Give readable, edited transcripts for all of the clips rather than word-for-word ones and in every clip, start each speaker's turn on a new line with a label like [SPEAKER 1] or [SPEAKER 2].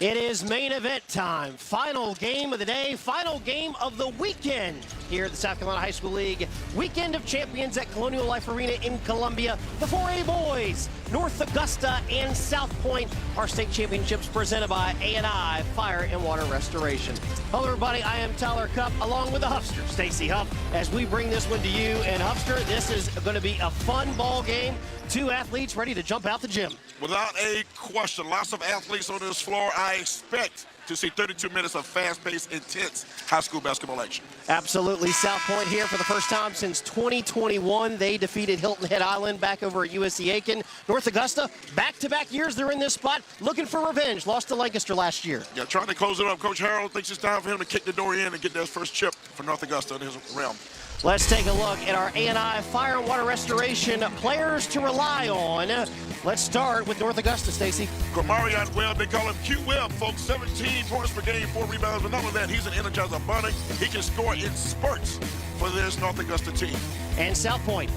[SPEAKER 1] It is main event time. Final game of the day, final game of the weekend here at the South Carolina High School League. Weekend of Champions at Colonial Life Arena in Columbia. The 4A boys, North Augusta and South Pointe, our state championships presented by A&I Fire and Water Restoration. Hello everybody, I am Tyler Cupp along with the Huffster, Stacy Huff, as we bring this one to you. And Huffster, this is going to be a fun ball game. Two athletes ready to jump out the gym.
[SPEAKER 2] Without a question, lots of athletes on this floor. I expect to see 32 minutes of fast-paced, intense high school basketball action.
[SPEAKER 1] Absolutely. South Pointe here for the first time since 2021. They defeated Hilton Head Island back over at USC Aiken. North Augusta, back-to-back years they're in this spot, looking for revenge. Lost to Lancaster last year.
[SPEAKER 2] Yeah, trying to close it up. Coach Harold thinks it's time for him to kick the door in and get that first chip for North Augusta in his realm.
[SPEAKER 1] Let's take a look at our A&I Fire and Water Restoration players to rely on. Let's start with North Augusta, Stacy.
[SPEAKER 2] Quamarion Webb, they call him Q-Webb, folks. 17 points per game, 4 rebounds. But not only that, he's an energizer bunny. He can score in spurts for this North Augusta team.
[SPEAKER 1] And South Pointe.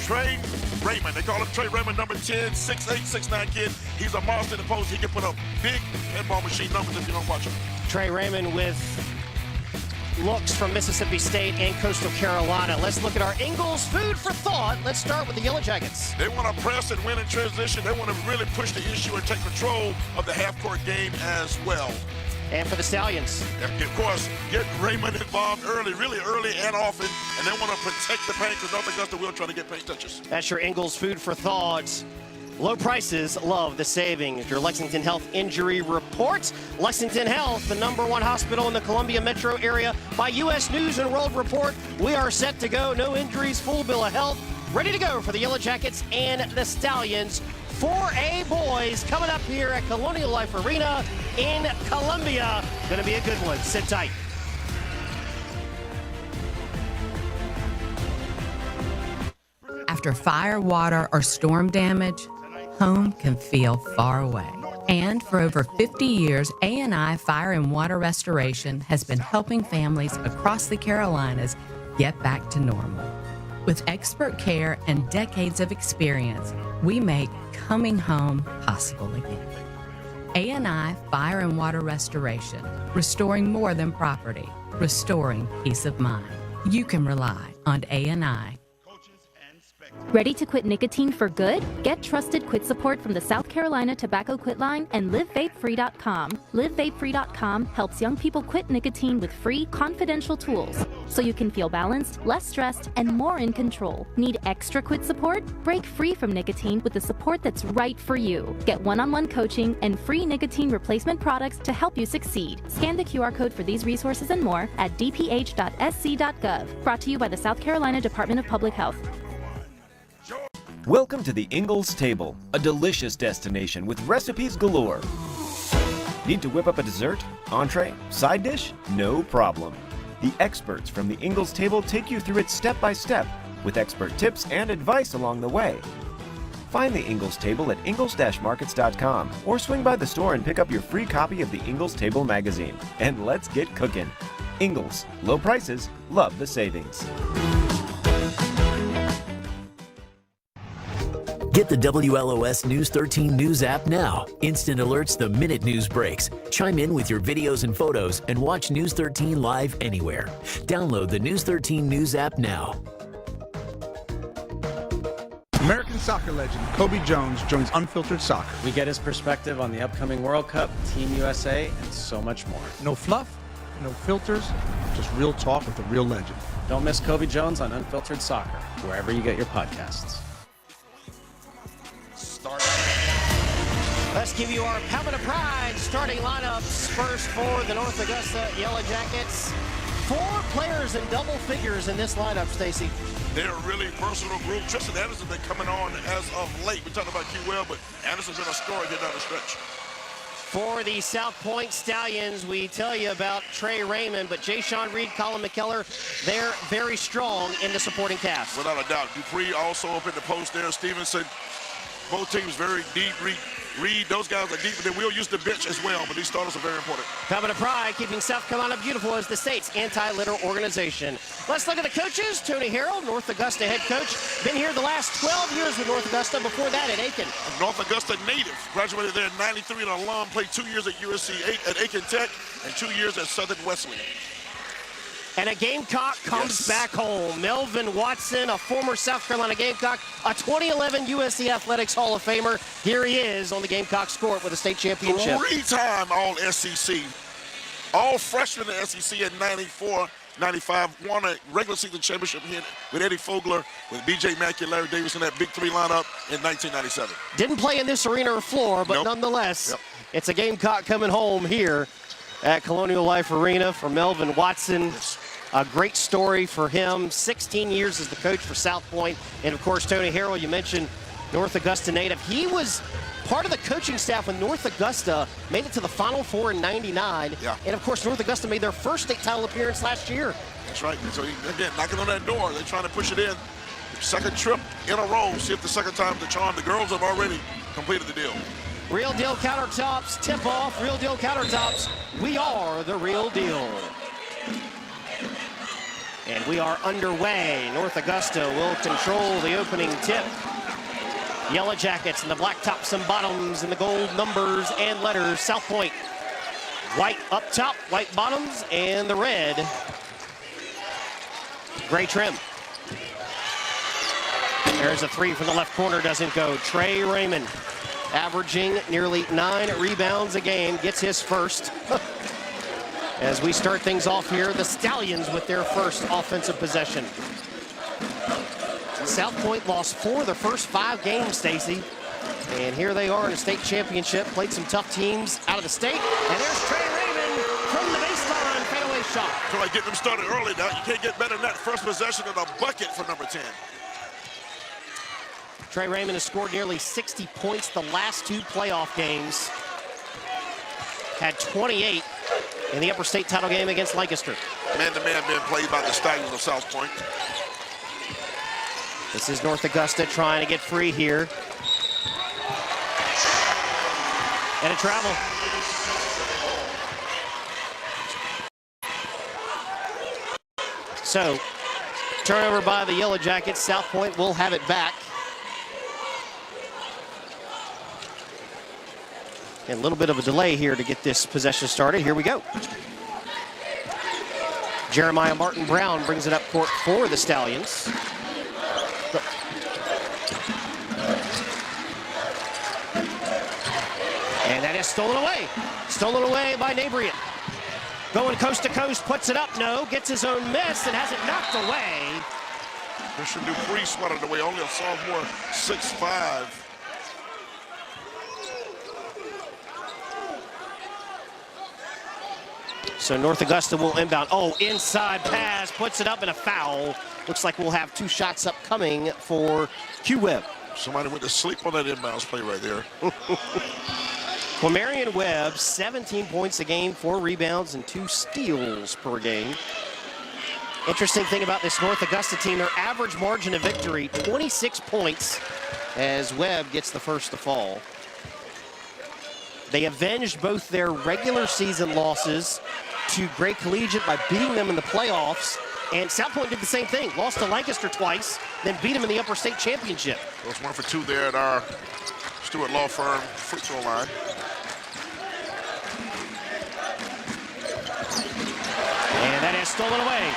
[SPEAKER 2] Trey Raymond, they call him Trey Raymond, number 10, 6'8", 6'9" kid. He's a monster in the post. He can put up big pinball machine numbers if you don't watch him.
[SPEAKER 1] Trey Raymond with looks from Mississippi State and Coastal Carolina. Let's look at our Ingles food for thought. Let's start with the Yellow Jackets.
[SPEAKER 2] They want to press and win in transition. They want to really push the issue and take control of the half-court game as well.
[SPEAKER 1] And for the Stallions,
[SPEAKER 2] of course, get Raymond involved early, really early and often, and they want to protect the paint because North Augusta will try to get paint touches.
[SPEAKER 1] That's your Ingles food for thought. Low prices, love the savings. Your Lexington Health Injury Report. Lexington Health, the #1 hospital in the Columbia metro area by U.S. News and World Report. We are set to go. No injuries, full bill of health. Ready to go for the Yellow Jackets and the Stallions. 4A boys coming up here at Colonial Life Arena in Columbia. Going to be a good one. Sit tight.
[SPEAKER 3] After fire, water, or storm damage, home can feel far away. And for over 50 years, A&I Fire and Water Restoration has been helping families across the Carolinas get back to normal. With expert care and decades of experience, we make coming home possible again. A&I Fire and Water Restoration, restoring more than property, restoring peace of mind. You can rely on A&I.
[SPEAKER 4] Ready to quit nicotine for good? Get trusted quit support from the South Carolina Tobacco Quit Line and LiveVapeFree.com. LiveVapeFree.com helps young people quit nicotine with free, confidential tools so you can feel balanced, less stressed, and more in control. Need extra quit support? Break free from nicotine with the support that's right for you. Get one-on-one coaching and free nicotine replacement products to help you succeed. Scan the QR code for these resources and more at dph.sc.gov. Brought to you by the South Carolina Department of Public Health.
[SPEAKER 5] Welcome to the Ingles Table, a delicious destination with recipes galore. Need to whip up a dessert, entree, side dish? No problem. The experts from the Ingles Table take you through it step by step with expert tips and advice along the way. Find the Ingles Table at ingles-markets.com or swing by the store and pick up your free copy of the Ingles Table magazine. And let's get cooking. Ingles, low prices, love the savings.
[SPEAKER 6] Get the WLOS News 13 News app now. Instant alerts the minute news breaks. Chime in with your videos and photos and watch News 13 live anywhere. Download the News 13 News app now.
[SPEAKER 7] American soccer legend Kobe Jones joins Unfiltered Soccer.
[SPEAKER 8] We get his perspective on the upcoming World Cup, Team USA, and so much more.
[SPEAKER 7] No fluff, no filters, just real talk with a real legend.
[SPEAKER 8] Don't miss Kobe Jones on Unfiltered Soccer, wherever you get your podcasts.
[SPEAKER 1] Let's give you our Palmet of Pride starting lineups. First for the North Augusta Yellow Jackets. 4 players in double figures in this lineup, Stacy.
[SPEAKER 2] They're a really versatile group. Tristan Anderson been coming on as of late. We're talking about Q-Well, but Anderson's been a scorer here down the stretch.
[SPEAKER 1] For the South Pointe Stallions, we tell you about Trey Raymond, but Jay-Sean Reed, Colin McKellar, they're very strong in the supporting cast.
[SPEAKER 2] Without a doubt. Dupree also up in the post there. Stevenson. Both teams very deep Reed, those guys are deep, and then we'll use the bench as well, but these starters are very important.
[SPEAKER 1] Coming to Pride, keeping South Carolina beautiful as the state's anti-litter organization. Let's look at the coaches. Tony Harrell, North Augusta head coach. Been here the last 12 years with North Augusta, before that at Aiken.
[SPEAKER 2] A North Augusta native, graduated there in '93 and an alum, played 2 years at USC, at Aiken Tech, and 2 years at Southern Wesleyan.
[SPEAKER 1] And a Gamecock comes back home. Melvin Watson, a former South Carolina Gamecock, a 2011 USC Athletics Hall of Famer. Here he is on the Gamecocks court with a state championship.
[SPEAKER 2] 3-time All-SEC. All freshmen in the SEC in '94, '95. Won a regular season championship here with Eddie Fogler, with B.J. Mackey, Larry Davis in that Big Three lineup in 1997.
[SPEAKER 1] Didn't play in this arena or floor, but nonetheless, it's a Gamecock coming home here at Colonial Life Arena for Melvin Watson.
[SPEAKER 2] Yes.
[SPEAKER 1] A great story for him. 16 years as the coach for South Pointe. And, of course, Tony Harrell, you mentioned North Augusta native. He was part of the coaching staff when North Augusta made it to the Final Four in '99.
[SPEAKER 2] Yeah.
[SPEAKER 1] And, of course, North Augusta made their first state title appearance last year.
[SPEAKER 2] That's right. So, again, knocking on that door. They're trying to push it in. Second trip in a row. See if the second time's the charm. The girls have already completed the deal.
[SPEAKER 1] Real Deal Countertops, tip-off. Real Deal Countertops, we are the real deal. And we are underway. North Augusta will control the opening tip. Yellow Jackets and the black tops and bottoms and the gold numbers and letters. South Pointe, white up top, white bottoms, and the red gray trim. There's a three from the left corner, doesn't go. Trey Raymond, averaging nearly 9 rebounds a game, gets his first. As we start things off here, the Stallions with their first offensive possession. South Pointe lost 4 of their first 5 games, Stacy. And here they are in a state championship. Played some tough teams out of the state. And there's Trey Raymond from the baseline, fadeaway shot.
[SPEAKER 2] Feel like getting them started early now. You can't get better than that. First possession of the bucket for number 10.
[SPEAKER 1] Trey Raymond has scored nearly 60 points the last 2 playoff games. Had 28 in the upper state title game against Lancaster.
[SPEAKER 2] Man-to-man being played by the Stallions of South Pointe.
[SPEAKER 1] This is North Augusta trying to get free here. And a travel. So, turnover by the Yellow Jackets. South Pointe will have it back. And a little bit of a delay here to get this possession started. Here we go. Jeremiah Martin Brown brings it up court for the Stallions. And that is stolen away. Stolen away by Nabrian. Going coast to coast, puts it up. No, gets his own miss and has it knocked away.
[SPEAKER 2] Christian Dupree swatted away. Only a sophomore, 6'5".
[SPEAKER 1] So North Augusta will inbound. Oh, inside pass, puts it up and a foul. Looks like we'll have 2 shots upcoming for Q-Webb.
[SPEAKER 2] Somebody went to sleep on that inbounds play right there.
[SPEAKER 1] Well, Marion Webb, 17 points a game, 4 rebounds, and 2 steals per game. Interesting thing about this North Augusta team, their average margin of victory, 26 points, as Webb gets the first to fall. They avenged both their regular season losses to Gray Collegiate by beating them in the playoffs. And South Pointe did the same thing. Lost to Lancaster twice, then beat them in the upper state championship.
[SPEAKER 2] It was 1 for 2 there at our Stewart Law Firm free throw line.
[SPEAKER 1] And that is stolen away.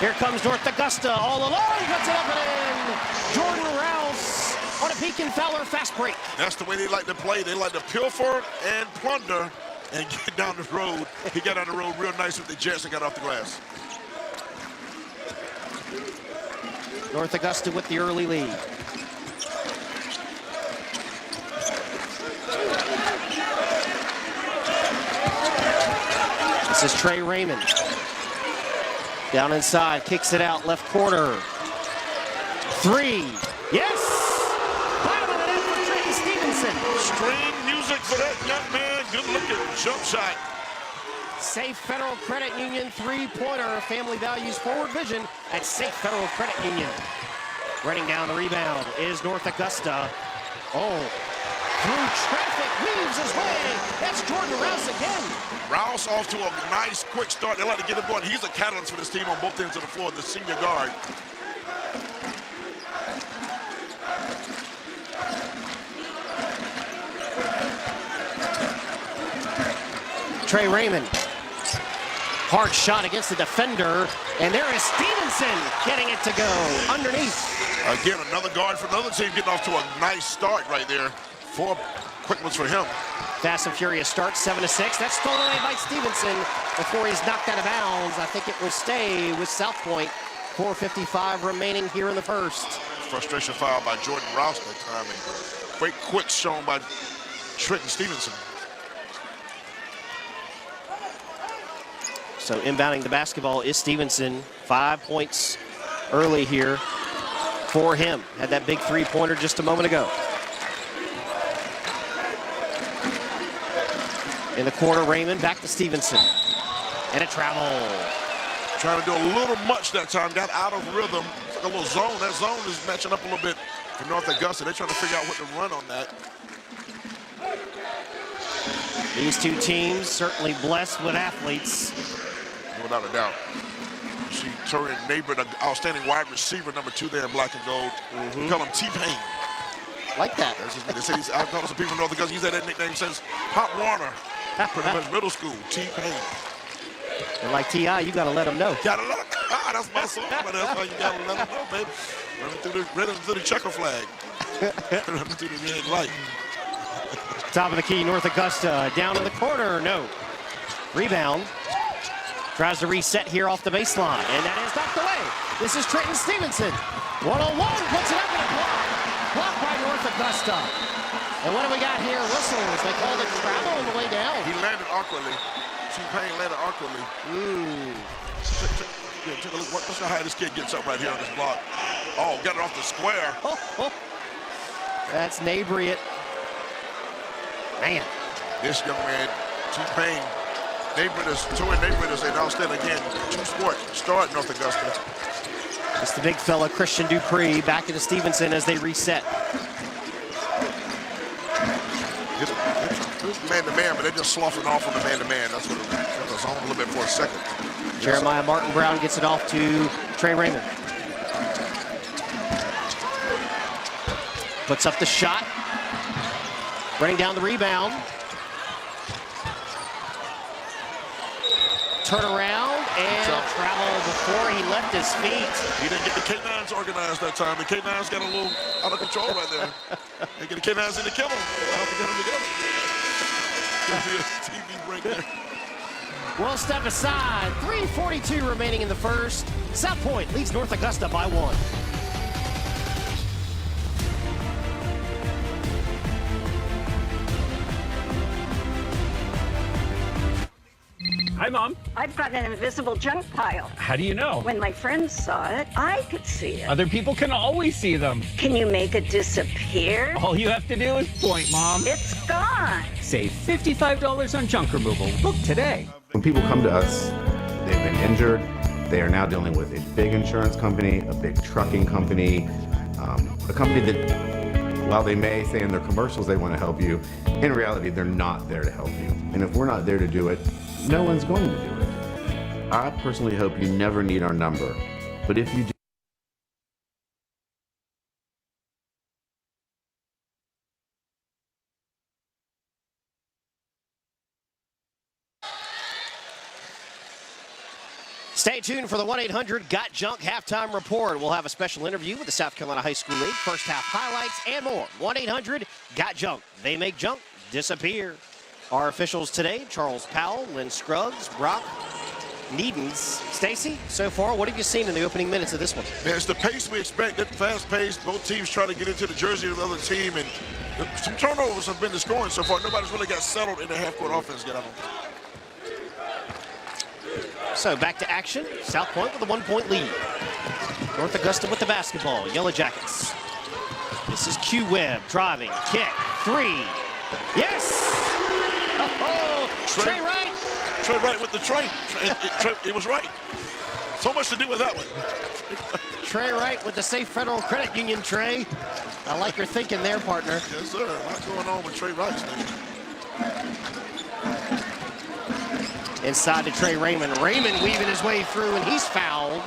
[SPEAKER 1] Here comes North Augusta all alone. Puts it up and in. Jordan Rouse on a peek and Fowler fast break.
[SPEAKER 2] That's the way they like to play. They like to pilfer and plunder and get down the road. He got on the road real nice with the Jets and got off the glass.
[SPEAKER 1] North Augusta with the early lead. This is Trey Raymond. Down inside, kicks it out, left corner. 3, yes! Bottom of the net for Trey Stevenson.
[SPEAKER 2] String music for that young man. Good looking jump shot.
[SPEAKER 1] Safe Federal Credit Union 3-pointer. Family values forward vision at Safe Federal Credit Union. Running down the rebound is North Augusta. Oh, through traffic, weaves his way. That's Jordan Rouse again.
[SPEAKER 2] Rouse off to a nice quick start. They like to get him going. He's a catalyst for this team on both ends of the floor, the senior guard.
[SPEAKER 1] Trey Raymond. Hard shot against the defender, and there is Stevenson getting it to go underneath.
[SPEAKER 2] Again, another guard from another team getting off to a nice start right there. 4 quick ones for him.
[SPEAKER 1] Fast and furious start, 7-6. That's stolen away by Stevenson before he's knocked out of bounds. I think it will stay with South Pointe. 4:55 remaining here in the first.
[SPEAKER 2] Frustration foul by Jordan Rouse that time, and great quick shown by Trenton Stevenson.
[SPEAKER 1] So inbounding the basketball is Stevenson. 5 points early here for him. Had that big three-pointer just a moment ago. In the corner, Raymond back to Stevenson. And a travel.
[SPEAKER 2] Trying to do a little much that time. Got out of rhythm. It's like a little zone. That zone is matching up a little bit for North Augusta. They're trying to figure out what to run on that.
[SPEAKER 1] These two teams certainly blessed with athletes.
[SPEAKER 2] Without a doubt. You see Torian Neighbor, the outstanding wide receiver, number 2 there in black and gold. We call him T-Pain.
[SPEAKER 1] Like that.
[SPEAKER 2] They say I've known some people in North Augusta. He's had that nickname since Pop Warner. Pretty much middle school. T-Pain.
[SPEAKER 1] And like T.I., you got to let them know.
[SPEAKER 2] Gotta let him. That's my song, but that's why you gotta let him know, baby. Running through the checker flag. Running through the red light.
[SPEAKER 1] Top of the key, North Augusta down in the corner. No. Rebound. Tries to reset here off the baseline, and that is knocked away. This is Trenton Stevenson. 1-on-1, puts it up in a block. Blocked by North Augusta. And what do we got here? Whistles. They called it travel on the way down.
[SPEAKER 2] He landed awkwardly. T-Pain landed awkwardly. Take a look. Watch how high this kid gets up right here on this block. Oh, got it off the square.
[SPEAKER 1] That's Nabriet. Man.
[SPEAKER 2] This young man, T-Pain, Torian Neighbor is an outstanding again. 2-sport start North Augusta.
[SPEAKER 1] It's the big fella, Christian Dupree, back into Stevenson as they reset.
[SPEAKER 2] It's man-to-man, but they're just sloughing off on the man-to-man. That's what it was on a little bit for a second.
[SPEAKER 1] Jeremiah Martin Brown gets it off to Trey Raymond. Puts up the shot. Running down the rebound. Turn around and travel before he left his feet.
[SPEAKER 2] He didn't get the K9s organized that time. The K9s got a little out of control right there. They get the K9s in to kill him. I don't get them together. TV break there.
[SPEAKER 1] Well, step aside. 3:42 remaining in the first. South Pointe leads North Augusta by 1.
[SPEAKER 9] Hi, Mom.
[SPEAKER 10] I've got an invisible junk pile.
[SPEAKER 9] How do you know?
[SPEAKER 10] When my friends saw it, I could see it.
[SPEAKER 9] Other people can always see them.
[SPEAKER 10] Can you make it disappear?
[SPEAKER 9] All you have to do is point, Mom.
[SPEAKER 10] It's gone.
[SPEAKER 9] Save $55 on junk removal. Book today.
[SPEAKER 11] When people come to us, they've been injured. They are now dealing with a big insurance company, a big trucking company, a company that, while they may say in their commercials they want to help you, in reality, they're not there to help you. And if we're not there to do it, no one's going to do it. I personally hope you never need our number, but if you do,
[SPEAKER 1] Stay tuned for the 1-800-GOT-JUNK halftime report. We'll have a special interview with the South Carolina High School League, first half highlights, and more. 1-800-GOT-JUNK. They make junk disappear. Our officials today, Charles Powell, Lynn Scruggs, Brock Needens. Stacy, so far, what have you seen in the opening minutes of this one?
[SPEAKER 2] Man, it's the pace we expect. That fast pace. Both teams try to get into the jersey of the other team, and some turnovers have been the scoring so far. Nobody's really got settled in the half-court offense yet.
[SPEAKER 1] So back to action. South Pointe with a 1-point lead. North Augusta with the basketball. Yellow Jackets. This is Q Webb driving, kick, 3. Yes! Oh, Trey Wright.
[SPEAKER 2] Trey Wright with the Trey. It was right. So much to do with that one.
[SPEAKER 1] Trey Wright with the Safe Federal Credit Union Trey. I like your thinking there, partner.
[SPEAKER 2] Yes, sir. A lot going on with Trey Rice, man.
[SPEAKER 1] Inside to Trey Raymond. Raymond weaving his way through, and he's fouled.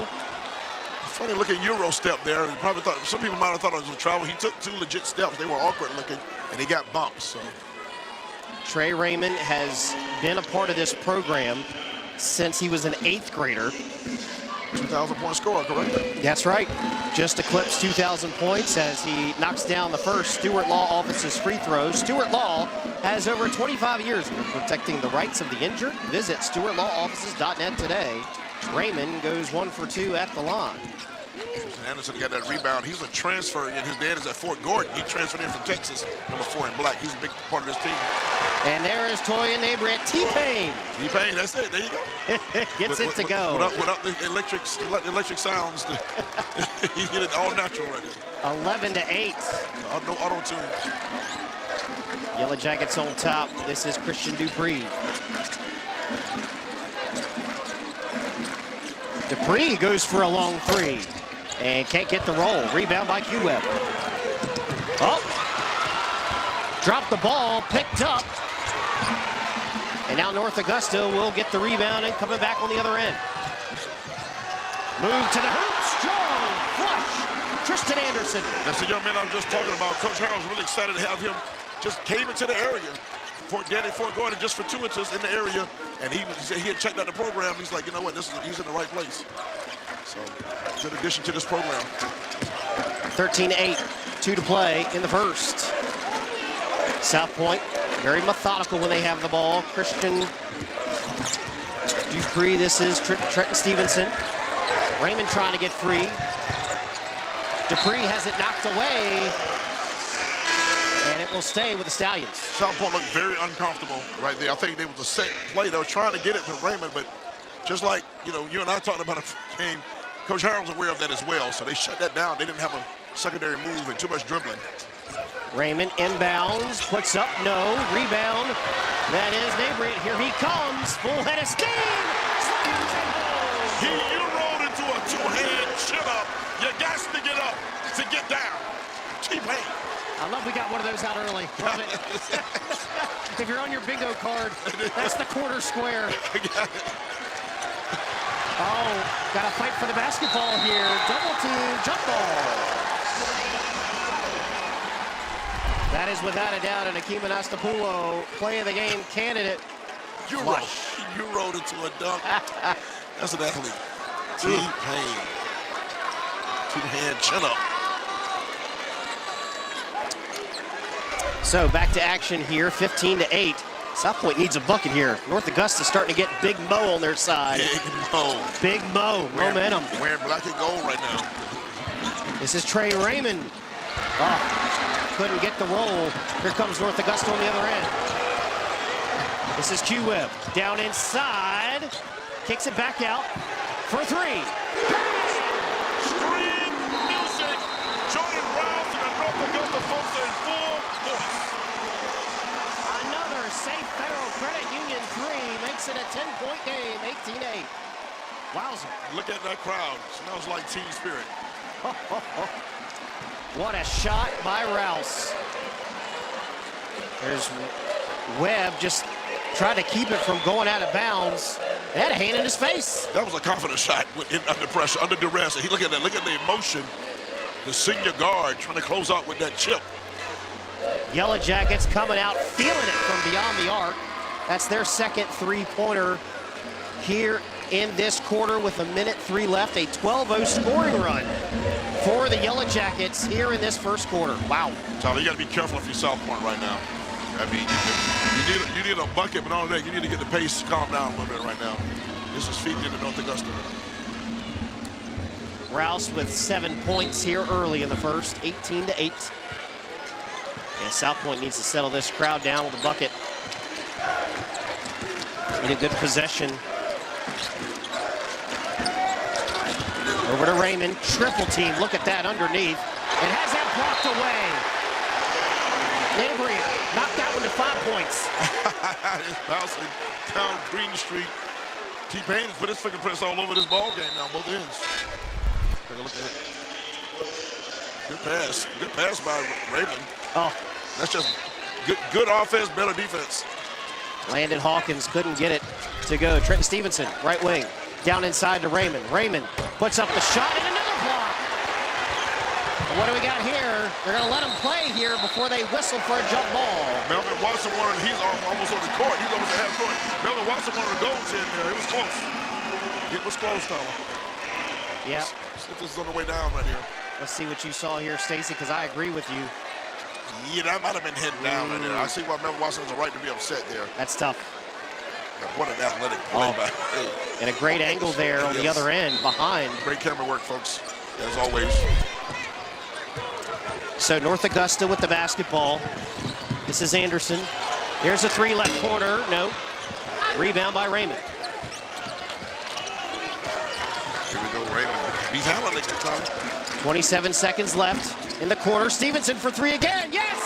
[SPEAKER 2] Funny looking Euro step there. You probably thought, some people might have thought it was a travel. He took 2 legit steps. They were awkward looking, and he got bumps. So
[SPEAKER 1] Trey Raymond has been a part of this program since he was an 8th grader.
[SPEAKER 2] 2,000-point scorer, correct?
[SPEAKER 1] That's right. Just eclipsed 2,000 points as he knocks down the first Stewart Law office's free throws. Stewart Law has over 25 years of protecting the rights of the injured. Visit StewartLawOffices.net today. Raymond goes 1 for 2 at the line.
[SPEAKER 2] Anderson got that rebound. He's a transfer, and his dad is at Fort Gordon. He transferred in from Texas, number 4 in black. He's a big part of this team.
[SPEAKER 1] And there is Toya Nabrett, T-Pain.
[SPEAKER 2] T-Pain, that's it. There you go.
[SPEAKER 1] Gets it to go.
[SPEAKER 2] Without the electric sounds, he hit it all natural right there.
[SPEAKER 1] 11-8.
[SPEAKER 2] No auto-tune.
[SPEAKER 1] Yellow Jackets on top. This is Christian Dupree. Dupree goes for a long 3 and can't get the roll. Rebound by Q-Web. Oh, dropped the ball, picked up. And now North Augusta will get the rebound and coming back on the other end. Move to the hoop, strong flush. Tristan Anderson.
[SPEAKER 2] That's the young man I was just talking about. Coach Harold's really excited to have him. Just came into the area. Fort Gordon just fortuitous in the area, and he had checked out the program. He's like, you know what, he's in the right place. So, good addition to this program.
[SPEAKER 1] 13-8, 2 to play in the first. South Pointe, very methodical when they have the ball. Christian Dupree, this is Trenton Stevenson. Raymond trying to get free. Dupree has it knocked away. And it will stay with the Stallions.
[SPEAKER 2] South Pointe looked very uncomfortable right there. I think there was a set play. They were trying to get it to Raymond, but just like, you and I talked about a game, Coach Harold's aware of that as well. So they shut that down. They didn't have a secondary move and too much dribbling.
[SPEAKER 1] Raymond inbounds, puts up, no, rebound. That is Nabrett. Here he comes. Full head of steam.
[SPEAKER 2] He rolled into a 2-hand chin-up. You got to get up to get down. T-Pain.
[SPEAKER 1] I love we got one of those out early. Love it. If you're on your bingo card, that's the quarter square. Oh, got to fight for the basketball here. Double team, jump ball. That is without a doubt an Akeem Anastapoulo play of the game candidate.
[SPEAKER 2] You rolled into a dunk. That's an athlete. T-Pain. 2-hand chin-up.
[SPEAKER 1] So back to action here, 15-8. South Pointe needs a bucket here. North Augusta starting to get Big Mo on their side. Big Mo, momentum.
[SPEAKER 2] Wearing black and gold right now.
[SPEAKER 1] This is Trey Raymond. Oh, couldn't get the roll. Here comes North Augusta on the other end. This is Q-Web, down inside. Kicks it back out for 3.
[SPEAKER 2] Stream music. Jordan Rouse and the North Augusta folks are in full force.
[SPEAKER 1] Another safe Federal Credit Union 3 makes it a 10-point game, 18-8. Wowzer.
[SPEAKER 2] Look at that crowd. Smells like team spirit.
[SPEAKER 1] What a shot by Rouse. There's Webb just trying to keep it from going out of bounds. He had a hand in his face.
[SPEAKER 2] That was a confident shot under pressure, under duress. And look at that. Look at the emotion. The senior guard trying to close out with that chip.
[SPEAKER 1] Yellow Jackets coming out, feeling it from beyond the arc. That's their second three-pointer here in this quarter with 1:03 left. A 12-0 scoring run for the Yellow Jackets here in this first quarter. Wow.
[SPEAKER 2] Tyler, you got to be careful if you're South Pointe right now. I mean, you need a bucket, but all that, you need to get the pace calm down a little bit right now. This is feeding into North Augusta.
[SPEAKER 1] Rouse with 7 points here early in the first, 18-8. And South Pointe needs to settle this crowd down with a bucket. In a good possession. Over to Raymond, triple team. Look at that underneath. And has that blocked away. Nabry knocked that one to 5 points.
[SPEAKER 2] It's bouncing down Green Street. T-Pain has put his fingerprints all over this ball game now, both ends. Take a look at it. Good pass. Good pass by Raymond.
[SPEAKER 1] Oh,
[SPEAKER 2] That's just good offense, better defense.
[SPEAKER 1] Landon Hawkins couldn't get it to go. Trenton Stevenson, right wing, down inside to Raymond. Raymond puts up the shot and another block. What do we got here? They're going to let him play here before they whistle for a jump ball.
[SPEAKER 2] Melvin Watson wanted, he's almost on the court. He's almost at half court. Melvin Watson wanted to go in there. It was close. It was close, Tyler.
[SPEAKER 1] Yeah.
[SPEAKER 2] This is on the way down right here.
[SPEAKER 1] Let's see what you saw here, Stacy, because I agree with you.
[SPEAKER 2] Yeah, that might have been heading down right there. I see why Melvin Watson has a right to be upset there.
[SPEAKER 1] That's tough.
[SPEAKER 2] What an athletic play by.
[SPEAKER 1] And a great angle there on the other end, behind.
[SPEAKER 2] Great camera work, folks, as always.
[SPEAKER 1] So North Augusta with the basketball. This is Anderson. Here's a three left corner. No. Rebound by Raymond.
[SPEAKER 2] Here we go, Raymond. He's handling it, Tyler.
[SPEAKER 1] 27 seconds left in the corner. Stevenson for three again. Yes!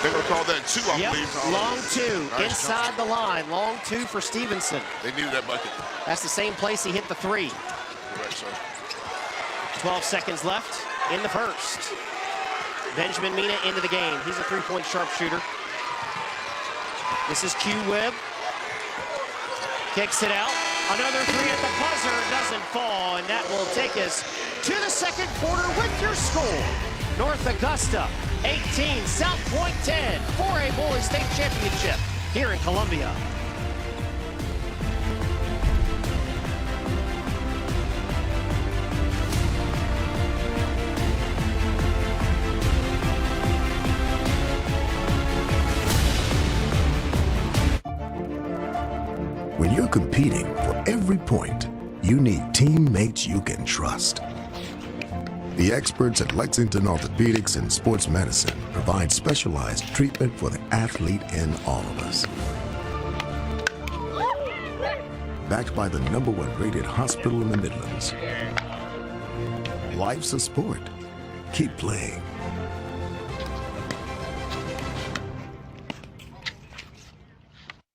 [SPEAKER 2] They're going to call that two, I believe.
[SPEAKER 1] Long two,
[SPEAKER 2] Nice
[SPEAKER 1] inside the line. Long two for Stevenson.
[SPEAKER 2] They needed that bucket.
[SPEAKER 1] That's the same place he hit the three.
[SPEAKER 2] Correct, sir.
[SPEAKER 1] 12 seconds left in the first. Benjamin Mina into the game. He's a three-point sharpshooter. This is Q Webb. Kicks it out. Another three at the buzzer. Doesn't fall, and that will take us to the second quarter with your score. North Augusta 18, South Pointe 10, 4A Boys State Championship here in Columbia.
[SPEAKER 12] When you're competing for every point, you need teammates you can trust. The experts at Lexington Orthopedics and Sports Medicine provide specialized treatment for the athlete in all of us. Backed by the #1 rated hospital in the Midlands. Life's a sport. Keep playing.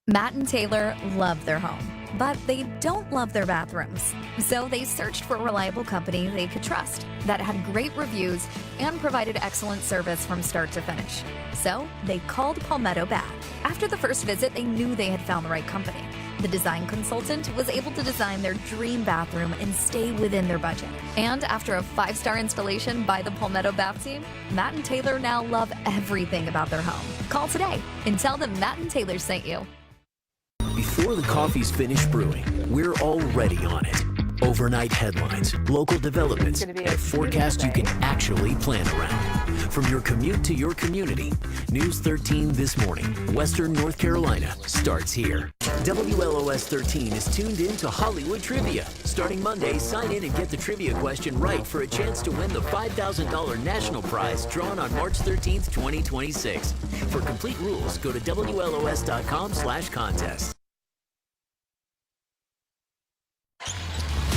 [SPEAKER 13] Matt and Taylor love their home, but they don't love their bathrooms. So they searched for a reliable company they could trust that had great reviews and provided excellent service from start to finish. So they called Palmetto Bath. After the first visit, they knew they had found the right company. The design consultant was able to design their dream bathroom and stay within their budget. And after a 5-star installation by the Palmetto Bath team, Matt and Taylor now love everything about their home. Call today and tell them Matt and Taylor sent you.
[SPEAKER 6] Before the coffee's finished brewing, we're already on it. Overnight headlines, local developments, and a forecast you can actually plan around. From your commute to your community, News 13 This Morning, Western North Carolina, starts here. WLOS 13 is tuned in to Hollywood Trivia. Starting Monday, sign in and get the trivia question right for a chance to win the $5,000 national prize drawn on March 13th, 2026. For complete rules, go to WLOS.com/contest.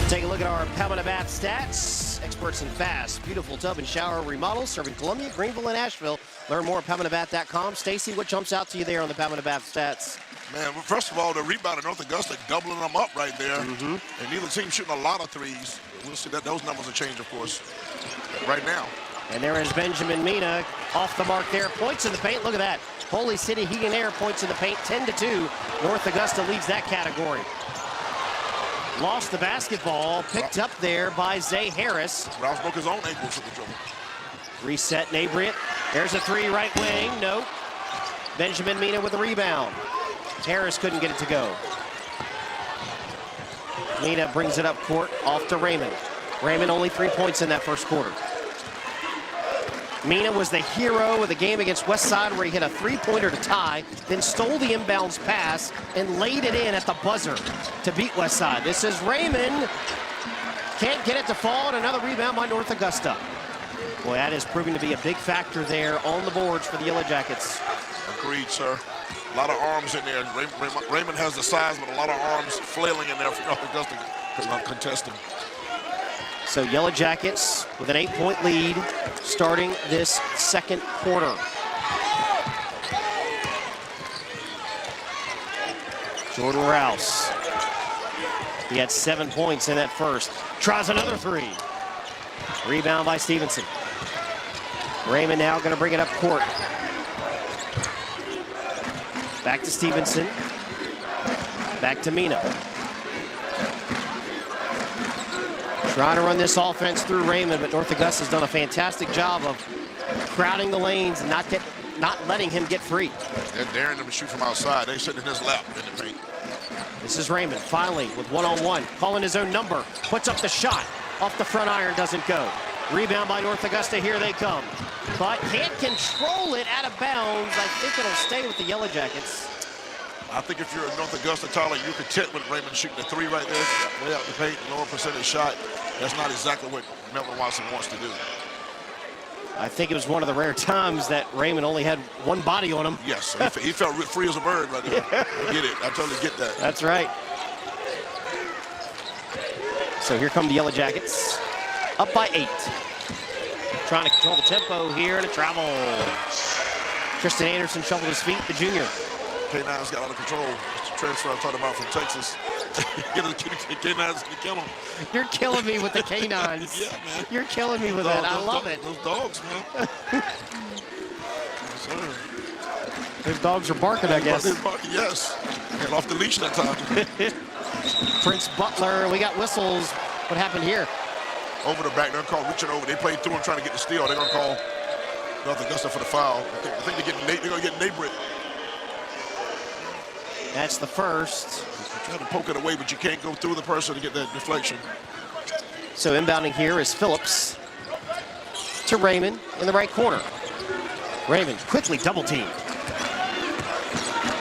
[SPEAKER 1] Take a look at our Palmetto Bath stats. Experts in fast, beautiful tub and shower remodels serving Columbia, Greenville, and Asheville. Learn more at PalmettoBath.com. Stacy, what jumps out to you there on the Palmetto Bath stats?
[SPEAKER 2] Man, well, first of all, the rebound in North Augusta doubling them up right there.
[SPEAKER 1] Mm-hmm.
[SPEAKER 2] And neither team shooting a lot of threes. We'll see that those numbers will change, of course, right now.
[SPEAKER 1] And there is Benjamin Mina off the mark there. Points in the paint. Look at that. Holy City Heat and Air points in the paint, 10-2. North Augusta leads that category. Lost the basketball, picked up there by Zay Harris.
[SPEAKER 2] Rouse broke his own ankles with the dribble.
[SPEAKER 1] Reset Nabriet. There's a three right wing. No. Benjamin Mina with the rebound. Harris couldn't get it to go. Mina brings it up court, off to Raymond. Raymond only 3 points in that first quarter. Mina was the hero of the game against Westside where he hit a three-pointer to tie, then stole the inbounds pass and laid it in at the buzzer to beat Westside. This is Raymond. Can't get it to fall, and another rebound by North Augusta. Boy, that is proving to be a big factor there on the boards for the Yellow Jackets.
[SPEAKER 2] Agreed, sir. A lot of arms in there. Raymond has the size, but a lot of arms flailing in there for North Augusta contesting.
[SPEAKER 1] So Yellow Jackets with an 8-point lead starting this second quarter. Jordan Rouse. He had 7 points in that first. Tries another three. Rebound by Stevenson. Raymond now going to bring it up court. Back to Stevenson. Back to Mina. Trying to run this offense through Raymond, but North Augusta has done a fantastic job of crowding the lanes and not letting him get free.
[SPEAKER 2] They're daring him to shoot from outside. They're sitting in his lap in the paint.
[SPEAKER 1] This is Raymond, finally, with one-on-one, calling his own number. Puts up the shot. Off the front iron, doesn't go. Rebound by North Augusta, here they come. But can't control it out of bounds. I think it'll stay with the Yellow Jackets.
[SPEAKER 2] I think if you're a North Augusta, Tyler, you're content with Raymond shooting the three right there, way out the paint, lower percentage shot. That's not exactly what Melvin Watson wants to do.
[SPEAKER 1] I think it was one of the rare times that Raymond only had one body on him.
[SPEAKER 2] Yes, he felt free as a bird right there. I get it. I totally get that.
[SPEAKER 1] That's right. So here come the Yellow Jackets, up by 8. Trying to control the tempo here and a travel. Tristan Anderson shuffled his feet, the junior.
[SPEAKER 2] K9's got out of control. It's the transfer I'm talking about from Texas. K9's going to kill him.
[SPEAKER 1] You're killing me with the K9s.
[SPEAKER 2] Yeah, man.
[SPEAKER 1] You're killing me with that. I love it.
[SPEAKER 2] Those dogs, man. Yes, sir.
[SPEAKER 1] Those dogs are barking, I guess.
[SPEAKER 2] They're barking, yes. Get off the leash that time.
[SPEAKER 1] Prince Butler, we got whistles. What happened here?
[SPEAKER 2] Over the back, they're going to call reaching over. They played through him trying to get the steal. They're going to call North Augusta for the foul. I think they're going to get Nate Britt.
[SPEAKER 1] That's the first.
[SPEAKER 2] Trying to poke it away, but you can't go through the person to get that deflection.
[SPEAKER 1] So inbounding here is Phillips to Raymond in the right corner. Raymond quickly double teamed.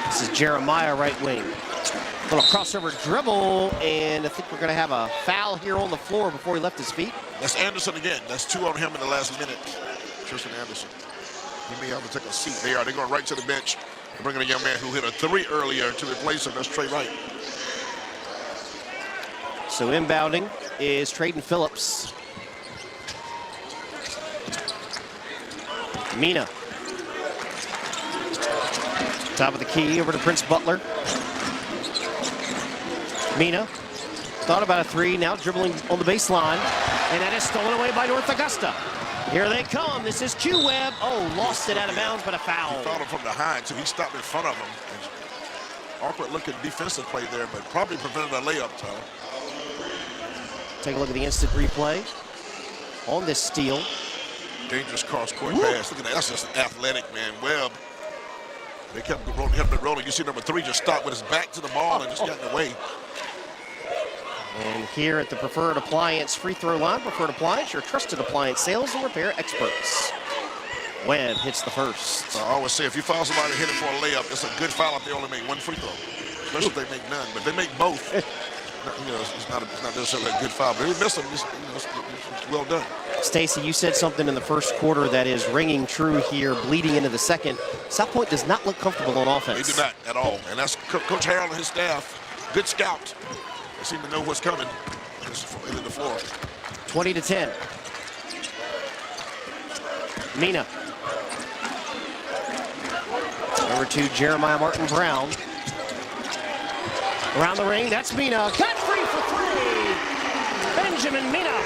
[SPEAKER 1] This is Jeremiah, right wing. Little crossover dribble, and I think we're going to have a foul here on the floor before he left his feet.
[SPEAKER 2] That's Anderson again. That's 2 on him in the last minute. Tristan Anderson. He may have to take a seat. They're going right to the bench. They're bringing a young man who hit a 3 earlier to replace him. That's Trey Wright.
[SPEAKER 1] So inbounding is Trayden Phillips. Mina. Top of the key over to Prince Butler. Mina thought about a 3, now dribbling on the baseline, and that is stolen away by North Augusta. Here they come. This is Q-Webb. Oh, lost it out of bounds, but a foul.
[SPEAKER 2] He fouled him from behind, so he stopped in front of him. Awkward looking defensive play there, but probably prevented a layup, Tyler.
[SPEAKER 1] Take a look at the instant replay on this steal.
[SPEAKER 2] Dangerous cross-court pass. Look at that. That's just an athletic, man. Webb. They kept it rolling. You see number 3 just stopped with his back to the ball and just got in the way.
[SPEAKER 1] And here at the Preferred Appliance free throw line, Preferred Appliance, your trusted appliance sales and repair experts. Webb hits the first.
[SPEAKER 2] I always say if you foul somebody hitting for a layup, it's a good foul if they only make 1 free throw, especially if they make none. But if they make both, you know, it's not necessarily a good foul. But if they miss them, it's well done.
[SPEAKER 1] Stacey, you said something in the first quarter that is ringing true here, bleeding into the second. South Pointe does not look comfortable on offense.
[SPEAKER 2] They do not at all. And that's Coach Harold and his staff. Good scout. They seem to know what's coming into the floor.
[SPEAKER 1] 20-10. Mina. Over to Jeremiah Martin Brown. Around the ring, that's Mina. Got free for 3. Benjamin Mina.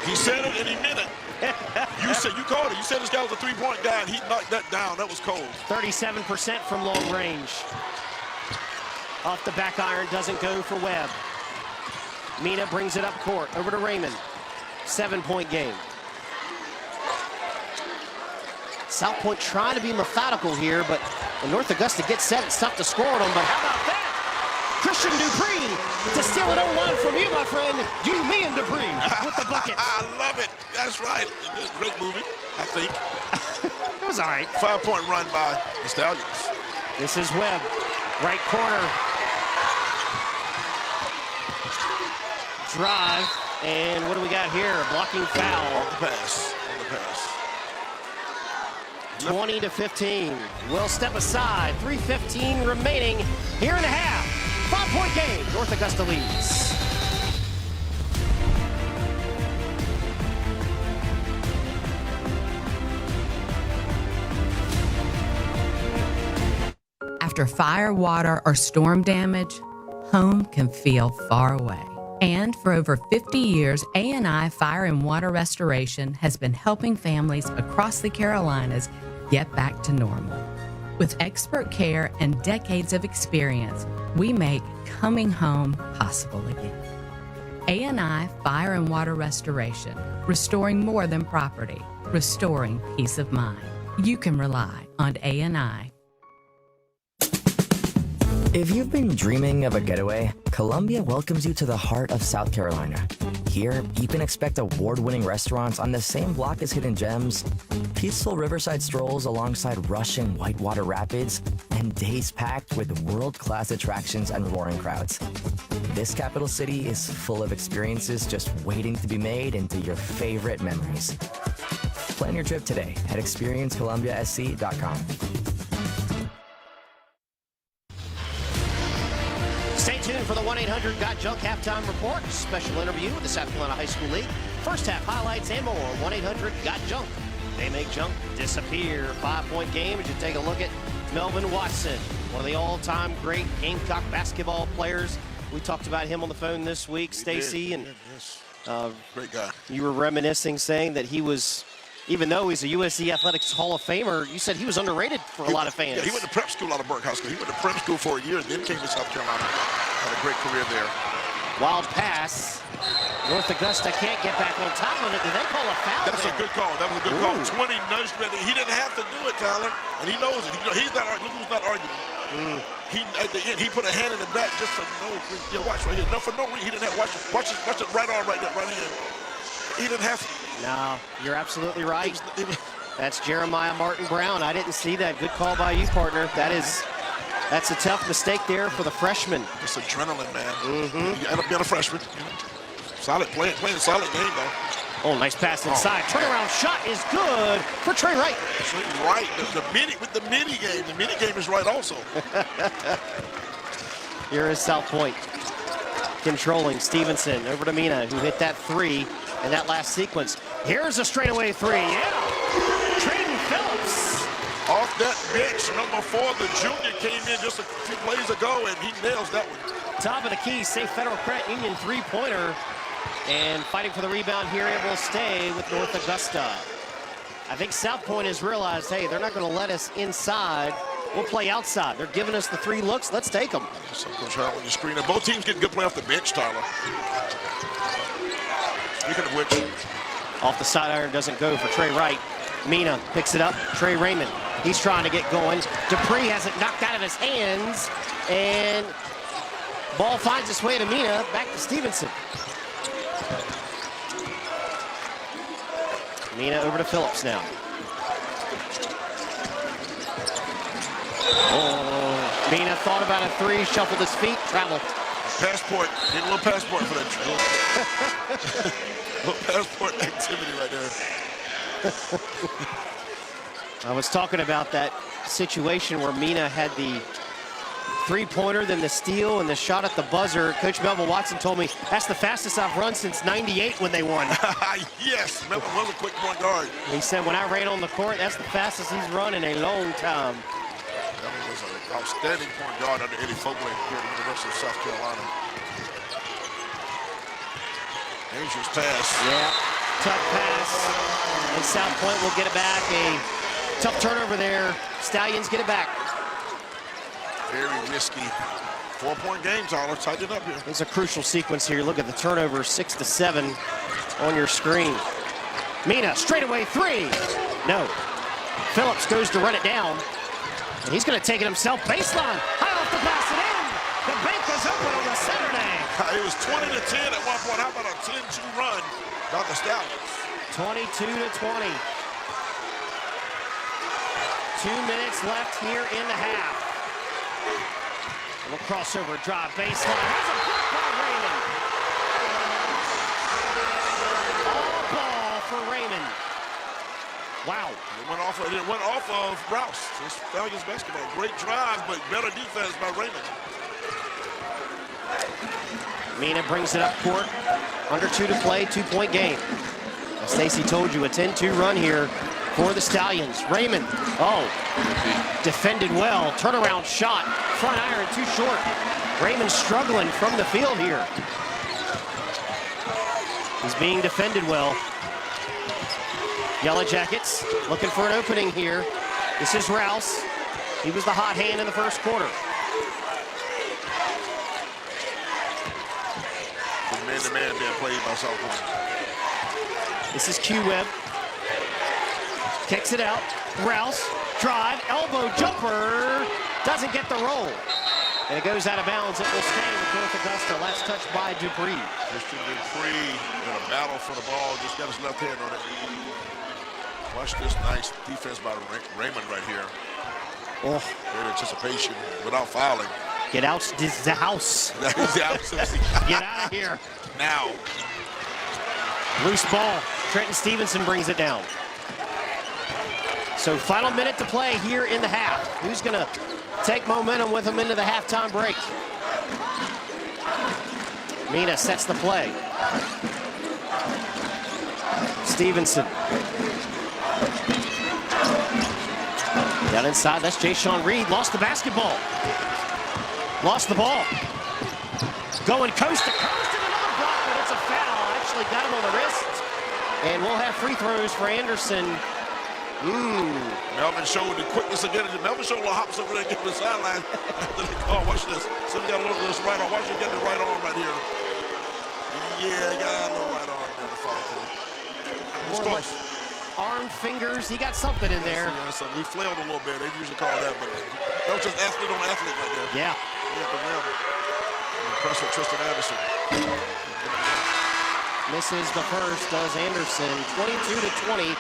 [SPEAKER 2] He said it and he meant it. You called it. You said this guy was a 3-point guy and he knocked that down. That was cold.
[SPEAKER 1] 37% from long range. Off the back iron, doesn't go for Webb. Mina brings it up court, over to Raymond. 7-point game. South Pointe trying to be methodical here, but when North Augusta gets set, it's tough to score on them. But how about that? Christian Dupree to steal an 0-1 from you, my friend. You, me, and Dupree with the bucket.
[SPEAKER 2] I love it. That's right. Great movie, I think.
[SPEAKER 1] It was all right.
[SPEAKER 2] 5-point run by the Stallions.
[SPEAKER 1] This is Webb, right corner. Drive, and what do we got here? A blocking foul.
[SPEAKER 2] On the pass.
[SPEAKER 1] 20-15. We'll step aside. 3:15 remaining here in a half. 5-point game. North Augusta leads.
[SPEAKER 3] After fire, water, or storm damage, home can feel far away. And for over 50 years, A&I Fire and Water Restoration has been helping families across the Carolinas get back to normal. With expert care and decades of experience, we make coming home possible again. A&I Fire and Water Restoration, restoring more than property, restoring peace of mind. You can rely on A&I.
[SPEAKER 14] If you've been dreaming of a getaway, Columbia welcomes you to the heart of South Carolina. Here, you can expect award-winning restaurants on the same block as Hidden Gems, peaceful riverside strolls alongside rushing whitewater rapids, and days packed with world-class attractions and roaring crowds. This capital city is full of experiences just waiting to be made into your favorite memories. Plan your trip today at experiencecolumbiasc.com.
[SPEAKER 1] Stay tuned for the 1-800-GOT-JUNK halftime report. Special interview with the South Carolina High School League. First half highlights and more. 1-800-GOT-JUNK. They make junk disappear. 5-point game as you take a look at Melvin Watson, one of the all-time great Gamecock basketball players. We talked about him on the phone this week, Stacy, and
[SPEAKER 2] great guy.
[SPEAKER 1] You were reminiscing, saying that he was, even though he's a USC Athletics Hall of Famer, you said he was underrated for a lot of fans.
[SPEAKER 2] Yeah, he went to prep school out of Burke High School. He went to prep school for a year and then came to South Carolina. Had a great career there.
[SPEAKER 1] Wild pass. North Augusta can't get back on top of it. Did they call a foul?
[SPEAKER 2] That's a good call. That was a good call. 20 nudged him. He didn't have to do it, Tyler, and he knows it. He's not arguing. Look who's not arguing. He at the end he put a hand in the back just for no reason. Yeah, watch right here. No, for no reason. He didn't have watch it right arm right there, right here. He didn't have to.
[SPEAKER 1] No, you're absolutely right. That's Jeremiah Martin Brown. I didn't see that. Good call by you, partner. That's a tough mistake there for the freshman.
[SPEAKER 2] Just adrenaline, man. You end up being a freshman. Solid playing solid game though.
[SPEAKER 1] Oh, nice pass inside. Turnaround shot is good for Trey Wright.
[SPEAKER 2] Trey Wright, the mini game. The mini game is right also.
[SPEAKER 1] Here is South Pointe controlling Stevenson over to Mina, who hit that three in that last sequence. Here's a straightaway three. Yeah. Trayden Phillips.
[SPEAKER 2] Off that bench, number 4, the junior came in just a few plays ago, and he nails that one.
[SPEAKER 1] Top of the key, Safe Federal Credit Union three-pointer. And fighting for the rebound here, it will stay with North Augusta. I think South Pointe has realized, hey, they're not going to let us inside. We'll play outside. They're giving us the 3 looks. Let's take them.
[SPEAKER 2] So Coach Howard with the screen. And both teams get good play off the bench, Tyler. Speaking of which.
[SPEAKER 1] Off the side iron doesn't go for Trey Wright. Mina picks it up. Trey Raymond. He's trying to get going. Dupree has it knocked out of his hands. And ball finds its way to Mina. Back to Stevenson. Mina over to Phillips now. Oh, Mina thought about a 3, shuffled his feet, traveled.
[SPEAKER 2] Passport, need a little passport for that. Little passport activity right there.
[SPEAKER 1] I was talking about that situation where Mina had the 3-pointer, then the steal, and the shot at the buzzer. Coach Melvin Watson told me, that's the fastest I've run since '98 when they won.
[SPEAKER 2] Yes, Melvin was a quick point guard.
[SPEAKER 1] He said, when I ran on the court, that's the fastest he's run in a long time.
[SPEAKER 2] Melvin was an outstanding point guard under Eddie Fogler here at the University of South Carolina. Dangerous pass.
[SPEAKER 1] Yeah, tough pass. And South Pointe will get it back. A tough turnover there. Stallions get it back.
[SPEAKER 2] Very risky. 4-point game, Tyler. Tighten it up here.
[SPEAKER 1] It's a crucial sequence here. Look at the turnover, 6-7 on your screen. Mina, straightaway 3. No. Phillips goes to run it down. And he's going to take it himself. Baseline. High off the pass it in. The bank is open on the Saturday.
[SPEAKER 2] It was 20-10 at one point. How about a 10-2 run by the Stallions?
[SPEAKER 1] 22-20. 2 minutes left here in the half. Little crossover drive, baseline. Has a block by Raymond. All ball for Raymond. Wow.
[SPEAKER 2] It went off of Rouse. It's Stallions basketball. Great drive, but better defense by Raymond.
[SPEAKER 1] Mina brings it up court. Under 2 to play, 2-point game. As Stacey told you, a 10-2 run here for the Stallions. Raymond, defended well. Turnaround shot. Front iron too short. Raymond struggling from the field here. He's being defended well. Yellow Jackets looking for an opening here. This is Rouse. He was the hot hand in the first quarter.
[SPEAKER 2] The man-to-man being played by South Point.
[SPEAKER 1] This is Q Webb. Kicks it out. Rouse, drive, elbow jumper. Doesn't get the roll. And it goes out of bounds. It will stay with North Augusta. Last touch by Dupree.
[SPEAKER 2] Christian Dupree in a battle for the ball. Just got his left hand on it. Watch this nice defense by Raymond right here.
[SPEAKER 1] Oh.
[SPEAKER 2] Great anticipation without fouling.
[SPEAKER 1] Get out the house.
[SPEAKER 2] That is the house.
[SPEAKER 1] Get out of here.
[SPEAKER 2] Now.
[SPEAKER 1] Loose ball. Trenton Stevenson brings it down. So final minute to play here in the half. Who's going to take momentum with him into the halftime break? Mina sets the play. Stevenson. Down inside, that's Jay-Sean Reed. Lost the basketball. Lost the ball. Going coast to coast and another block, but it's a foul. Actually got him on the wrist. And we'll have free throws for Anderson.
[SPEAKER 2] Melvin showed the quickness again. Melvin showed a little hops over there getting the sideline. Oh, watch this. Somebody got a little of this right arm. Watch him get the right arm right here. Yeah, got a little right arm there to follow through.
[SPEAKER 1] More like arm, fingers. He got something in there.
[SPEAKER 2] Yeah, so he flailed a little bit. They usually call that, but that was just athlete on athlete right there.
[SPEAKER 1] Yeah.
[SPEAKER 2] The rim. Impressive Tristan Anderson.
[SPEAKER 1] Misses the first, does Anderson. 22-20,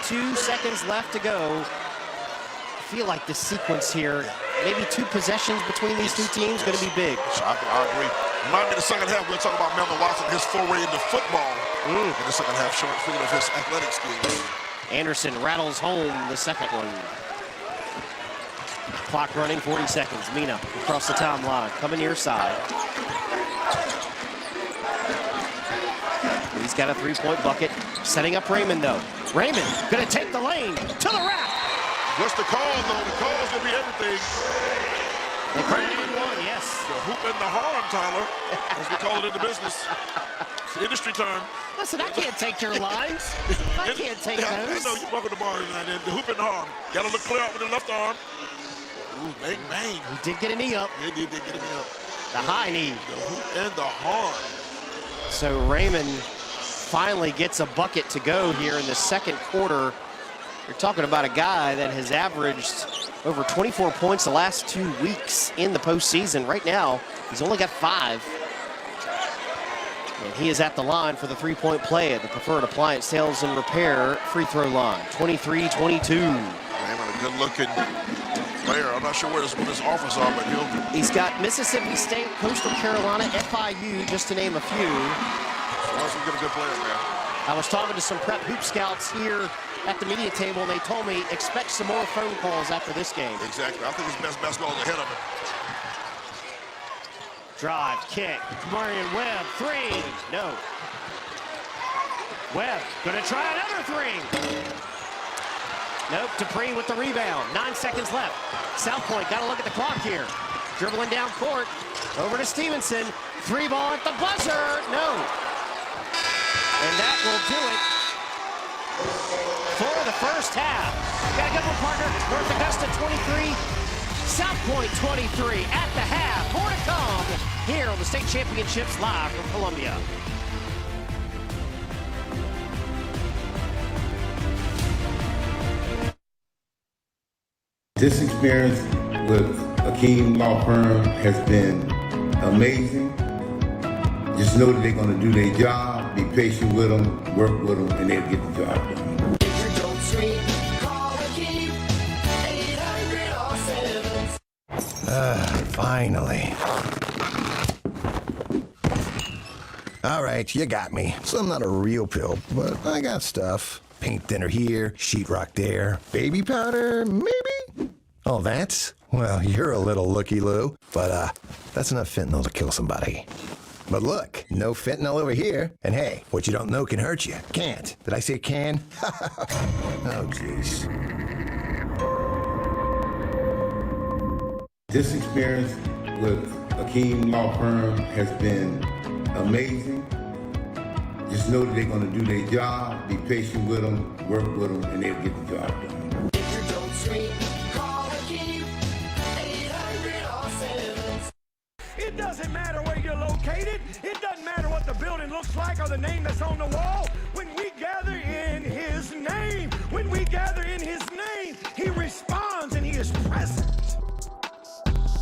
[SPEAKER 1] 42 seconds left to go. I feel like the sequence here, maybe 2 possessions between these two teams, going to be big.
[SPEAKER 2] I agree. Remind me of the second half, we'll talk about Melvin Watson, his foray into football in the second half, showing speaking of his athletic skills.
[SPEAKER 1] Anderson rattles home the second one. Clock running, 40 seconds. Mina across the timeline, coming near side. He's got a 3-point bucket. Setting up Raymond, though. Raymond going to take the lane to the rack.
[SPEAKER 2] What's the call, though? The call is going to be everything.
[SPEAKER 1] The one, yes.
[SPEAKER 2] The hoop and the harm, Tyler, as we call it in the business. It's an industry term.
[SPEAKER 1] Listen, I can't take your lines. I can't take those.
[SPEAKER 2] I know you're welcome to bars, man. The hoop and the harm. Got to look clear out with the left arm. Ooh, bang, bang.
[SPEAKER 1] He did get a knee up.
[SPEAKER 2] He did get a knee up.
[SPEAKER 1] The high knee.
[SPEAKER 2] The hoop and the harm.
[SPEAKER 1] So Raymond finally gets a bucket to go here in the second quarter. You're talking about a guy that has averaged over 24 points the last 2 weeks in the postseason. Right now, he's only got 5. And he is at the line for the 3-point play at the Preferred Appliance Sales and Repair free throw line. 23-22.
[SPEAKER 2] Raymond, a good-looking player. I'm not sure what his offers are, but
[SPEAKER 1] he's got Mississippi State, Coastal Carolina, FIU, just to name a few.
[SPEAKER 2] He's a good player, man.
[SPEAKER 1] I was talking to some prep hoop scouts here at the media table, and they told me expect some more phone calls after this game.
[SPEAKER 2] Exactly. I think his best basketball is ahead of him.
[SPEAKER 1] Drive, kick, Marion Webb, 3. No. Webb gonna try another 3. Nope, Dupree with the rebound. 9 seconds left. South Point, gotta look at the clock here. Dribbling down court, over to Stevenson. 3 ball at the buzzer, no. And that will do it for the first half. Got a good one, partner. North Augusta 23, South Point 23 at the half. More to come here on the state championships live from Columbia.
[SPEAKER 15] This experience with Akeem Law Firm has been amazing. Just know that they're going to do their job. Be patient with them, work with them, and they'll get the job done.
[SPEAKER 16] Finally. All right, you got me. So I'm not a real pimp, but I got stuff. Paint thinner here, sheetrock there, baby powder, maybe? Oh, that's? Well, you're a little looky-loo, but that's enough fentanyl to kill somebody. But look, no fentanyl over here. And hey, what you don't know can hurt you. Can't. Did I say can? Oh, jeez.
[SPEAKER 15] This experience with Akeem Law Firm has been amazing. Just Just know that they're going to do their job, be patient with them, work with them, and they'll get the job done.
[SPEAKER 17] If you don't scream, call the key, 800-ALL-7.
[SPEAKER 18] It doesn't matter where you're located. It doesn't matter what the building looks like or the name that's on the wall. When we gather in his name, when we gather in his name, he responds and he is present.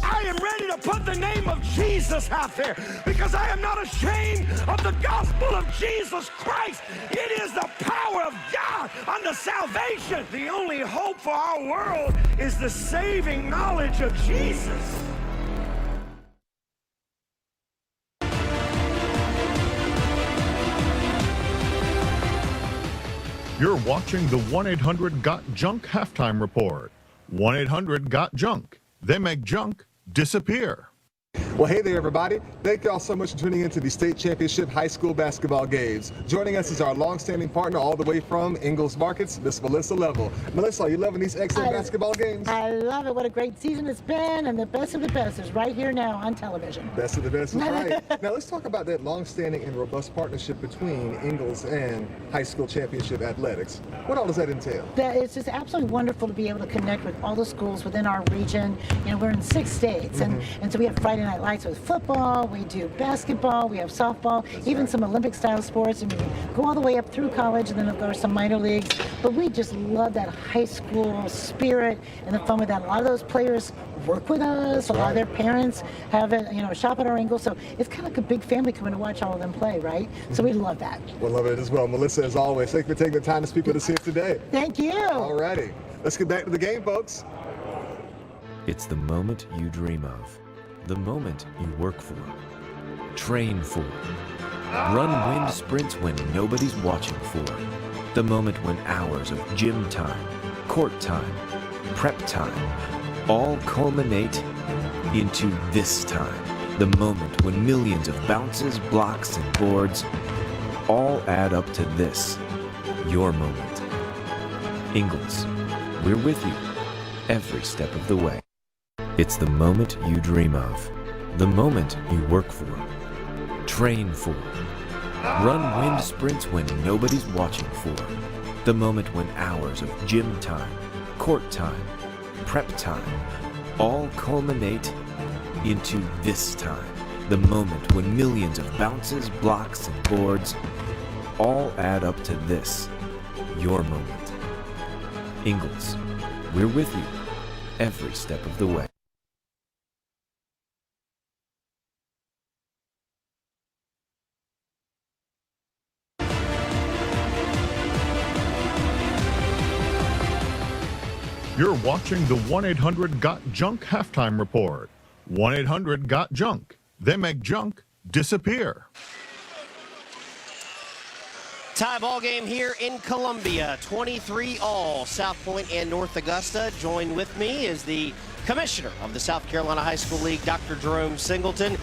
[SPEAKER 18] I am ready to put the name of Jesus out there because I am not ashamed of the gospel of Jesus Christ. It is the power of God unto salvation. The only hope for our world is the saving knowledge of Jesus.
[SPEAKER 19] You're watching the 1-800-GOT-JUNK halftime report. 1-800-GOT-JUNK. They make junk disappear.
[SPEAKER 20] Well, hey there, everybody. Thank y'all so much for tuning into the state championship high school basketball games. Joining us is our longstanding partner all the way from Ingalls Markets, Miss Melissa Level. Melissa, are you loving these excellent basketball games?
[SPEAKER 21] I love it. What a great season it's been, and the best of the best is right here now on television.
[SPEAKER 20] Best of the best is right. Now, let's talk about that longstanding and robust partnership between Ingalls and high school championship athletics. What all does that entail?
[SPEAKER 21] It's just absolutely wonderful to be able to connect with all the schools within our region. You know, we're in 6 states, and so we have Friday Night Lights with football, we do basketball, we have softball, even some Olympic-style sports, and we go all the way up through college, and then of course some minor leagues. But we just love that high school spirit and the fun with that. A lot of those players work with us. A lot of their parents have it, you know, shop at our Ingalls. So it's kind of like a big family coming to watch all of them play, right? So we love that.
[SPEAKER 20] We'll love it as well. Melissa, as always, thank you for taking the time to speak with us here today.
[SPEAKER 21] Thank you.
[SPEAKER 20] All righty. Let's get back to the game, folks.
[SPEAKER 5] It's the moment you dream of. The moment you work for, train for, run wind sprints when nobody's watching for, the moment when hours of gym time, court time, prep time, all culminate into this time, the moment when millions of bounces, blocks, and boards all add up to this, your moment. Ingalls, we're with you every step of the way. It's the moment you dream of, the moment you work for, train for, run wind sprints when nobody's watching for, the moment when hours of gym time, court time, prep time, all culminate into this time, the moment when millions of bounces, blocks, and boards all add up to this, your moment. Ingalls, we're with you every step of the way.
[SPEAKER 19] You're watching the 1-800-GOT-JUNK halftime report. 1-800-GOT-JUNK. They make junk disappear.
[SPEAKER 1] Tie ball game here in Columbia, 23-all. South Pointe and North Augusta. Joined with me is the commissioner of the South Carolina High School League, Dr. Jerome Singleton.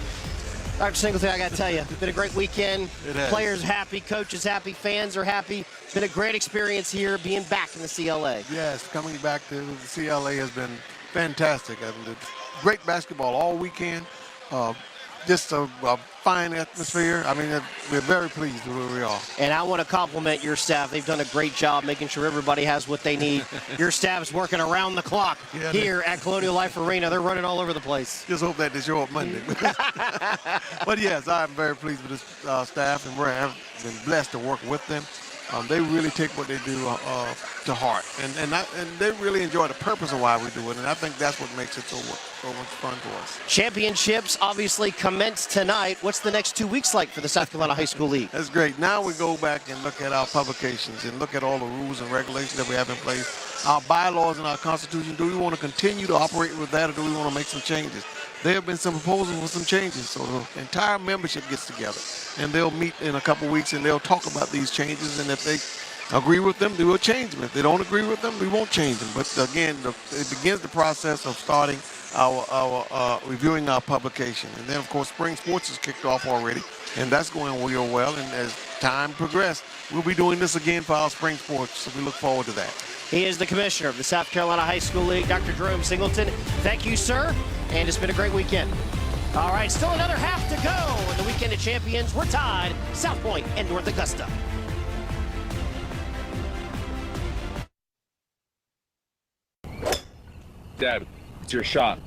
[SPEAKER 1] Dr. Singleton, I got to tell you, it's been a great weekend. Players happy, coaches happy, fans are happy. It's been a great experience here being back in the CLA.
[SPEAKER 22] Yes, coming back to the CLA has been fantastic. I mean, great basketball all weekend. Just a fine atmosphere. I mean, we're very pleased with where we are.
[SPEAKER 1] And I want to compliment your staff. They've done a great job making sure everybody has what they need. Your staff's working around the clock here at Colonial Life Arena. They're running all over the place.
[SPEAKER 22] Just hope that they show up Monday. But yes, I'm very pleased with this staff, and we've been blessed to work with them. They really take what they do to heart, and they really enjoy the purpose of why we do it, and I think that's what makes it so much fun for us.
[SPEAKER 1] Championships obviously commence tonight. What's the next 2 weeks like for the South Carolina High School League?
[SPEAKER 22] That's great. Now we go back and look at our publications and look at all the rules and regulations that we have in place, our bylaws and our Constitution. Do we want to continue to operate with that, or do we want to make some changes? There have been some proposals for some changes, so the entire membership gets together, and they'll meet in a couple weeks, and they'll talk about these changes, and if they agree with them, we will change them. If they don't agree with them, we won't change them. But again, it begins the process of starting our reviewing our publication, and then of course spring sports is kicked off already, and that's going real well, and as time progresses, we'll be doing this again for our spring sports, so we look forward to that.
[SPEAKER 1] He is the commissioner of the South Carolina High School League, Dr. Jerome Singleton. Thank you, sir, and it's been a great weekend. All right, still another half to go in the weekend of champions. We're tied, South Pointe and North Augusta.
[SPEAKER 4] Dad, it's your shot.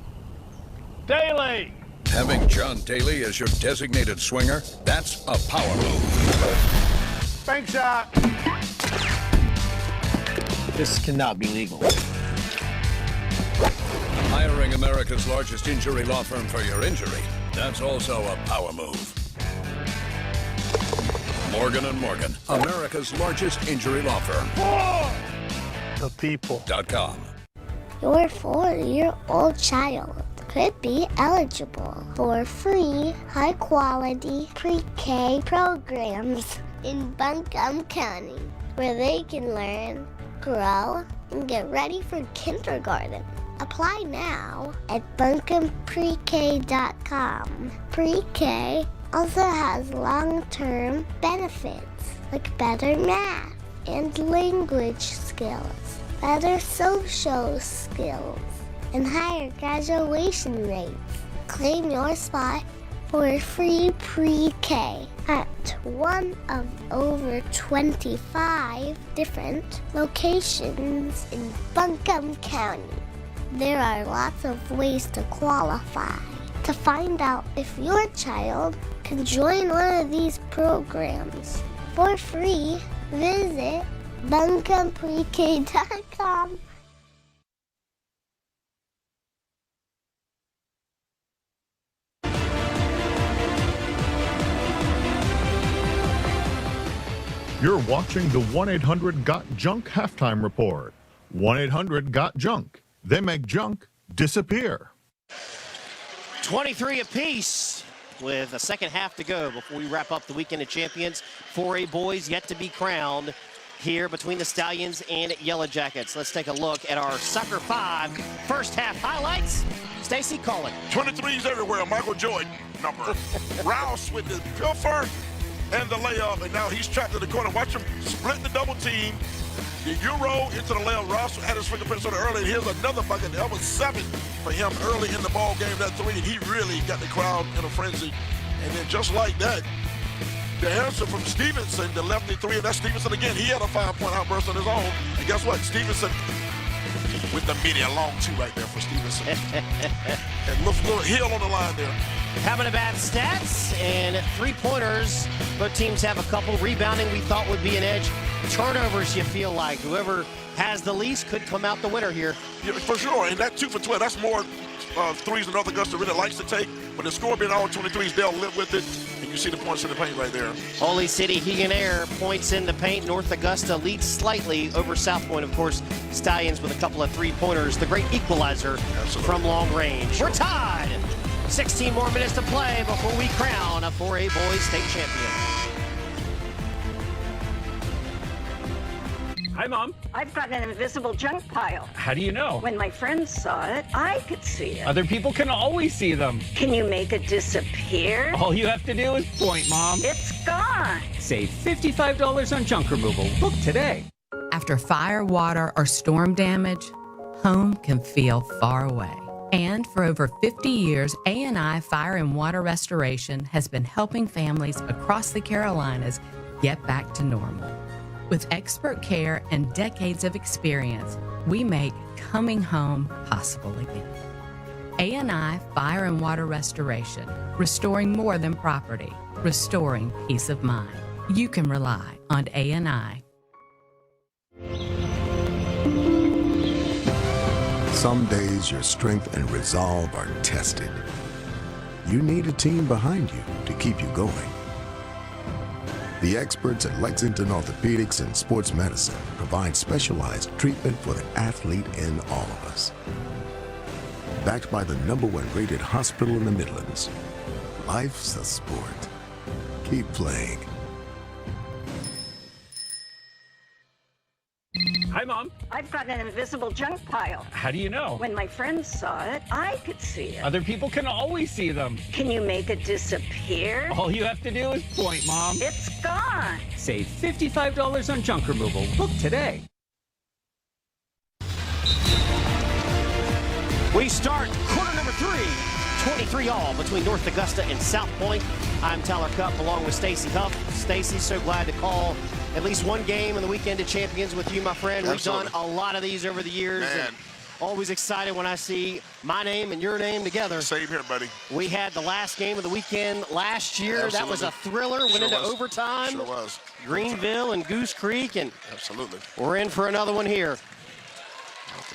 [SPEAKER 18] Daly!
[SPEAKER 7] Having John Daly as your designated swinger, that's a power move.
[SPEAKER 18] Bank shot!
[SPEAKER 4] This cannot be legal.
[SPEAKER 7] Hiring America's largest injury law firm for your injury, that's also a power move. Morgan & Morgan, America's largest injury law firm.
[SPEAKER 18] The people.com.
[SPEAKER 23] Your 4-year-old child could be eligible for free, high-quality pre-K programs in Buncombe County, where they can learn, grow, and get ready for kindergarten. Apply now at buncombeprek.com. Pre-K also has long-term benefits like better math and language skills, better social skills, and higher graduation rates. Claim your spot for free pre-K at one of over 25 different locations in Buncombe County. There are lots of ways to qualify. To find out if your child can join one of these programs for free, visit buncombeprek.com.
[SPEAKER 19] You're watching the 1-800-GOT-JUNK halftime report. 1-800-GOT-JUNK. They make junk disappear.
[SPEAKER 1] 23 apiece with a second half to go before we wrap up the weekend of champions. 4A boys yet to be crowned here between the Stallions and Yellow Jackets. Let's take a look at our Soccer 5 first half highlights. Stacy, call it.
[SPEAKER 2] 23s everywhere. Michael Jordan number. Rouse with the pilfer and the layup, and now he's trapped in the corner. Watch him split the double team. The Euro into the layup. Ross had his fingerprints on it early. Here's another bucket. That was 7 for him early in the ball game. That 3, and he really got the crowd in a frenzy. And then just like that, the answer from Stevenson, the lefty 3, and that's Stevenson again. He had a 5-point outburst on his own. And guess what? Stevenson with the media long 2 right there for Stevenson. And little heel on the line there.
[SPEAKER 1] Having a bad stats and 3-pointers. Both teams have a couple. Rebounding we thought would be an edge. Turnovers, you feel like whoever has the least could come out the winner here.
[SPEAKER 2] Yeah, for sure, and that 2 for 12, that's more threes than North Augusta really likes to take. But the score being all 23s, they'll live with it. And you see the points in the paint right there.
[SPEAKER 1] Holy City, Hegan Air points in the paint. North Augusta leads slightly over South Pointe. Of course, Stallions with a couple of 3-pointers. The great equalizer from long range. We're tied. 16 more minutes to play before we crown a 4A boys state champion.
[SPEAKER 9] Hi, Mom.
[SPEAKER 10] I've got an invisible junk pile.
[SPEAKER 9] How do you know?
[SPEAKER 10] When my friends saw it, I could see it.
[SPEAKER 9] Other people can always see them.
[SPEAKER 10] Can you make it disappear?
[SPEAKER 9] All you have to do is point, Mom.
[SPEAKER 10] It's gone.
[SPEAKER 9] Save $55 on junk removal. Book today.
[SPEAKER 3] After fire, water, or storm damage, home can feel far away. And for over 50 years, A&I Fire and Water Restoration has been helping families across the Carolinas get back to normal. With expert care and decades of experience, we make coming home possible again. A&I Fire and Water Restoration, restoring more than property, restoring peace of mind. You can rely on A&I.
[SPEAKER 12] Some days your strength and resolve are tested. You need a team behind you to keep you going. The experts at Lexington Orthopedics and Sports Medicine provide specialized treatment for the athlete in all of us. Backed by the #1 rated hospital in the Midlands, life's a sport. Keep playing.
[SPEAKER 9] Hi, Mom.
[SPEAKER 10] I've got an invisible junk pile.
[SPEAKER 9] How do you know?
[SPEAKER 10] When my friends saw it, I could see it.
[SPEAKER 9] Other people can always see them.
[SPEAKER 10] Can you make it disappear?
[SPEAKER 9] All you have to do is point, Mom.
[SPEAKER 10] It's gone.
[SPEAKER 9] Save $55 on junk removal. Book today.
[SPEAKER 1] We start quarter number 3. 23 all between North Augusta and South Pointe. I'm Tyler Cupp along with Stacy Huff. Stacy, so glad to call at least one game in the Weekend of Champions with you, my friend.
[SPEAKER 2] Absolutely.
[SPEAKER 1] We've done a lot of these over the years.
[SPEAKER 2] Man.
[SPEAKER 1] And always excited when I see my name and your name together.
[SPEAKER 2] Same here, buddy.
[SPEAKER 1] We had the last game of the weekend last year.
[SPEAKER 2] Absolutely.
[SPEAKER 1] That was a thriller. Went into overtime.
[SPEAKER 2] Sure was.
[SPEAKER 1] Greenville and Goose Creek, and
[SPEAKER 2] absolutely,
[SPEAKER 1] we're in for another one here.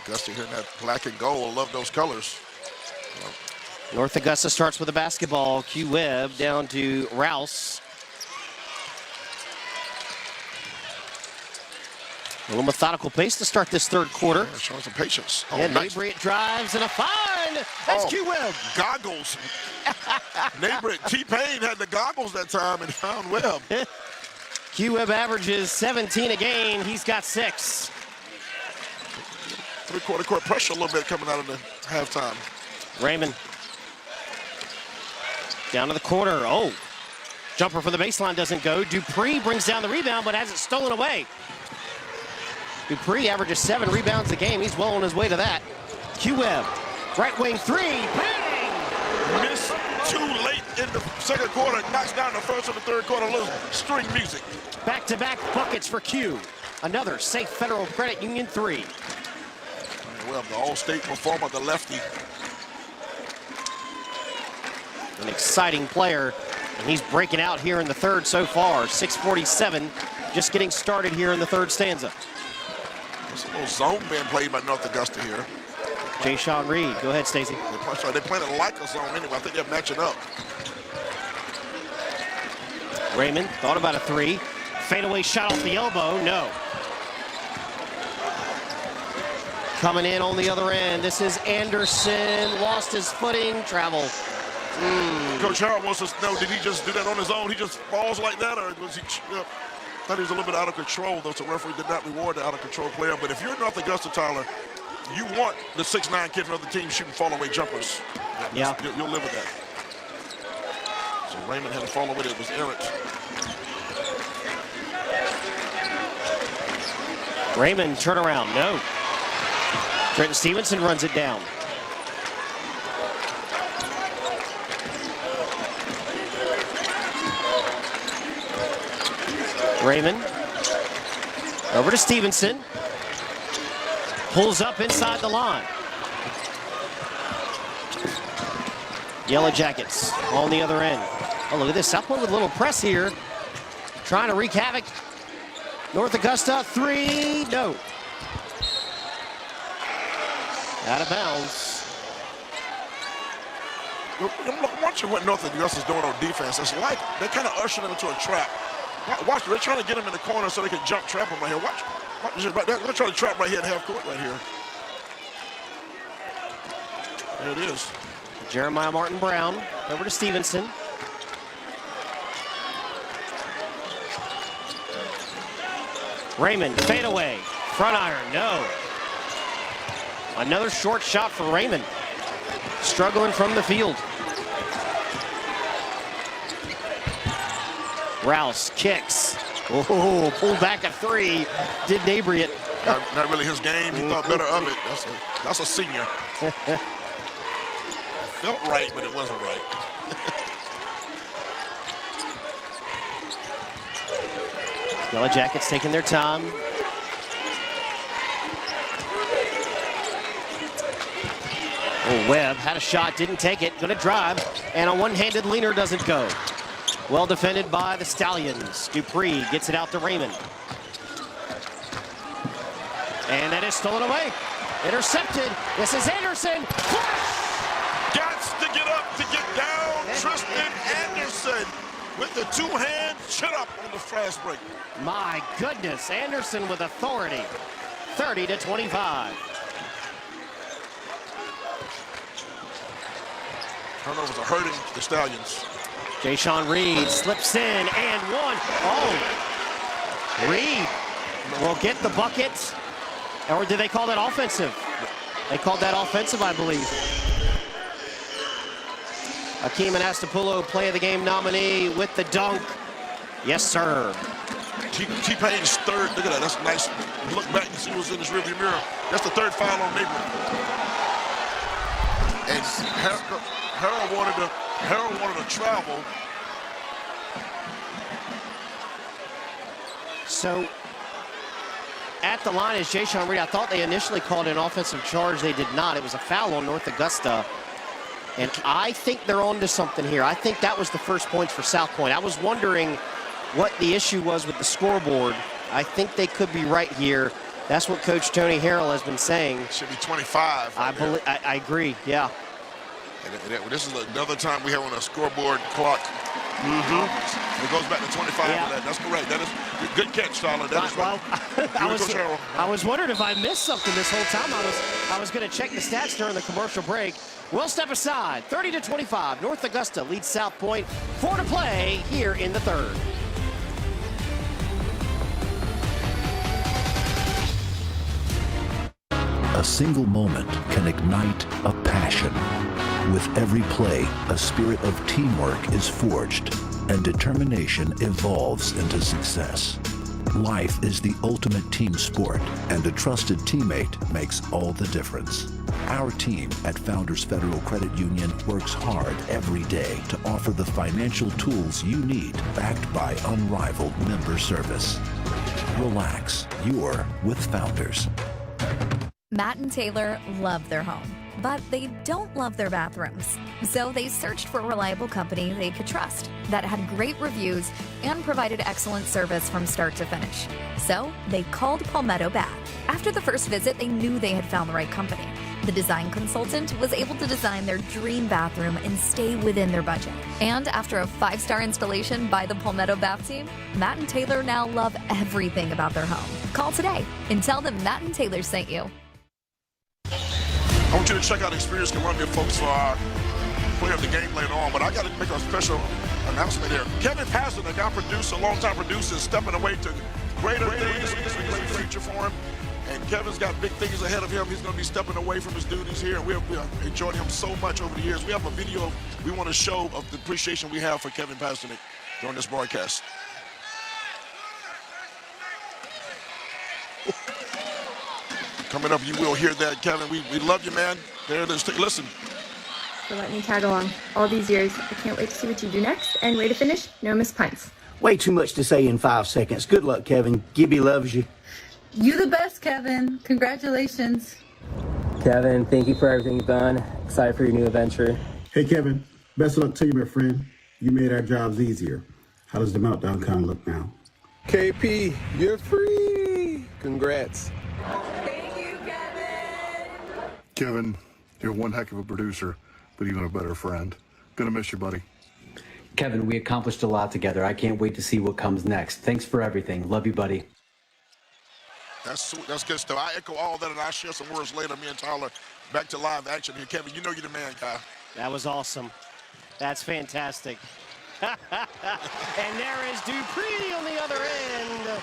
[SPEAKER 2] Augusta here in that black and gold. Love those colors.
[SPEAKER 1] North Augusta starts with a basketball. Q Webb down to Rouse. A little methodical pace to start this third quarter.
[SPEAKER 2] Yeah, showing some patience. Oh,
[SPEAKER 1] and
[SPEAKER 2] nice.
[SPEAKER 1] Neighbor drives and a find. That's Q Webb.
[SPEAKER 2] Goggles. Neighbor T-Pain had the goggles that time and found Webb.
[SPEAKER 1] Q Webb averages 17 a game. He's got 6.
[SPEAKER 2] Three-quarter court pressure a little bit coming out of the halftime.
[SPEAKER 1] Raymond. Down to the corner. Oh. Jumper from the baseline doesn't go. Dupree brings down the rebound but has it stolen away. Dupree averages 7 rebounds a game. He's well on his way to that. Q Webb. Right wing 3. Bang!
[SPEAKER 2] Missed too late in the second quarter. Knocks down the first and the third quarter. A little string music.
[SPEAKER 1] Back-to-back buckets for Q. Another safe Federal Credit Union 3.
[SPEAKER 2] Webb, the all-state performer, the lefty.
[SPEAKER 1] An exciting player, and he's breaking out here in the third so far. 6:47, just getting started here in the third stanza.
[SPEAKER 2] There's a little zone being played by North Augusta here.
[SPEAKER 1] Jay Sean Reed. Go ahead, Stacy.
[SPEAKER 2] They're playing it like a zone anyway. I think they're matching up.
[SPEAKER 1] Raymond thought about a 3. Fadeaway shot off the elbow. No. Coming in on the other end. This is Anderson. Lost his footing. Travel.
[SPEAKER 2] Coach Harold wants us to know, did he just do that on his own? He just falls like that, or was he? Thought he was a little bit out of control, though. So the referee did not reward the out-of-control player. But if you're North Augusta, Tyler, you want the 6'9" kid from the other team shooting fall-away jumpers.
[SPEAKER 1] Yeah.
[SPEAKER 2] You'll live with that. So Raymond had to follow with it. It was errant.
[SPEAKER 1] Raymond, turnaround. No. Trenton Stevenson runs it down. Raymond over to Stevenson. Pulls up inside the line. Yellow Jackets on the other end. Oh, look at this. South Point with a little press here. Trying to wreak havoc. North Augusta, 3. No. Out of bounds.
[SPEAKER 2] I'm watching what North Augusta's doing on defense. It's like they're kind of ushering them into a trap. Watch, they're trying to get him in the corner so they can jump trap him right here. Watch they're trying to trap right here at half court right here. There it is.
[SPEAKER 1] Jeremiah Martin Brown over to Stevenson. Raymond, fadeaway, front iron, no. Another short shot for Raymond. Struggling from the field. Rouse kicks. Oh, pulled back a 3. Did inebriate.
[SPEAKER 2] Not really his game. He thought better of it. That's a senior. Felt right, but it wasn't right.
[SPEAKER 1] Yellow Jackets taking their time. Oh, Webb had a shot, didn't take it. Gonna drive, and a one-handed leaner doesn't go. Well defended by the Stallions. Dupree gets it out to Raymond. And that is stolen away. Intercepted. This is Anderson.
[SPEAKER 2] Gots to get up, to get down. Tristan Anderson with the two-hand chin-up on the fast break.
[SPEAKER 1] My goodness, Anderson with authority. 30-25.
[SPEAKER 2] Turnovers are hurting the Stallions.
[SPEAKER 1] Jay Sean Reed slips in and 1. Oh, Reed will get the bucket. Or did they call that offensive? They called that offensive, I believe. Akeem Anastapullo, play of the game nominee with the dunk. Yes, sir.
[SPEAKER 2] T-Pain's third. Look at that. That's nice. Look back and see what's in his rearview mirror. That's the third foul on Neighbor. And Harold wanted to travel.
[SPEAKER 1] So at the line is Jayshon Reed. I thought they initially called an offensive charge. They did not. It was a foul on North Augusta. And I think they're on to something here. I think that was the first points for South Pointe. I was wondering what the issue was with the scoreboard. I think they could be right here. That's what Coach Tony Harrell has been saying.
[SPEAKER 2] It should be 25.
[SPEAKER 1] I agree, yeah.
[SPEAKER 2] And this is another time we have on a scoreboard clock. It goes back to 25.
[SPEAKER 1] Yeah.
[SPEAKER 2] That's correct. That is a good catch, Tyler. That is right.
[SPEAKER 1] I was wondering if I missed something this whole time. I was going to check the stats during the commercial break. We'll step aside. 30-25. North Augusta leads South Pointe. 4 to play here in the third.
[SPEAKER 8] A single moment can ignite a passion. With every play, a spirit of teamwork is forged, and determination evolves into success. Life is the ultimate team sport, and a trusted teammate makes all the difference. Our team at Founders Federal Credit Union works hard every day to offer the financial tools you need, backed by unrivaled member service. Relax, you're with Founders.
[SPEAKER 11] Matt and Taylor love their home, but they don't love their bathrooms. So they searched for a reliable company they could trust that had great reviews and provided excellent service from start to finish. So they called Palmetto Bath. After the first visit, they knew they had found the right company. The design consultant was able to design their dream bathroom and stay within their budget. And after a 5-star installation by the Palmetto Bath team, Matt and Taylor now love everything about their home. Call today and tell them Matt and Taylor sent you.
[SPEAKER 2] I want you to check out Experience Columbia, folks, for our play of the game later on. But I got to make a special announcement here. Kevin Pasternak, our producer, longtime producer, is stepping away to greater things. It's a great future for him. And Kevin's got big things ahead of him. He's going to be stepping away from his duties here. And we have enjoyed him so much over the years. We have a video we want to show of the appreciation we have for Kevin Pasternak during this broadcast. Coming up, you will hear that, Kevin. We love you, man. There it is. Listen.
[SPEAKER 13] For letting me tag along all these years. I can't wait to see what you do next. And way to finish, no missed punts.
[SPEAKER 24] Way too much to say in 5 seconds. Good luck, Kevin. Gibby loves you.
[SPEAKER 25] You the best, Kevin. Congratulations.
[SPEAKER 26] Kevin, thank you for everything you've done. Excited for your new adventure.
[SPEAKER 27] Hey, Kevin. Best of luck to you, my friend. You made our jobs easier. How does the meltdown kind of look now?
[SPEAKER 28] KP, you're free. Congrats.
[SPEAKER 29] Kevin, you're one heck of a producer, but even a better friend. Gonna miss you, buddy.
[SPEAKER 30] Kevin, we accomplished a lot together. I can't wait to see what comes next. Thanks for everything. Love you, buddy.
[SPEAKER 2] That's sweet. That's good stuff. I echo all that, and I'll share some words later. Me and Tyler back to live action here. Kevin, you know you're the man, guy.
[SPEAKER 1] That was awesome. That's fantastic. And there is Dupree on the other end,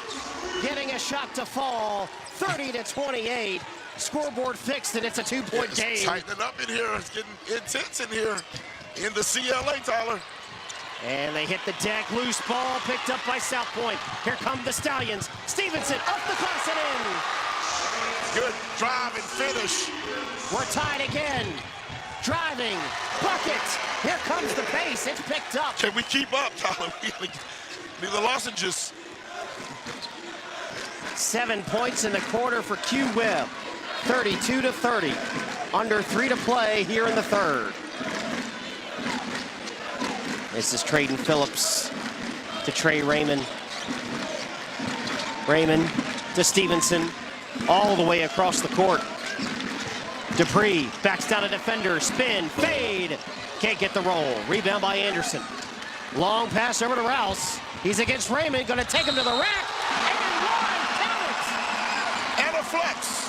[SPEAKER 1] getting a shot to fall. 30-28. Scoreboard fixed, and it's a 2-point game.
[SPEAKER 2] It's tightening up in here. It's getting intense in here in the CLA, Tyler.
[SPEAKER 1] And they hit the deck. Loose ball picked up by South Pointe. Here come the Stallions. Stevenson up the glass and in.
[SPEAKER 2] Good drive and finish.
[SPEAKER 1] We're tied again. Driving. Bucket. Here comes the pace. It's picked up.
[SPEAKER 2] Can we keep up, Tyler? Need the lozenges.
[SPEAKER 1] 7 points in the quarter for Q Webb. 32-30. Under 3 to play here in the third. This is Trayden Phillips to Trey Raymond. Raymond to Stevenson. All the way across the court. Dupree backs down a defender. Spin, fade. Can't get the roll. Rebound by Anderson. Long pass over to Rouse. He's against Raymond. Going to take him to the rack. And one. Count it.
[SPEAKER 2] And a flex.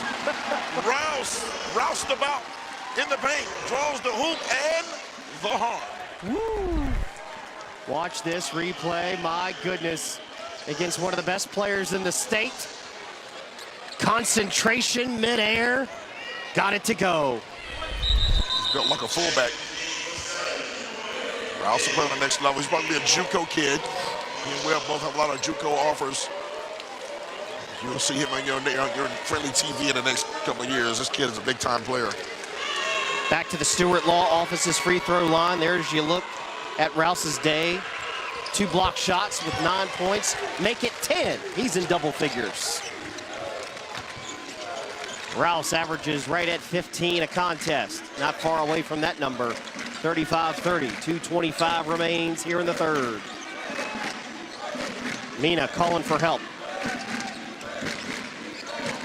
[SPEAKER 2] Rouse about in the paint. Draws the hoop and the horn.
[SPEAKER 1] Woo. Watch this replay. My goodness. Against one of the best players in the state. Concentration midair. Got it to go.
[SPEAKER 2] He's built like a fullback. Rouse will play on the next level. He's probably a JUCO kid. He and Webb both have a lot of JUCO offers. You'll see him on your friendly TV in the next couple of years. This kid is a big-time player.
[SPEAKER 1] Back to the Stewart Law Office's free throw line. There's you look at Rouse's day. 2 block shots with 9 points. Make it 10. He's in double figures. Rouse averages right at 15 a contest. Not far away from that number. 35-30. 2:25 remains here in the third. Mina calling for help.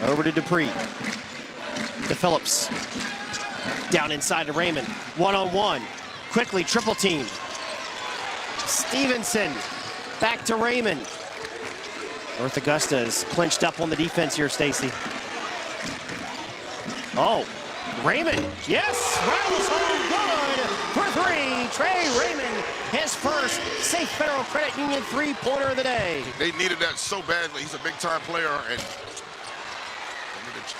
[SPEAKER 1] Over to Dupree. To Phillips. Down inside to Raymond. 1-on-1. Quickly triple team. Stevenson. Back to Raymond. North Augusta is clinched up on the defense here, Stacy. Oh, Raymond. Yes, Rouse home good for 3. Trey Raymond, his first Safe Federal Credit Union 3-pointer of the day.
[SPEAKER 2] They needed that so badly. He's a big-time player, and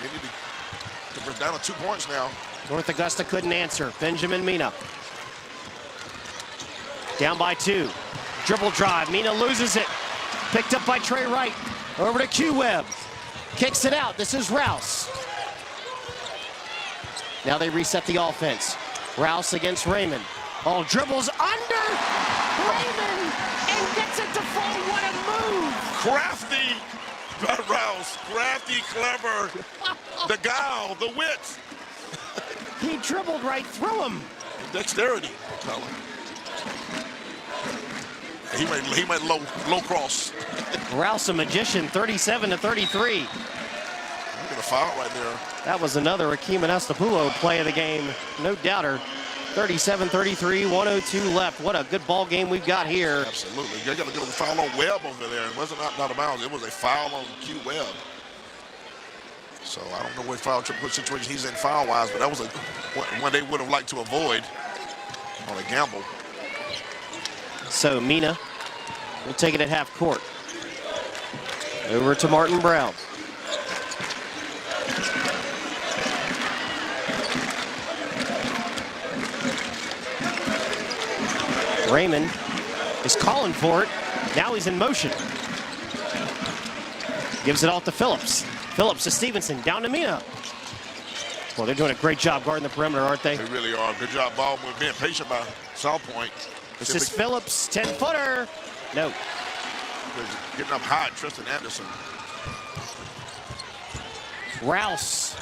[SPEAKER 2] they need to bring down to 2 points now.
[SPEAKER 1] North Augusta couldn't answer. Benjamin Mina. Down by 2. Dribble drive. Mina loses it. Picked up by Trey Wright. Over to Q-Webb. Kicks it out. This is Rouse. Now they reset the offense. Rouse against Raymond. Oh, dribbles under Raymond and gets it to fall. What a move!
[SPEAKER 2] Crafty Rouse. Crafty, clever. The guile, the wit.
[SPEAKER 1] He dribbled right through him.
[SPEAKER 2] Dexterity, fella. He made low cross.
[SPEAKER 1] Rouse a magician, 37-33.
[SPEAKER 2] Look at the foul right there.
[SPEAKER 1] That was another Akeem Anastapulo play of the game. No doubter. 37-33, 102 left. What a good ball game we've got here.
[SPEAKER 2] Absolutely. You got to get a foul on Webb over there. It wasn't out of bounds. It was a foul on Q Webb. So I don't know what foul situation he's in foul-wise, but that was one they would have liked to avoid on a gamble.
[SPEAKER 1] So Mina will take it at half court. Over to Martin Brown. Raymond is calling for it. Now he's in motion. Gives it off to Phillips. Phillips to Stevenson. Down to Mina. Well, they're doing a great job guarding the perimeter, aren't they?
[SPEAKER 2] They really are. Good job, ball. We're being patient by South Pointe.
[SPEAKER 1] This is Phillips, 10-footer. No.
[SPEAKER 2] Getting up high, Tristan Anderson.
[SPEAKER 1] Rouse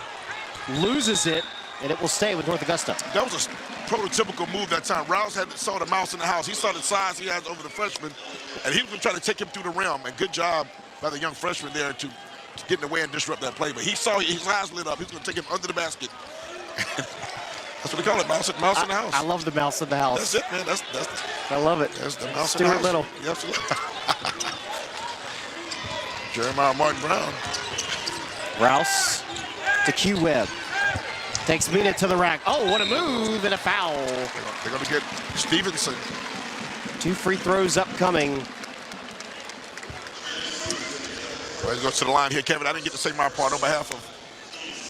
[SPEAKER 1] loses it, and it will stay with North Augusta.
[SPEAKER 2] That was a prototypical move that time. Rouse saw the mouse in the house. He saw the size he has over the freshman, and he was going to try to take him through the rim. And good job by the young freshman there to get in the way and disrupt that play. But he saw his eyes lit up. He was going to take him under the basket. That's what we call it, mouse in the house.
[SPEAKER 1] I love the mouse in the house.
[SPEAKER 2] That's it, man. That's
[SPEAKER 1] I love it.
[SPEAKER 2] That's the mouse in the
[SPEAKER 1] Stuart
[SPEAKER 2] house.
[SPEAKER 1] Little.
[SPEAKER 2] Absolutely. Jeremiah Martin Brown.
[SPEAKER 1] Rouse to Q-Webb. Takes Mina to the rack. Oh, what a move and a foul.
[SPEAKER 2] They're going to get Stevenson.
[SPEAKER 1] 2 free throws upcoming.
[SPEAKER 2] Let's go to the line here, Kevin. I didn't get to say my part on behalf of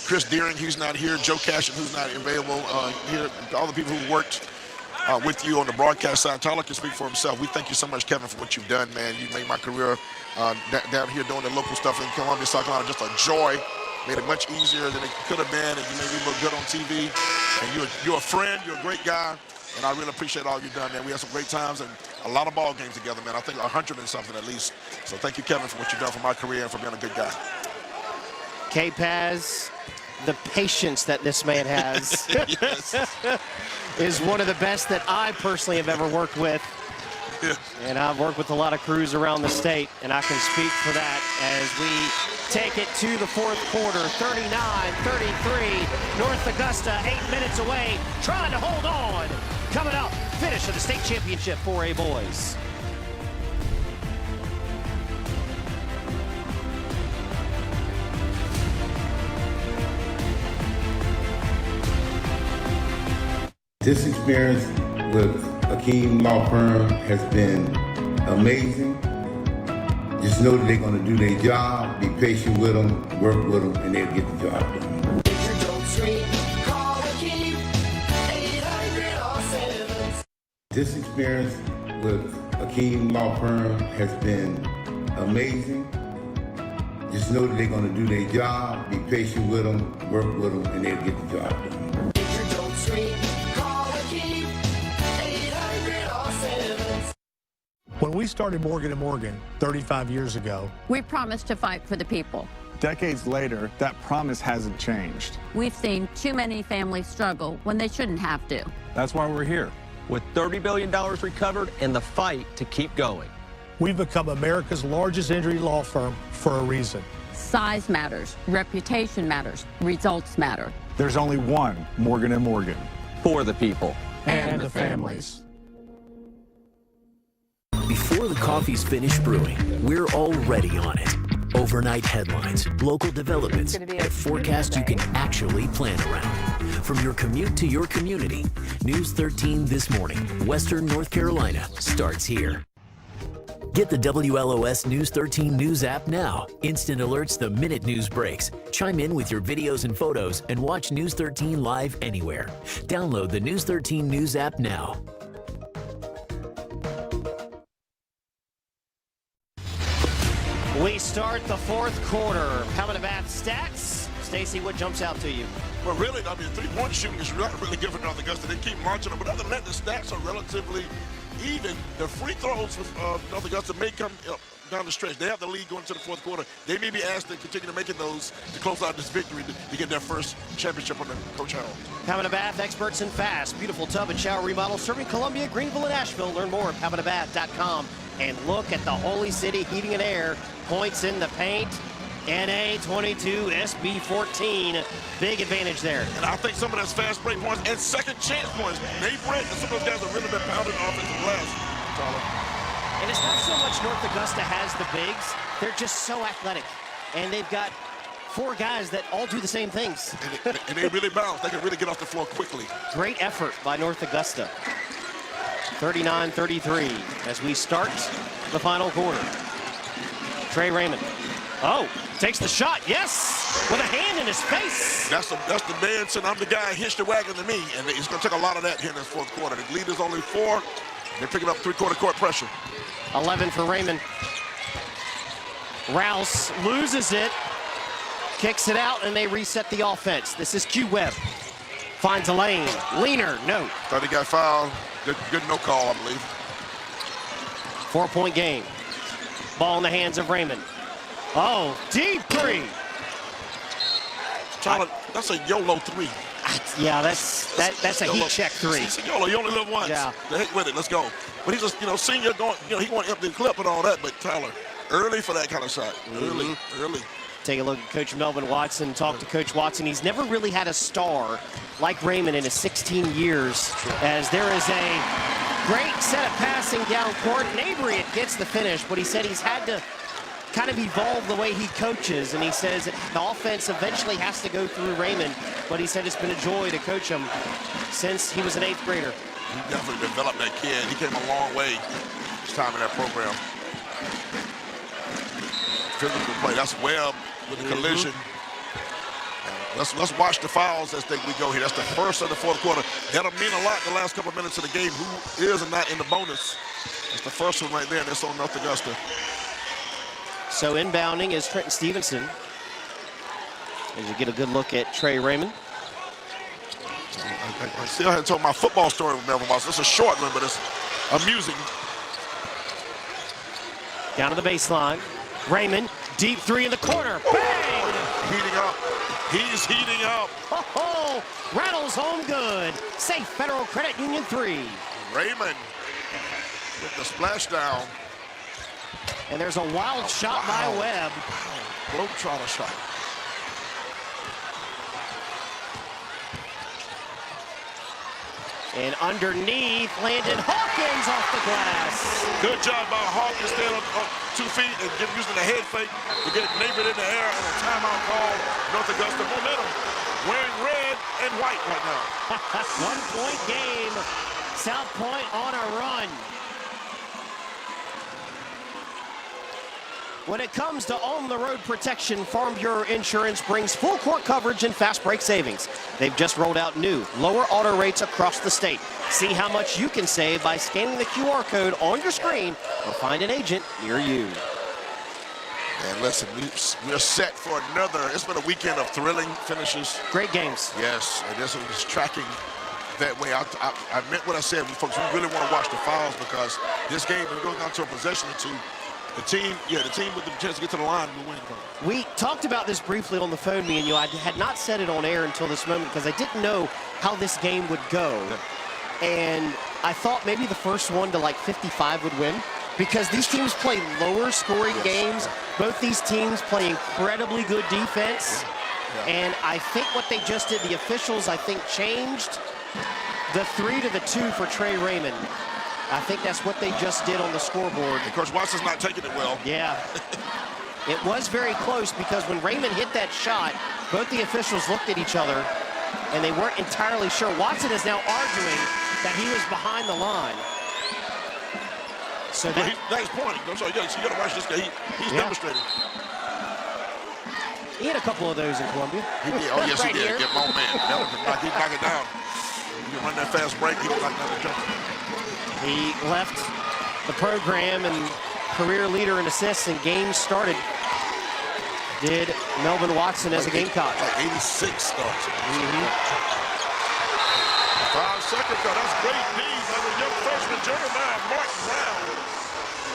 [SPEAKER 2] Chris Deering, who's not here, Joe Cashin, who's not available here, all the people who worked with you on the broadcast side. Tyler can speak for himself. We thank you so much, Kevin, for what you've done, man. You made my career down here doing the local stuff in Columbia, South Carolina, just a joy. Made it much easier than it could have been, and you made me look good on TV. And you're a friend, you're a great guy, and I really appreciate all you've done, man. We had some great times and a lot of ball games together, man. I think 100 and something at least. So thank you, Kevin, for what you've done for my career and for being a good guy.
[SPEAKER 1] K-Paz, the patience that this man has is one of the best that I personally have ever worked with.
[SPEAKER 2] Yeah.
[SPEAKER 1] And I've worked with a lot of crews around the state, and I can speak for that as we take it to the fourth quarter. 39-33, North Augusta 8 minutes away, trying to hold on. Coming up, finish of the state championship 4A boys.
[SPEAKER 27] This experience with Akeem Law Firm has been amazing. Just know that they're going to do their job, be patient with them, work with them, and they'll get the job done. This experience with Akeem Law Firm has been amazing. Just know that they're going to do their job, be patient with them, work with them, and they'll get the job done.
[SPEAKER 4] we started Morgan & Morgan 35 years ago,
[SPEAKER 5] We promised to fight for the people.
[SPEAKER 6] Decades later, that promise hasn't changed.
[SPEAKER 5] We've seen too many families struggle when they shouldn't have to.
[SPEAKER 6] That's why we're here.
[SPEAKER 14] With $30 billion recovered and the fight to keep going.
[SPEAKER 4] we've become America's largest injury law firm for a reason.
[SPEAKER 5] Size matters, reputation matters, results matter.
[SPEAKER 6] There's only one Morgan & Morgan.
[SPEAKER 14] For the people.
[SPEAKER 4] And the families.
[SPEAKER 8] Before the coffee's finished brewing, we're already on it. Overnight headlines, local developments, and forecasts you can actually plan around. From your commute to your community, News 13 This Morning, Western North Carolina, starts here. Get the WLOS News 13 News app now. Instant alerts the minute news breaks. Chime in with your videos and photos and watch News 13 live anywhere. Download the News 13 News app now.
[SPEAKER 1] We start the fourth quarter. Coming to bat stats. Stacy, what jumps out to you?
[SPEAKER 2] Well, really, I mean, three-point shooting is not really giving North Augusta. They keep marching them, but other than that, the stats are relatively even. The free throws with North Augusta may come down the stretch. They have the lead going to the fourth quarter. They may be asked to continue to making those to close out this victory to get their first championship under Coach Harold.
[SPEAKER 1] Having a Bath, experts in fast. Beautiful tub and shower remodel serving Columbia, Greenville, and Asheville. Learn more at havinabath.com. And look at the Holy City Heating and Air. Points in the paint. NA22, SB14. Big advantage there.
[SPEAKER 2] And I think some of those fast break points and second chance points, Nate Brent and some of those guys have really been pounding offensive glass.
[SPEAKER 1] And it's not so much North Augusta has the bigs. They're just so athletic. And they've got four guys that all do the same things.
[SPEAKER 2] And they really bounce. They can really get off the floor quickly.
[SPEAKER 1] Great effort by North Augusta. 39-33 as we start the final quarter. Trey Raymond. Oh, takes the shot. Yes, with a hand in his face.
[SPEAKER 2] That's the man saying, I'm the guy hitched the wagon to me. And he's going to take a lot of that here in this fourth quarter. The lead is only 4. They're picking up three-quarter court pressure.
[SPEAKER 1] 11 for Raymond. Rouse loses it. Kicks it out, and they reset the offense. This is Q Webb. Finds a lane. Leaner, no.
[SPEAKER 2] Thought he got fouled. Good no call, I believe.
[SPEAKER 1] 4-point game. Ball in the hands of Raymond. Oh, deep three.
[SPEAKER 2] Tyler, that's a YOLO 3.
[SPEAKER 1] Yeah, that's a heat check 3.
[SPEAKER 2] It's a YOLO. You only live once.
[SPEAKER 1] Yeah.
[SPEAKER 2] The heck with it. Let's go. But he's just, senior going, he want to empty the clip and all that. But Tyler, early for that kind of shot. Early.
[SPEAKER 1] Take a look at Coach Melvin Watson. Talk to Coach Watson. He's never really had a star like Raymond in his 16 years, as there is a great set of passing down court. Nabriet gets the finish, but he said he's had to kind of evolve the way he coaches, and he says the offense eventually has to go through Raymond, but he said it's been a joy to coach him since he was an 8th grader.
[SPEAKER 2] He definitely developed that kid. He came a long way this time in that program. Physical play. That's Webb with the collision. Let's watch the fouls as we go here. That's the first of the fourth quarter. That'll mean a lot the last couple of minutes of the game. Who is and not in the bonus? It's the first one right there. That's on North Augusta.
[SPEAKER 1] So inbounding is Trenton Stevenson. As you get a good look at Trey Raymond.
[SPEAKER 2] I still haven't told my football story with Melvin Watson. It's a short one, but it's amusing.
[SPEAKER 1] Down to the baseline. Raymond, deep 3 in the corner. Bang!
[SPEAKER 2] Heating up. He's heating up.
[SPEAKER 1] Oh, rattles home good. Safe Federal Credit Union 3.
[SPEAKER 2] Raymond with the splashdown.
[SPEAKER 1] And there's a wild shot by Webb.
[SPEAKER 2] Globetrotter shot.
[SPEAKER 1] And underneath landed Hawkins off the glass.
[SPEAKER 2] Good job by Hawkins staying up 2 feet and using the head fake to get it neighbored in the air, and a timeout call. North Augusta momentum. Wearing red and white right now.
[SPEAKER 1] 1-point game. South Point on a run. When it comes to on-the-road protection, Farm Bureau Insurance brings full court coverage and fast break savings. They've just rolled out new, lower auto rates across the state. See how much you can save by scanning the QR code on your screen or find an agent near you.
[SPEAKER 2] And listen, we're set for another. It's been a weekend of thrilling finishes.
[SPEAKER 1] Great games.
[SPEAKER 2] Yes, and this is tracking that way. I meant what I said. Folks, we really want to watch the fouls because this game, when it goes down to a possession or two, the team with the chance to get to the line will win.
[SPEAKER 1] We talked about this briefly on the phone, me and you. I had not said it on air until this moment because I didn't know how this game would go. And I thought maybe the first one to like 55 would win because these teams play lower scoring games. Both these teams play incredibly good defense. And I think what they just did, the officials, I think, changed the 3 to the 2 for Trey Raymond. I think that's what they just did on the scoreboard.
[SPEAKER 2] And Coach Watson's not taking it well.
[SPEAKER 1] Yeah. It was very close because when Raymond hit that shot, both the officials looked at each other and they weren't entirely sure. Watson is now arguing that he was behind the line. So
[SPEAKER 2] he's pointing. I'm sorry, you got to watch this guy. He's demonstrating.
[SPEAKER 1] He had a couple of those in Columbia.
[SPEAKER 2] He did. Oh, yes, he did. Get my man. He'd knock it down. You run that fast break, he would knock down the jumper.
[SPEAKER 1] He left the program and career leader in assists and games started. Did Melvin Watson as a Gamecock.
[SPEAKER 2] Like 86 starts. 5 seconds ago. That's great D by the young freshman Jeremiah Martin Brown.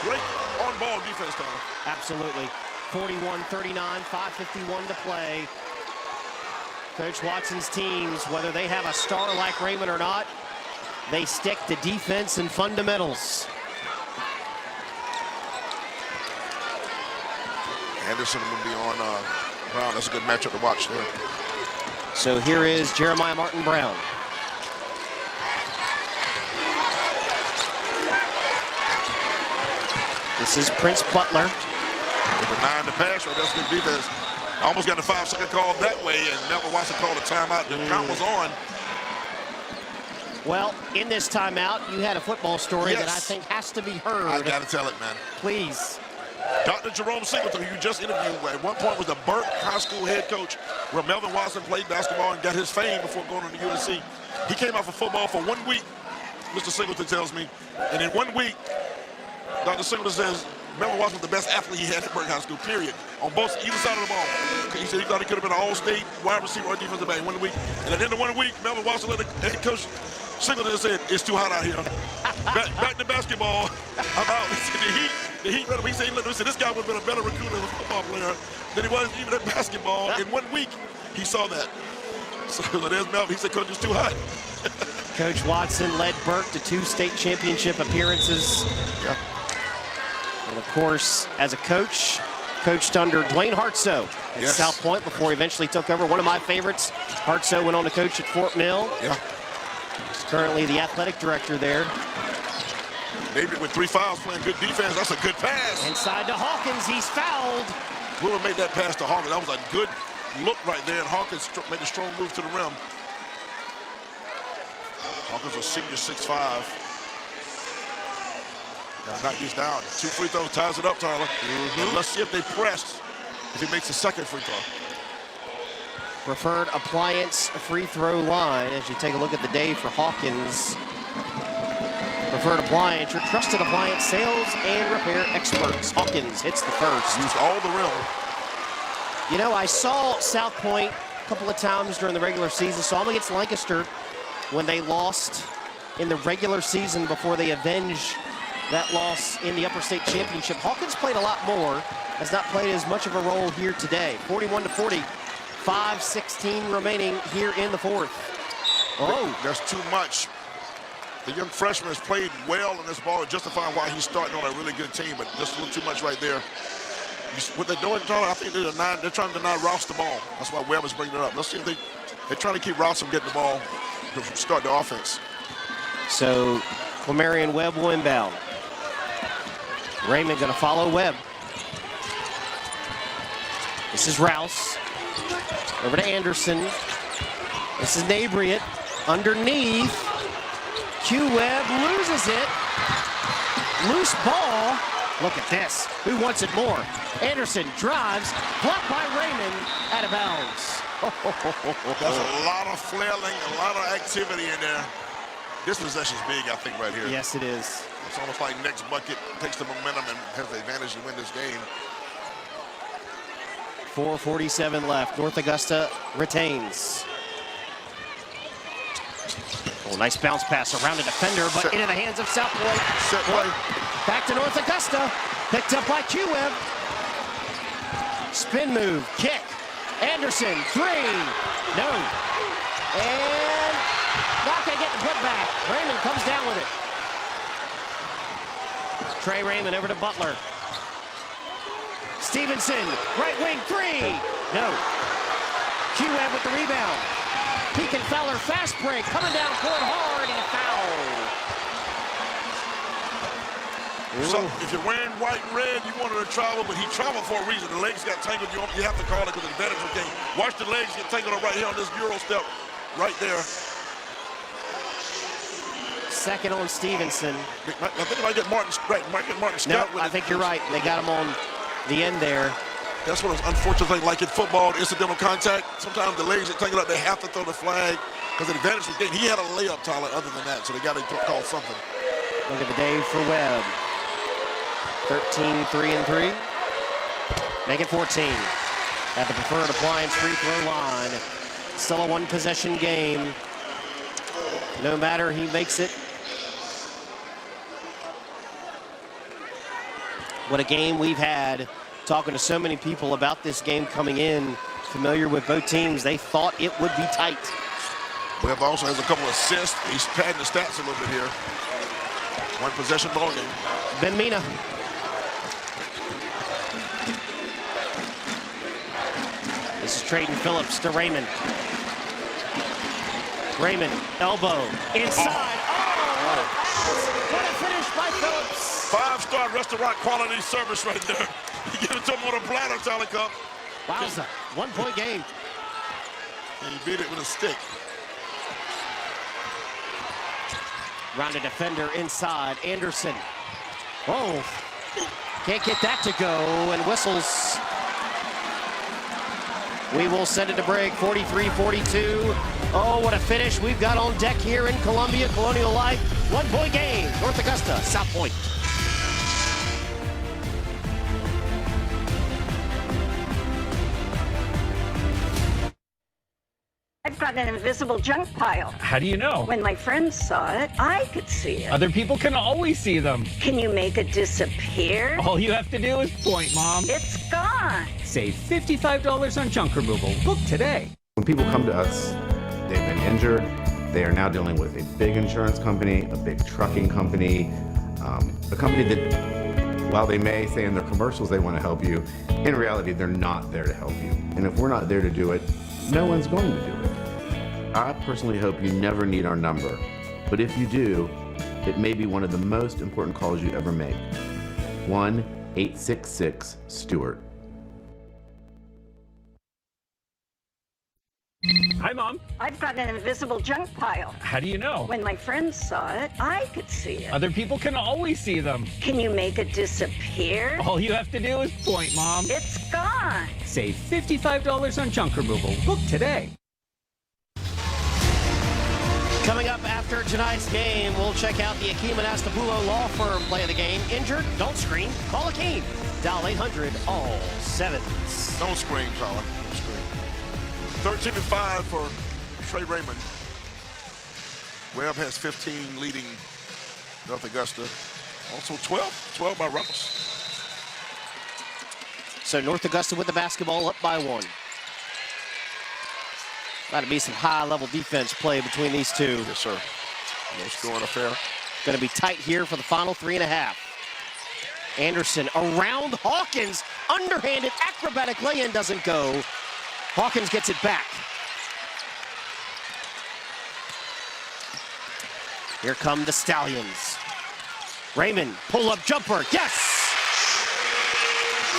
[SPEAKER 2] Great on-ball defense, Tyler.
[SPEAKER 1] Absolutely. 41-39, 5:51 to play. Coach Watson's teams, whether they have a star like Raymond or not, they stick to defense and fundamentals.
[SPEAKER 2] Anderson will be on Brown. That's a good matchup to watch there.
[SPEAKER 1] So here is Jeremiah Martin Brown. This is Prince Butler.
[SPEAKER 2] With the 9 to pass, right? That's good defense. Almost got a 5-second call that way, and Melvin Watson called a timeout. The count was on.
[SPEAKER 1] Well, in this timeout, you had a football story that I think has to be heard.
[SPEAKER 2] I got to tell it, man.
[SPEAKER 1] Please.
[SPEAKER 2] Dr. Jerome Singleton, who you just interviewed, at one point was the Burke High School head coach, where Melvin Watson played basketball and got his fame before going to the USC. He came out for football for 1 week, Mr. Singleton tells me, and in 1 week, Dr. Singleton says Melvin Watson was the best athlete he had at Burke High School, period, on either side of the ball. He said he thought he could have been an all-state wide receiver or defensive back in 1 week. And at the end of 1 week, Melvin Watson let the head coach Singleton said, it's too hot out here. Back to basketball. I'm out. He said, the heat read him. He said, this guy would have been a better recruiter as a football player than he was even at basketball. In 1 week, he saw that. So there's Melvin. He said, Coach, it's too hot.
[SPEAKER 1] Coach Watson led Burke to 2 state championship appearances.
[SPEAKER 2] Yeah.
[SPEAKER 1] And of course, as a coach, coached under Dwayne Hartsoe at South Pointe before he eventually took over. One of my favorites. Hartsoe went on to coach at Fort Mill.
[SPEAKER 2] Yeah.
[SPEAKER 1] He's currently the athletic director there.
[SPEAKER 2] Maybe with 3 fouls playing good defense, that's a good pass.
[SPEAKER 1] Inside to Hawkins, he's fouled.
[SPEAKER 2] Brewer made that pass to Hawkins. That was a good look right there, and Hawkins made a strong move to the rim. Hawkins a senior 6'5". Knock these down. 2 free throws ties it up, Tyler. And let's see if they press, if he makes the second free throw.
[SPEAKER 1] Preferred appliance free throw line as you take a look at the day for Hawkins. Preferred appliance, your trusted appliance sales and repair experts. Hawkins hits the first.
[SPEAKER 2] Used all the rim.
[SPEAKER 1] You know, I saw South Pointe a couple of times during the regular season. Saw them against Lancaster when they lost in the regular season before they avenged that loss in the Upper State Championship. Hawkins played a lot more, has not played as much of a role here today. 41-40, 5:16 remaining here in the fourth. Oh,
[SPEAKER 2] there's too much. The young freshman has played well in this ball, justifying why he's starting on a really good team, but just a little too much right there. What they're doing, I think they're trying to deny Rouse the ball. That's why Webb is bringing it up. Let's see if they're trying to keep Rouse from getting the ball to start the offense.
[SPEAKER 1] So Quamarian Webb will inbound. Raymond going to follow Webb. This is Rouse. Over to Anderson. This is Nabriet. Underneath. Q Webb loses it. Loose ball. Look at this. Who wants it more? Anderson drives. Blocked by Raymond. Out of bounds.
[SPEAKER 2] There's a lot of flailing, a lot of activity in there. This possession's big, I think, right here.
[SPEAKER 1] Yes, it is.
[SPEAKER 2] It's almost like next bucket takes the momentum and has the advantage to win this game.
[SPEAKER 1] 4:47 left. North Augusta retains. Oh, nice bounce pass around a defender, but into the hands of South Pointe.
[SPEAKER 2] Set play.
[SPEAKER 1] Back to North Augusta. Picked up by Q-Web. Spin move, kick. Anderson, 3. No. And not going to get the putback. Raymond comes down with it. Trey Raymond over to Butler. Stevenson, right wing, 3. No. Q-Web with the rebound. Peekenfeller, fast break, coming down court hard, and a foul.
[SPEAKER 2] So if you're wearing white and red, you wanted to travel, but he traveled for a reason. The legs got tangled. You have to call it because of the advantage of the game. Watch the legs get tangled up right here on this Euro step, right there.
[SPEAKER 1] Second on Stevenson.
[SPEAKER 2] I think it might get Martin Scott.
[SPEAKER 1] No, I think you're right. They got him on the end there.
[SPEAKER 2] That's what it's unfortunate thing, like in football, incidental contact. Sometimes the legs get tangled up. They have to throw the flag because the advantage of the game. He had a layup, Tyler, other than that, so they got to call something.
[SPEAKER 1] Look at the day for Webb. 13, 3 and 3. Make it 14. At the preferred appliance free throw line. Still a one-possession game. No matter, he makes it. What a game we've had. Talking to so many people about this game coming in, familiar with both teams, they thought it would be tight.
[SPEAKER 2] Webb also has a couple of assists. He's padding the stats a little bit here. One possession ball game.
[SPEAKER 1] Ben Mina. This is Trayton Phillips to Raymond. Raymond, elbow, inside. Oh, what a finish by Phillips.
[SPEAKER 2] 5-star restaurant quality service right there. He gave it to him on a platter, Tyler Cup.
[SPEAKER 1] Wowza, 1-point game.
[SPEAKER 2] And he beat it with a stick.
[SPEAKER 1] Rounded defender inside, Anderson. Oh, can't get that to go, and whistles. We will send it to break, 43-42. Oh, what a finish we've got on deck here in Columbia. Colonial Life, 1-point game. North Augusta, South Pointe.
[SPEAKER 10] I've got an invisible junk pile.
[SPEAKER 9] How do you know?
[SPEAKER 10] When my friends saw it, I could see it.
[SPEAKER 9] Other people can always see them.
[SPEAKER 10] Can you make it disappear?
[SPEAKER 9] All you have to do is point, Mom.
[SPEAKER 10] It's gone.
[SPEAKER 9] Save $55 on junk removal. Book today.
[SPEAKER 7] When people come to us, they've been injured. They are now dealing with a big insurance company, a big trucking company, a company that, while they may say in their commercials they want to help you, in reality, they're not there to help you. And if we're not there to do it, no one's going to do it. I personally hope you never need our number, but if you do, it may be one of the most important calls you ever make. 1-866-STEWART.
[SPEAKER 9] Hi, Mom.
[SPEAKER 10] I've got an invisible junk pile.
[SPEAKER 9] How do you know?
[SPEAKER 10] When my friends saw it, I could see it.
[SPEAKER 9] Other people can always see them.
[SPEAKER 10] Can you make it disappear?
[SPEAKER 9] All you have to do is point, Mom.
[SPEAKER 10] It's gone.
[SPEAKER 9] Save $55 on junk removal. Book today.
[SPEAKER 1] Coming up after tonight's game, we'll check out the Akeem and Astapulo law firm play of the game. Injured? Don't scream. Call Akeem. Dial 800-ALL-7s.
[SPEAKER 2] Don't scream, Tyler. Don't scream. 13-5 for Trey Raymond. Webb has 15 leading North Augusta. Also 12 by Ruppers.
[SPEAKER 1] So North Augusta with the basketball up by 1. Got to be some high-level defense play between these two.
[SPEAKER 2] Yes, sir. No scoring affair.
[SPEAKER 1] Going to be tight here for the final 3.5. Anderson around Hawkins. Underhanded, acrobatic lay-in doesn't go. Hawkins gets it back. Here come the Stallions. Raymond, pull-up jumper. Yes!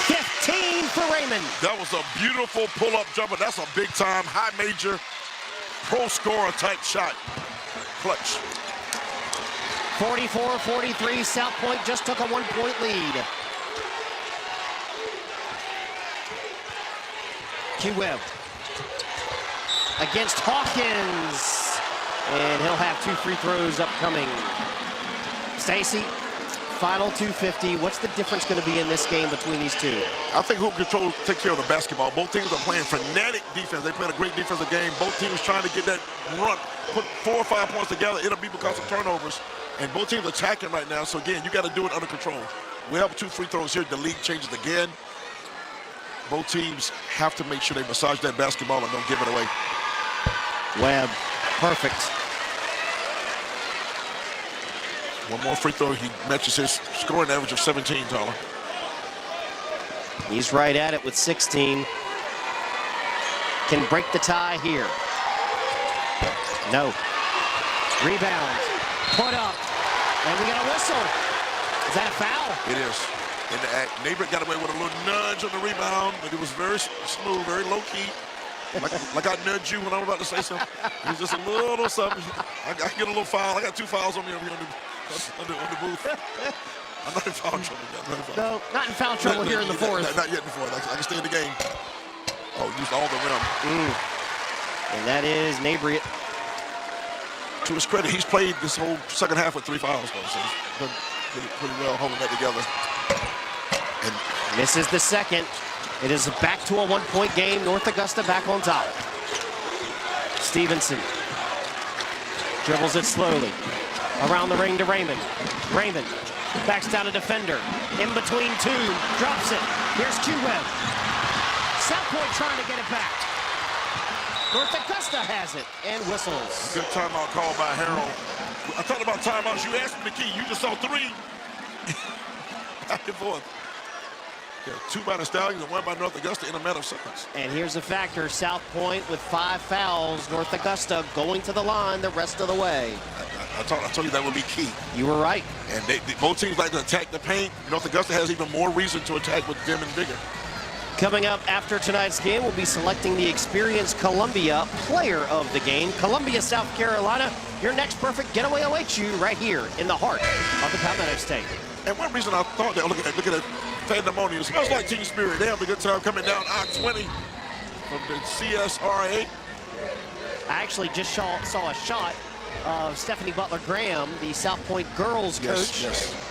[SPEAKER 1] 15 for Raymond.
[SPEAKER 2] That was a beautiful pull-up jumper. That's a big-time, high major, pro-scorer type shot. Clutch.
[SPEAKER 1] 44-43, South Pointe just took a 1-point lead. Q-Webb against Hawkins. And he'll have 2 free throws upcoming. Stacy, final 250. What's the difference going to be in this game between these two?
[SPEAKER 2] I think hoop control takes care of the basketball. Both teams are playing frenetic defense. They played a great defensive game. Both teams trying to get that run, put 4 or 5 points together. It'll be because of turnovers. And both teams attacking right now. So, again, you got to do it under control. We have 2 free throws here. The league changes again. Both teams have to make sure they massage that basketball and don't give it away.
[SPEAKER 1] Webb, perfect.
[SPEAKER 2] One more free throw. He matches his scoring average of 17, Tyler.
[SPEAKER 1] He's right at it with 16. Can break the tie here. No. Rebound. Put up. And we got a whistle. Is that a foul?
[SPEAKER 2] It is. And Neighbor got away with a little nudge on the rebound, but it was very smooth, very low-key. Like I nudged you when I'm about to say something. It was just a little something. I get a little foul. I got 2 fouls on me over here on the booth. I'm not in foul trouble.
[SPEAKER 1] No, not in foul trouble here in the fourth.
[SPEAKER 2] Not yet in the fourth. I can stay in the game. Oh, used all the rim.
[SPEAKER 1] And that is Neighbor.
[SPEAKER 2] To his credit, he's played this whole second half with 3 fouls, though, so he's done pretty well holding that together.
[SPEAKER 1] And misses the second. It is back to a 1-point game. North Augusta back on top. Stevenson dribbles it slowly. Around the ring to Raymond. Raymond backs down a defender. In between 2. Drops it. Here's Q-Webb. South Pointe trying to get it back. North Augusta has it and whistles.
[SPEAKER 2] Good timeout call by Harold. I talked about timeouts. You asked me the key. You just saw 3. Back and forth. Yeah, 2 by the Stallions and 1 by North Augusta in a matter of seconds.
[SPEAKER 1] And here's a factor. South Pointe with 5 fouls. North Augusta going to the line the rest of the way.
[SPEAKER 2] I told you that would be key.
[SPEAKER 1] You were right.
[SPEAKER 2] And both teams like to attack the paint. North Augusta has even more reason to attack with them and bigger.
[SPEAKER 1] Coming up after tonight's game, we'll be selecting the experienced Columbia player of the game. Columbia, South Carolina. Your next perfect getaway awaits you right here in the heart of the Palmetto State.
[SPEAKER 2] And one reason I thought that, look at that pandemonium. It smells like team spirit. They have a good time coming down I-20 from the CSRA.
[SPEAKER 1] I actually just saw a shot of Stephanie Butler-Graham, the South Pointe girls coach,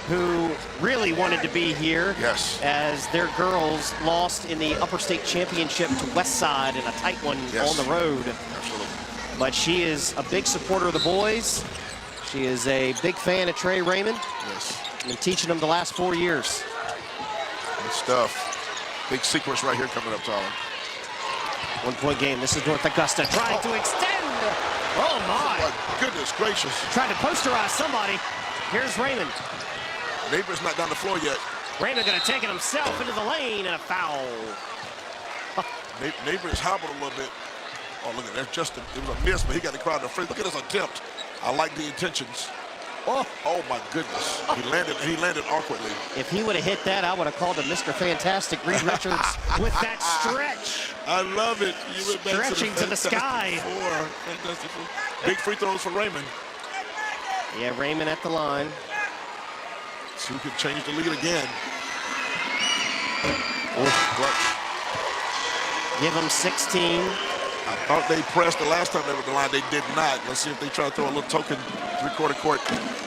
[SPEAKER 1] who really wanted to be here as their girls lost in the Upper State Championship to Westside in a tight one on the road.
[SPEAKER 2] Absolutely.
[SPEAKER 1] But she is a big supporter of the boys. She is a big fan of Trey Raymond.
[SPEAKER 2] Yes.
[SPEAKER 1] Been teaching them the last 4 years.
[SPEAKER 2] Good stuff. Big sequence right here coming up, Tyler.
[SPEAKER 1] 1-point game. This is North Augusta trying to extend. Oh, my.
[SPEAKER 2] Oh, my goodness gracious.
[SPEAKER 1] Trying to posterize somebody. Here's Raymond.
[SPEAKER 2] Neighbor's not down the floor yet.
[SPEAKER 1] Raymond going to take it himself into the lane and a foul.
[SPEAKER 2] Neighbor is hobbled a little bit. Oh, look at that. Justin, it was a miss, but he got the crowd to free. Look at his attempt. I like the intentions. Oh my goodness. He landed awkwardly.
[SPEAKER 1] If he would have hit that, I would have called him Mr. Fantastic Reed Richards with that stretch.
[SPEAKER 2] I love it.
[SPEAKER 1] Stretching to the sky.
[SPEAKER 2] Fantastic. Big free throws for Raymond.
[SPEAKER 1] Yeah, Raymond at the line.
[SPEAKER 2] So he could change the lead again.
[SPEAKER 1] Give him 16.
[SPEAKER 2] I thought they pressed the last time they were at the line. They did not. Let's see if they try to throw a little token three-quarter court.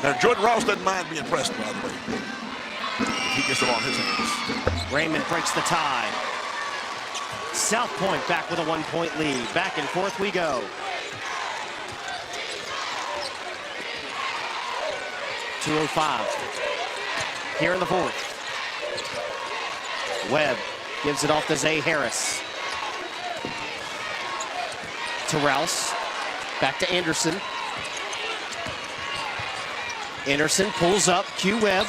[SPEAKER 2] Now, Jordan Rouse doesn't mind being pressed, by the way. He gets it on his hands.
[SPEAKER 1] Raymond breaks the tie. South Pointe back with a 1-point lead. Back and forth we go. .205 here in the fourth. Webb gives it off to Zay Harris. To Rouse. Back to Anderson. Anderson pulls up. Q Webb.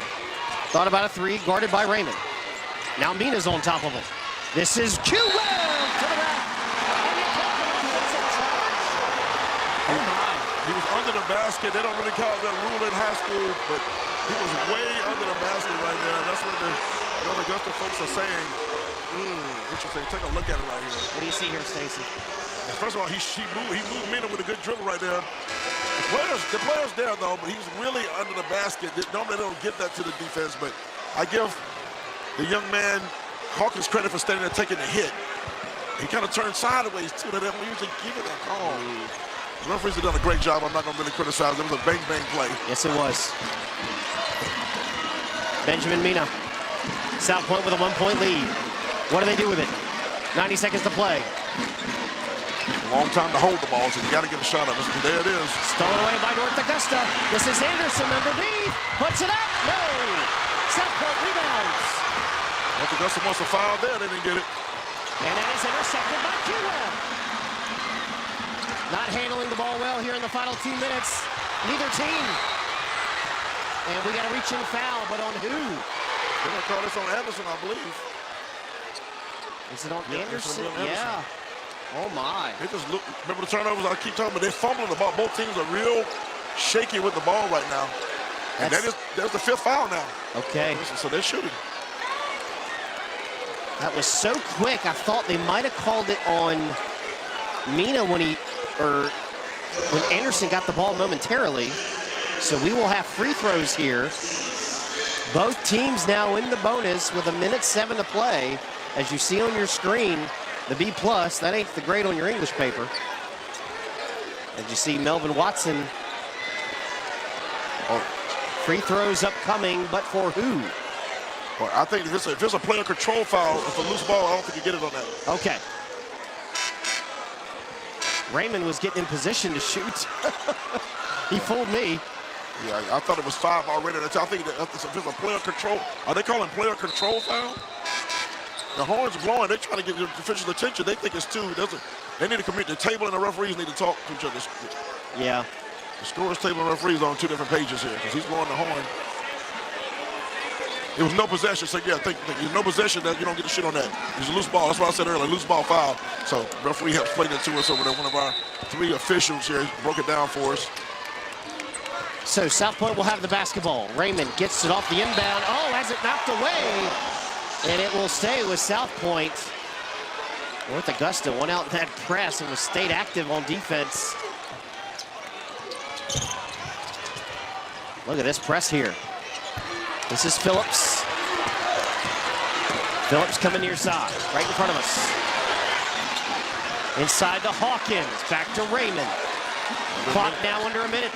[SPEAKER 1] Thought about a 3, guarded by Raymond. Now Mina's on top of him. This is Q Webb to the rack.
[SPEAKER 2] He was under the basket. They don't really call that rule in high school, but he was way under the basket right there. That's what the North Augusta folks are saying. What you say? Take a look at it right here.
[SPEAKER 1] What do you see here, Stacy?
[SPEAKER 2] First of all, he moved Mina with a good dribble right there. The player's there, though, but he's really under the basket. Normally they don't get that to the defense, but I give the young man Hawkins credit for standing there taking the hit. He kind of turned sideways, too. They don't usually give it a call. The referees have done a great job. I'm not going to really criticize them. It was a bang-bang play.
[SPEAKER 1] Yes, it was. Benjamin Mina. South Pointe with a 1-point lead. What do they do with it? 90 seconds to play.
[SPEAKER 2] Long time to hold the ball, so you got to get a shot of it. There it is.
[SPEAKER 1] Stolen away by North Augusta. This is Anderson underneath. Puts it up. No. South Pointe rebounds.
[SPEAKER 2] North Augusta wants to foul there. They didn't get it.
[SPEAKER 1] And that is intercepted by Q-Web. Not handling the ball well here in the final 2 minutes. Neither team. And we got a reach-in foul, but on who?
[SPEAKER 2] They're going to call this on Anderson, I believe.
[SPEAKER 1] Is it on Anderson? Yeah. Oh, my.
[SPEAKER 2] They just look. Remember the turnovers I keep talking about? They're fumbling the ball. Both teams are real shaky with the ball right now. And there's the 5th foul now.
[SPEAKER 1] Okay.
[SPEAKER 2] So they're shooting.
[SPEAKER 1] That was so quick. I thought they might have called it on Mina when Anderson got the ball momentarily. So we will have free throws here. Both teams now in the bonus with 1:07 to play. As you see on your screen, the B+, that ain't the grade on your English paper. As you see Melvin Watson. Free throws upcoming, but for who?
[SPEAKER 2] Well, I think if it's a player control foul, if a loose ball, I don't think you get it on that.
[SPEAKER 1] Okay. Raymond was getting in position to shoot. He fooled me.
[SPEAKER 2] Yeah, I thought it was 5 already. I think that if it's a player control, are they calling player control foul? The horns are blowing. They're trying to get the officials' attention. They think it's 2. They need to commit. The table and the referees need to talk to each other.
[SPEAKER 1] Yeah.
[SPEAKER 2] The scorers table and referees are on 2 different pages here because he's blowing the horn. It was no possession, so yeah, think there's no possession that you don't get the shit on that. It's a loose ball. That's what I said earlier, loose ball foul. So referee helps play that to us over there. One of our 3 officials here broke it down for us.
[SPEAKER 1] So South Pointe will have the basketball. Raymond gets it off the inbound. Oh, has it knocked away. And it will stay with South Pointe. North Augusta went out in that press and was stayed active on defense. Look at this press here. This is Phillips. Phillips coming near side, right in front of us. Inside to Hawkins, back to Raymond. Clock now under a minute.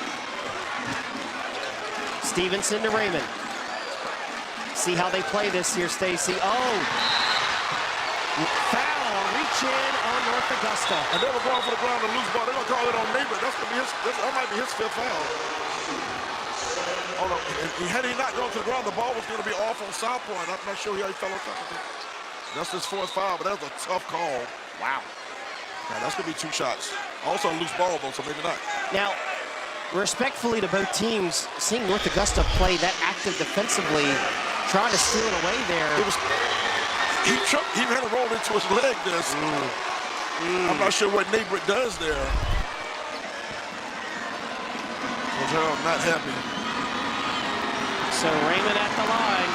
[SPEAKER 1] Stevenson to Raymond. See how they play this here, Stacy. Oh! Foul, reach in on North Augusta.
[SPEAKER 2] And they were going for the ground and loose ball. They're going to call it on Neighbor. That might be his 5th foul. Oh, no. And had he not gone to the ground, the ball was going to be off on South Pointe. I'm not sure how he fell on top of it. That's his 4th foul, but that was a tough call.
[SPEAKER 1] Wow.
[SPEAKER 2] Now, that's going to be 2 shots. Also a loose ball, though, so maybe not.
[SPEAKER 1] Now, respectfully to both teams, seeing North Augusta play that active defensively, trying to steal it away there.
[SPEAKER 2] He had it rolled into his leg there. So I'm not sure what Neighbor does there. I'm not happy.
[SPEAKER 1] So Raymond at the line.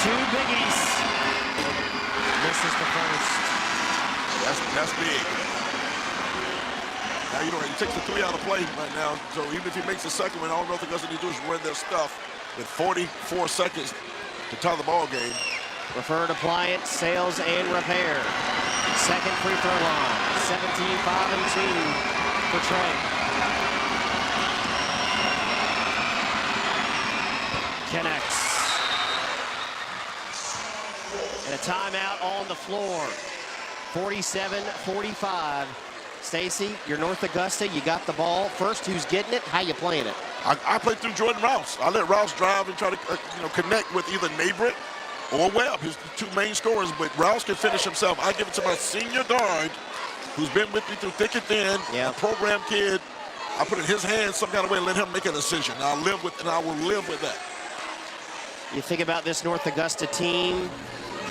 [SPEAKER 1] 2 biggies. Misses the first.
[SPEAKER 2] That's big. Now, you know, he takes the 3 out of play right now. So even if he makes the second one, all North Augusta needs to do is run their stuff with 44 seconds to tie the ball game.
[SPEAKER 1] Preferred appliance, sales, and repair. Second free throw line. 17-5-2 for Trey. Connects. And a timeout on the floor. 47-45. Stacy, you're North Augusta. You got the ball. First, who's getting it? How you playing it?
[SPEAKER 2] I play through Jordan Rouse. I let Rouse drive and try to connect with either Neighbor or Webb, his 2 main scorers. But Rouse can finish himself. I give it to my senior guard, who's been with me through thick and thin, a program kid. I put it in his hands some kind of way and let him make a decision. I will live with that.
[SPEAKER 1] You think about this North Augusta team,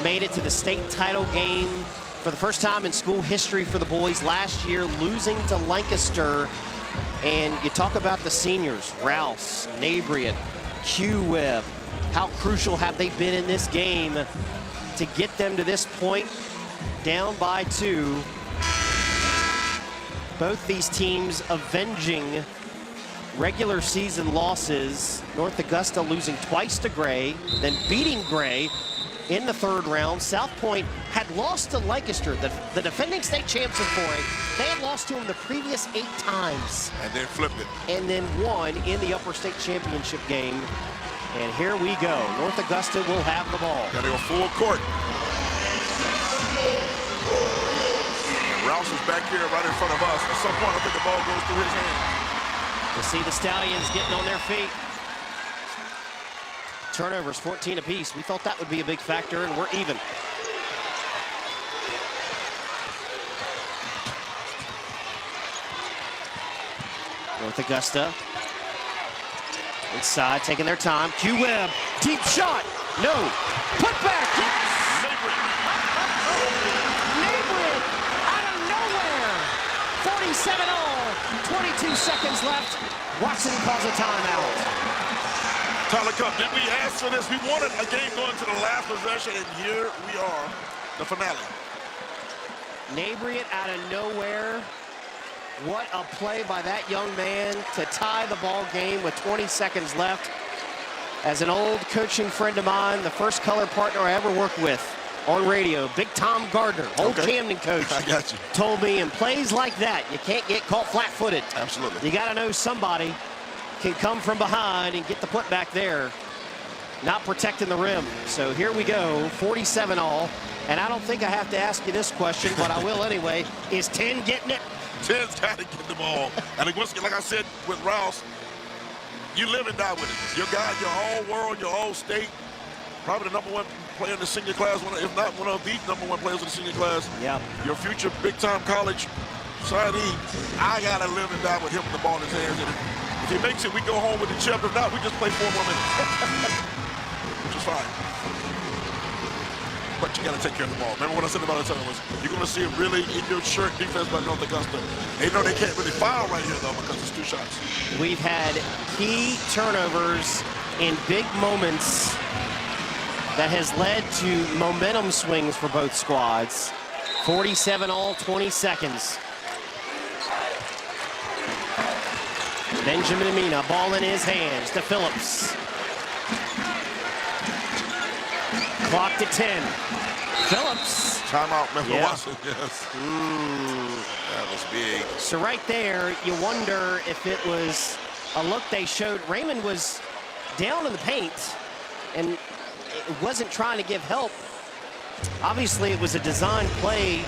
[SPEAKER 1] made it to the state title game for the first time in school history for the boys last year, losing to Lancaster. And you talk about the seniors, Rouse, Nabrian, Q-Web. How crucial have they been in this game to get them to this point, down by 2. Both these teams avenging regular season losses. North Augusta losing twice to Gray, then beating Gray in the third round. South Pointe had lost to Lancaster, the defending state champs in 4A. They had lost to them the previous 8 times.
[SPEAKER 2] And then flipped it.
[SPEAKER 1] And then won in the upper state championship game. And here we go. North Augusta will have the ball.
[SPEAKER 2] Got to go full court. Rouse is back here right in front of us. At some point, I think the ball goes through his hand.
[SPEAKER 1] You see the Stallions getting on their feet. Turnovers, 14 apiece. We thought that would be a big factor, and we're even. North Augusta. Inside, taking their time. Q Webb, deep shot. No. Put back. Yes. Neighborhood out of nowhere. 47 all. 22 seconds left. Watson calls a timeout.
[SPEAKER 2] Tyler Cup, did we ask for this? We wanted a game going to the last possession, and here we are, the finale.
[SPEAKER 1] Neighborhood out of nowhere. What a play by that young man to tie the ball game with 20 seconds left. As an old coaching friend of mine, the first color partner I ever worked with on radio, Big Tom Gardner, old Camden coach,
[SPEAKER 2] I got you.
[SPEAKER 1] Told me in plays like that, you can't get caught flat-footed.
[SPEAKER 2] Absolutely.
[SPEAKER 1] You got to know somebody can come from behind and get the putback there, not protecting the rim. So here we go, 47 all. And I don't think I have to ask you this question, but I will anyway. Is 10 getting it?
[SPEAKER 2] 10's got to get the ball. And once again, like I said with Rouse, you live and die with it. Your guy, your all world, your all state, probably the #1 player in the senior class, if not one of the #1 players in the senior class.
[SPEAKER 1] Yeah.
[SPEAKER 2] Your future big-time college signee, I got to live and die with him with the ball in his hands. And if he makes it, we go home with the chip. If not, we just play 4 more minutes, which is fine. But you got to take care of the ball. Remember what I said about the turnovers? You're going to see a really in-your-shirt defense by North Augusta. They know they can't really foul right here, though, because it's 2 shots.
[SPEAKER 1] We've had key turnovers in big moments that has led to momentum swings for both squads. 47 all, 20 seconds. Benjamin Amina, ball in his hands to Phillips. Clock to 10. Phillips.
[SPEAKER 2] Timeout, Memphis
[SPEAKER 1] Yeah.
[SPEAKER 2] Watson. Yes. That was big.
[SPEAKER 1] So right there, you wonder if it was a look they showed. Raymond was down in the paint and it wasn't trying to give help. Obviously, it was a design play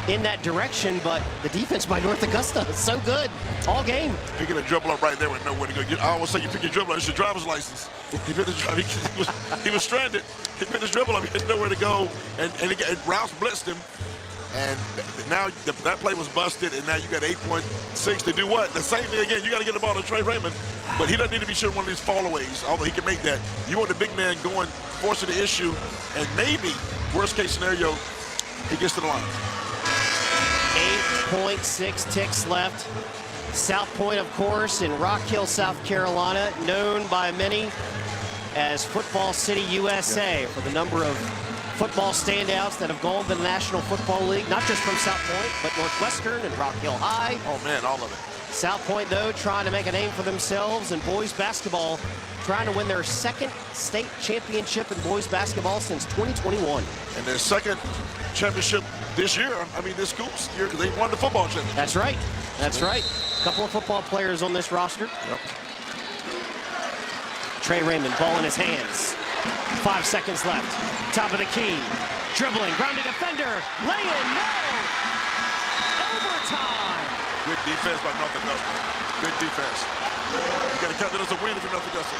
[SPEAKER 1] in that direction, but the defense by North Augusta is so good all game.
[SPEAKER 2] Picking a dribble up right there with nowhere to go. I always say you pick your dribble up, it's your driver's license. He picked he was stranded. He picked his dribble up, he had nowhere to go, and Rouse blitzed him. And now that play was busted, and now you got 8.6 to do what? The same thing again. You got to get the ball to Trey Raymond, but he doesn't need to be shooting one of these fallaways, although he can make that. You want the big man going, forcing the issue, and maybe, worst case scenario, he gets to the line.
[SPEAKER 1] 8.6 ticks left. South Pointe, of course, in Rock Hill, South Carolina, known by many as Football City, USA, for the number of football standouts that have gone to the National Football League, not just from South Pointe, but Northwestern and Rock Hill High.
[SPEAKER 2] Oh, man, all of it.
[SPEAKER 1] South Pointe, though, trying to make a name for themselves in boys basketball, trying to win their 2nd state championship in boys basketball since 2021.
[SPEAKER 2] And their 2nd championship this year, this Scoops year, because they won the football championship.
[SPEAKER 1] That's right. That's right. A couple of football players on this roster.
[SPEAKER 2] Yep.
[SPEAKER 1] Trey Raymond, ball in his hands. 5 seconds left. Top of the key. Dribbling, grounded defender. Lay in, no! Overtime!
[SPEAKER 2] Good defense by North Augusta. Good defense. You got to count that as a win if you're North Augusta.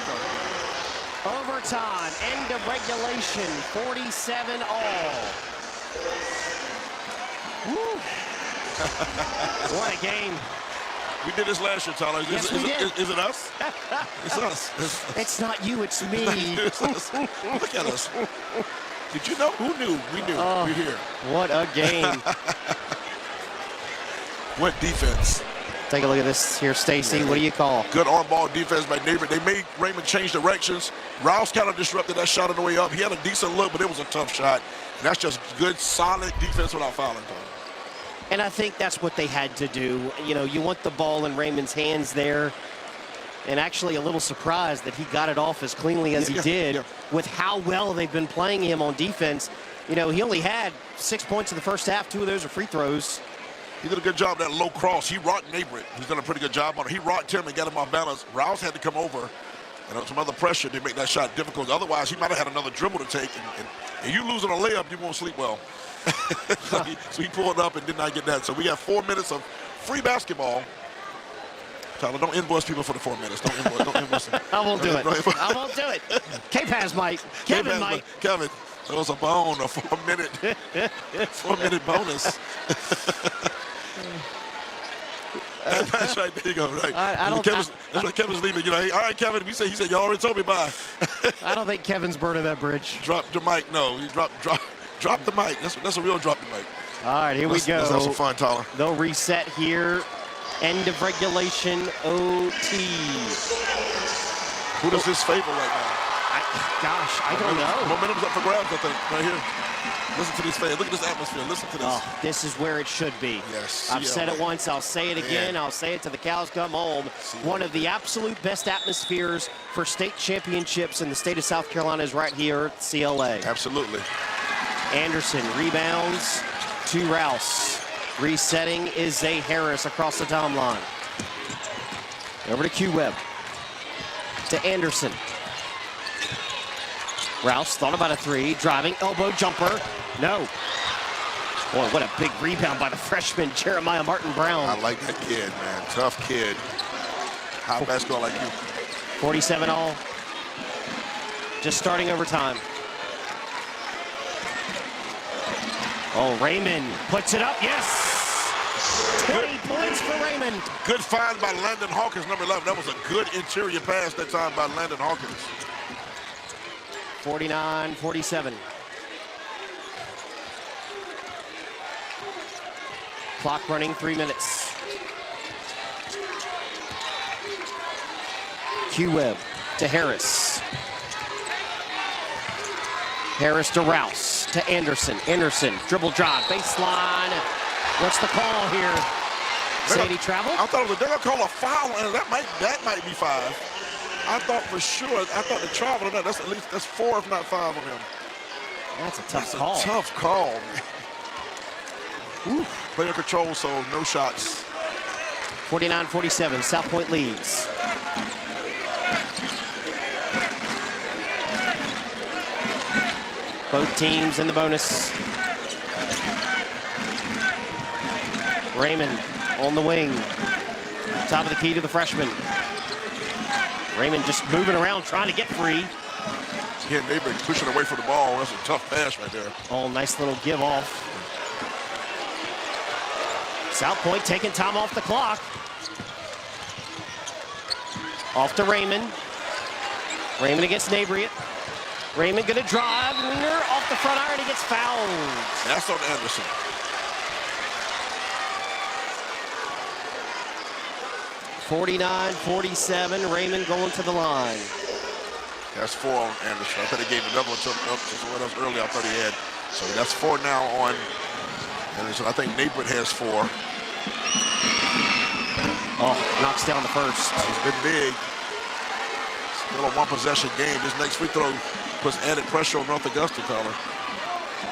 [SPEAKER 1] Overtime, end of regulation, 47 all. Woo. What a game.
[SPEAKER 2] We did this last year, Tyler.
[SPEAKER 1] Yes, we did.
[SPEAKER 2] Is it us? It's us.
[SPEAKER 1] It's not you, it's me.
[SPEAKER 2] It's us. Look at us. Did you know? Who knew? We knew.
[SPEAKER 1] Oh,
[SPEAKER 2] we're here.
[SPEAKER 1] What a game.
[SPEAKER 2] What defense?
[SPEAKER 1] Take a look at this here, Stacy. What do you call?
[SPEAKER 2] Good on-ball defense by Neighbor. They made Raymond change directions. Rouse kind of disrupted that shot on the way up. He had a decent look, but it was a tough shot. And that's just good, solid defense without fouling.
[SPEAKER 1] And I think that's what they had to do. You know, you want the ball in Raymond's hands there. And actually a little surprised that he got it off as cleanly as he did with how well they've been playing him on defense. You know, he only had 6 points in the first half. 2 of those are free throws.
[SPEAKER 2] He did a good job that low cross. He rocked Nabrit. He's done a pretty good job on it. He rocked him and got him off balance. Rouse had to come over and some other pressure to make that shot difficult. Otherwise, he might have had another dribble to take. And you losing a layup, you won't sleep well. so he pulled up and did not get that. So we have 4 minutes of free basketball. Tyler, don't invoice people for the 4 minutes. Don't invoice them.
[SPEAKER 1] I won't do it. I won't do it. K-Pass might. Kevin might.
[SPEAKER 2] Kevin, that was a 4-minute, 4-minute bonus. That's right. There you go. Right. That's what Kevin's leaving. You know, hey, all right, Kevin. He said you already told me bye.
[SPEAKER 1] I don't think Kevin's burning that bridge.
[SPEAKER 2] Drop the mic. No, you drop the mic. That's a real drop the mic.
[SPEAKER 1] All right, here we go.
[SPEAKER 2] Let's have some fun, Tyler.
[SPEAKER 1] They'll reset here. End of regulation, OT.
[SPEAKER 2] Who does this favor right now?
[SPEAKER 1] I don't know.
[SPEAKER 2] Momentum's up for grabs, I think, right here. Listen to these fans. Look at this atmosphere. Listen to this.
[SPEAKER 1] Oh, this is where it should be.
[SPEAKER 2] Yes.
[SPEAKER 1] I've said it once. I'll say it again. I'll say it till the cows come home. One of the absolute best atmospheres for state championships in the state of South Carolina is right here at CLA.
[SPEAKER 2] Absolutely.
[SPEAKER 1] Anderson rebounds to Rouse. Resetting is Zay Harris across the timeline. Over to Q-Webb. To Anderson. Rouse thought about a 3. Driving, elbow jumper. No. Boy, what a big rebound by the freshman, Jeremiah Martin Brown.
[SPEAKER 2] I like that kid, man. Tough kid. High basketball like you.
[SPEAKER 1] 47 all. Just starting overtime. Oh, Raymond puts it up. Yes! 20 points for Raymond.
[SPEAKER 2] Good find by Landon Hawkins, number 11. That was a good interior pass that time by Landon Hawkins.
[SPEAKER 1] 49-47. Clock running, 3 minutes. Q-Webb to Harris. Harris to Rouse to Anderson. Anderson, dribble drive, baseline. What's the call here? Sadie travel?
[SPEAKER 2] I thought they're going to call a foul, and that might be 5. I thought for sure. I thought the travel. That's at least 4, if not 5 on him.
[SPEAKER 1] That's a tough call.
[SPEAKER 2] A tough call. Ooh, player control, so no shots.
[SPEAKER 1] 49-47. South Point leads. Both teams in the bonus. Raymond on the wing. Top of the key to the freshman. Raymond just moving around, trying to get free.
[SPEAKER 2] Yeah, they've been pushing away from the ball. That's a tough pass right there.
[SPEAKER 1] Oh, nice little give off. South Point taking time off the clock. Off to Raymond. Raymond against Nabriet. Raymond gonna drive. Winger off the front iron. He gets fouled.
[SPEAKER 2] That's on Anderson.
[SPEAKER 1] (49-47). Raymond going to the line.
[SPEAKER 2] That's 4 on Anderson. I thought he gave another one to someone else earlier. I thought he had. So that's 4 now on Anderson. I think Nabriet has 4.
[SPEAKER 1] Oh, knocks down the first.
[SPEAKER 2] He's been big. Still a 1-possession game. This next free throw puts added pressure on North Augusta, Tyler.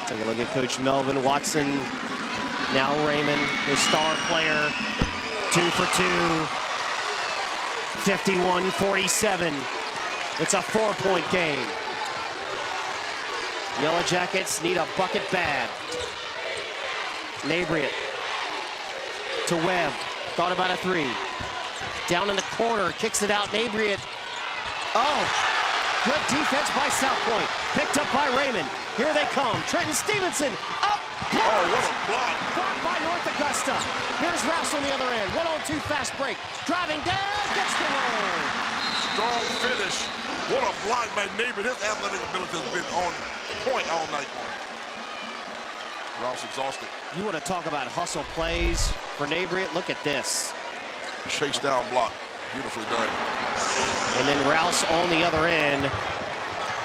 [SPEAKER 1] Take a look at Coach Melvin Watson. Now Raymond, his star player. 2 for 2. 51-47. It's a 4-point game. Yellow Jackets need a bucket bad. Nabriet to Webb. Thought about a 3. Down in the corner, kicks it out. Nabriet. Oh, good defense by South Point. Picked up by Raymond. Here they come. Trenton Stevenson up.
[SPEAKER 2] Oh, what a block.
[SPEAKER 1] Blocked by North Augusta. Here's Rouse on the other end. 1-on-2 fast break. Driving down, gets the roll.
[SPEAKER 2] Strong finish. What a block by Nabriet. His athletic ability has been on point all night long. Rouse exhausted.
[SPEAKER 1] You want to talk about hustle plays for Nabriet? Look at this.
[SPEAKER 2] Chase down block. Beautifully done.
[SPEAKER 1] And then Rouse on the other end.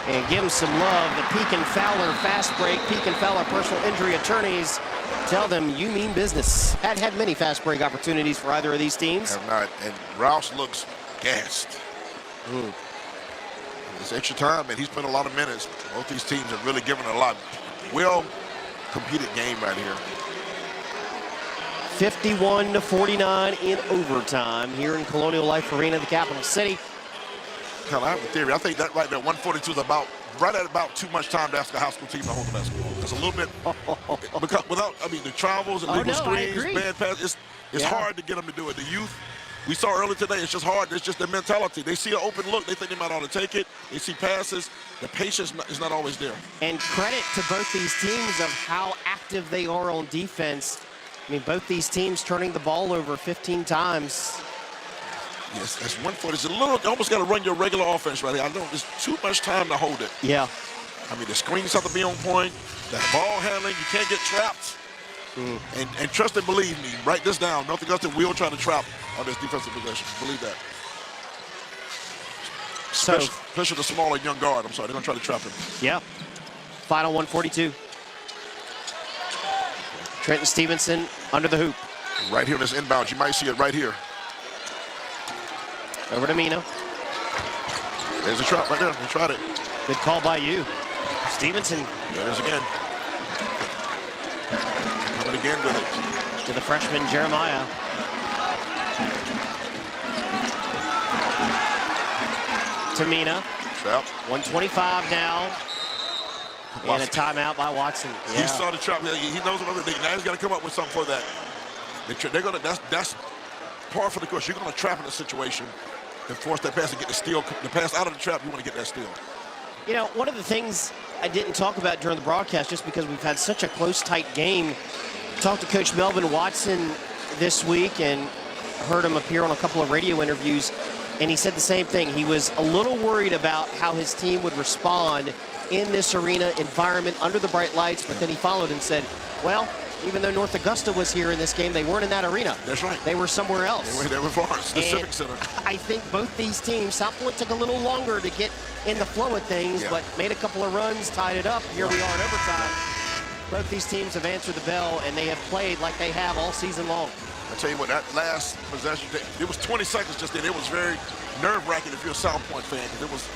[SPEAKER 1] And give him some love. The Peak and Fowler fast break. Peak and Fowler personal injury attorneys tell them you mean business. Hadn't had many fast break opportunities for either of these teams.
[SPEAKER 2] Have not. And Rouse looks gassed. It's extra time, and he's played a lot of minutes. Both these teams have really given a lot. Well-competed game right here.
[SPEAKER 1] 51-49 in overtime here in Colonial Life Arena, the capital city.
[SPEAKER 2] Kind of have a theory. I think that right there, 142 is right at about too much time to ask a high school team to hold the basketball. It's a little bit, because the travels and legal screens, bad passes, it's hard to get them to do it. The youth, we saw earlier today, it's just hard. It's just their mentality. They see an open look, they think they might ought to take it. They see passes. The patience is not always there.
[SPEAKER 1] And credit to both these teams of how active they are on defense. I mean, both these teams turning the ball over 15 times.
[SPEAKER 2] Yes, that's 140. It's a little, you almost got to run your regular offense right here. I know there's too much time to hold it.
[SPEAKER 1] Yeah.
[SPEAKER 2] I mean, the screens have to be on point. The ball handling, you can't get trapped. And trust and believe me, write this down. North Augusta will try to trap on this defensive possession. Believe that. Especially the smaller young guard. I'm sorry, they're going to try to trap him.
[SPEAKER 1] Yeah. Final 142. Trenton Stevenson under the hoop.
[SPEAKER 2] Right here in this inbound. You might see it right here.
[SPEAKER 1] Over to Mina.
[SPEAKER 2] There's a trap right there. They tried it.
[SPEAKER 1] Good call by you. Stevenson.
[SPEAKER 2] There it is again. Coming again with it.
[SPEAKER 1] To the freshman, Jeremiah. To Mina.
[SPEAKER 2] Trap.
[SPEAKER 1] 125 now. And a timeout by Watson. Yeah.
[SPEAKER 2] He saw the trap. He knows what they're. Now he's got to come up with something for that. They're gonna. That's par for the course. You're gonna trap in a situation and force that pass to get the steal. The pass out of the trap. You want to get that steal.
[SPEAKER 1] You know, one of the things I didn't talk about during the broadcast, just because we've had such a close, tight game. Talked to Coach Melvin Watson this week and heard him appear on a couple of radio interviews, and he said the same thing. He was a little worried about how his team would respond in this arena environment under the bright lights, but then he followed and said, well, even though North Augusta was here in this game, they weren't in that arena.
[SPEAKER 2] That's right.
[SPEAKER 1] They were somewhere else.
[SPEAKER 2] They were Florence, the Civic Center.
[SPEAKER 1] I think both these teams, South Pointe took a little longer to get in the flow of things, but made a couple of runs, tied it up. Here we are in overtime. Both these teams have answered the bell, and they have played like they have all season long.
[SPEAKER 2] I tell you what, that last possession, it was 20 seconds just then. It was very nerve-wracking if you're a South Pointe fan, because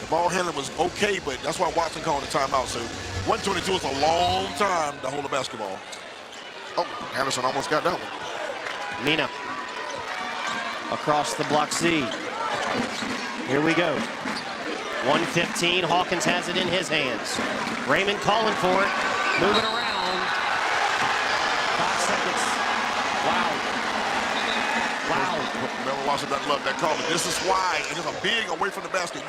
[SPEAKER 2] the ball handling was okay, but that's why Watson called the timeout. So 122 is a long time to hold the basketball. Oh, Anderson almost got that one.
[SPEAKER 1] Mina across the block C. Here we go. 115. Hawkins has it in his hands. Raymond calling for it. Moving around. 5 seconds. Wow. Wow.
[SPEAKER 2] Melvin Watson doesn't love that call, but this is why. And it's a big away from the basket.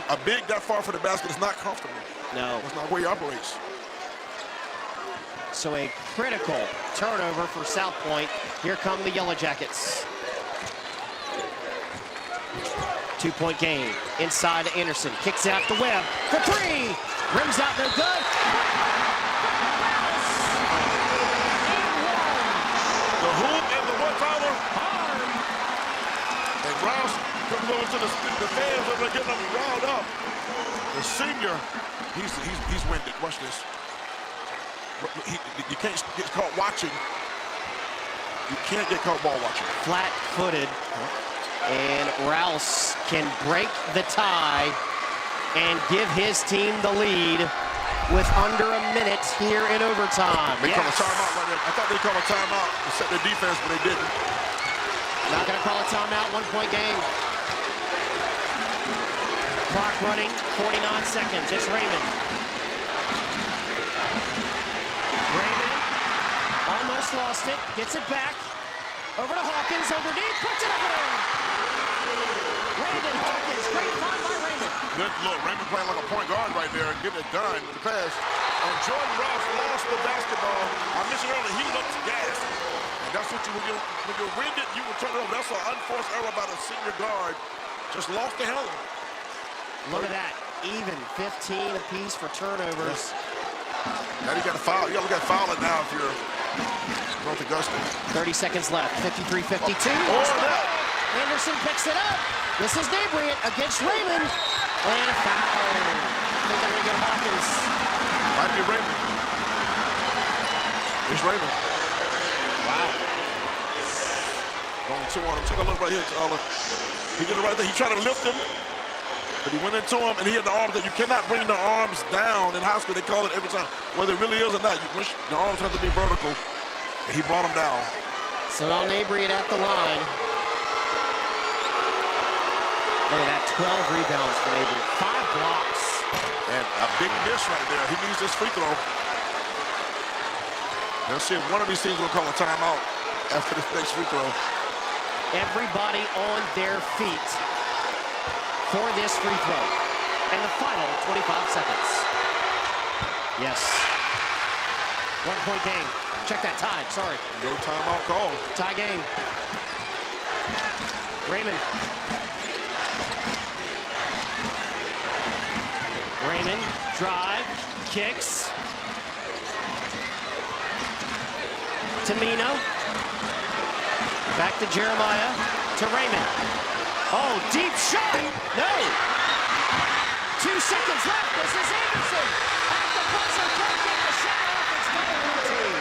[SPEAKER 2] A big that far from the basket is not comfortable.
[SPEAKER 1] No.
[SPEAKER 2] That's not where he operates.
[SPEAKER 1] So a critical turnover for South Pointe. Here come the Yellow Jackets. 2-point game. Inside to Anderson. Kicks it out to Webb for three. Rims out, no good.
[SPEAKER 2] The hoop and the one-timer. And Rouse comes over to the fans over there getting them riled up. The senior, he's winded. Watch this. You can't get caught watching. You can't get caught ball watching.
[SPEAKER 1] Flat-footed. And Rouse can break the tie and give his team the lead with under a minute here in overtime.
[SPEAKER 2] They call a timeout right there. I thought they called a timeout to set their defense, but they didn't.
[SPEAKER 1] Not going to call a timeout, 1-point game. Clock running, 49 seconds. It's Raymond. Raymond almost lost it, gets it back. Over to Hawkins, underneath, puts it up and in. Raymond Hawkins, great find by Raymond.
[SPEAKER 2] Good look, Raymond playing like a point guard right there and getting it done with the pass. And Jordan Rouse lost the basketball. I mentioned earlier, he looks gassed. And that's what when you're winded, you will turn it over. That's an unforced error by the senior guard. Just lost the hell.
[SPEAKER 1] Look at that, even 15 apiece for turnovers.
[SPEAKER 2] Now you got to foul. You got to look at fouling now if you're North Augusta.
[SPEAKER 1] 30 seconds left, 53-52. Anderson picks it up. This is Gabriel against Raymond. And a foul. I think they're going to get Hawkins.
[SPEAKER 2] Might be Raymond. Here's Raymond.
[SPEAKER 1] Wow.
[SPEAKER 2] Going 2 on him. Take a look right here, Tyler. He did it right there. He tried to lift him, but he went into him, and he had the arms that you cannot bring the arms down. In high school, they call it every time. Whether it really is or not, you wish the arms have to be vertical. And he brought him down.
[SPEAKER 1] So now Nabriet at the line. Look at that, 12 rebounds for Nabriet. 5 blocks.
[SPEAKER 2] And a big miss right there. He needs this free throw. Let's see if one of these teams will call a timeout after this next free throw.
[SPEAKER 1] Everybody on their feet for this free throw. And the final 25 seconds. Yes. 1-point game. Check that time, sorry.
[SPEAKER 2] No timeout call.
[SPEAKER 1] Tie game. Raymond. Raymond, drive, kicks. To Mino. Back to Jeremiah. To Raymond. Oh, deep shot. No. 2 seconds left. This is Anderson. At the buzzer, can't get the shot off. It's double team.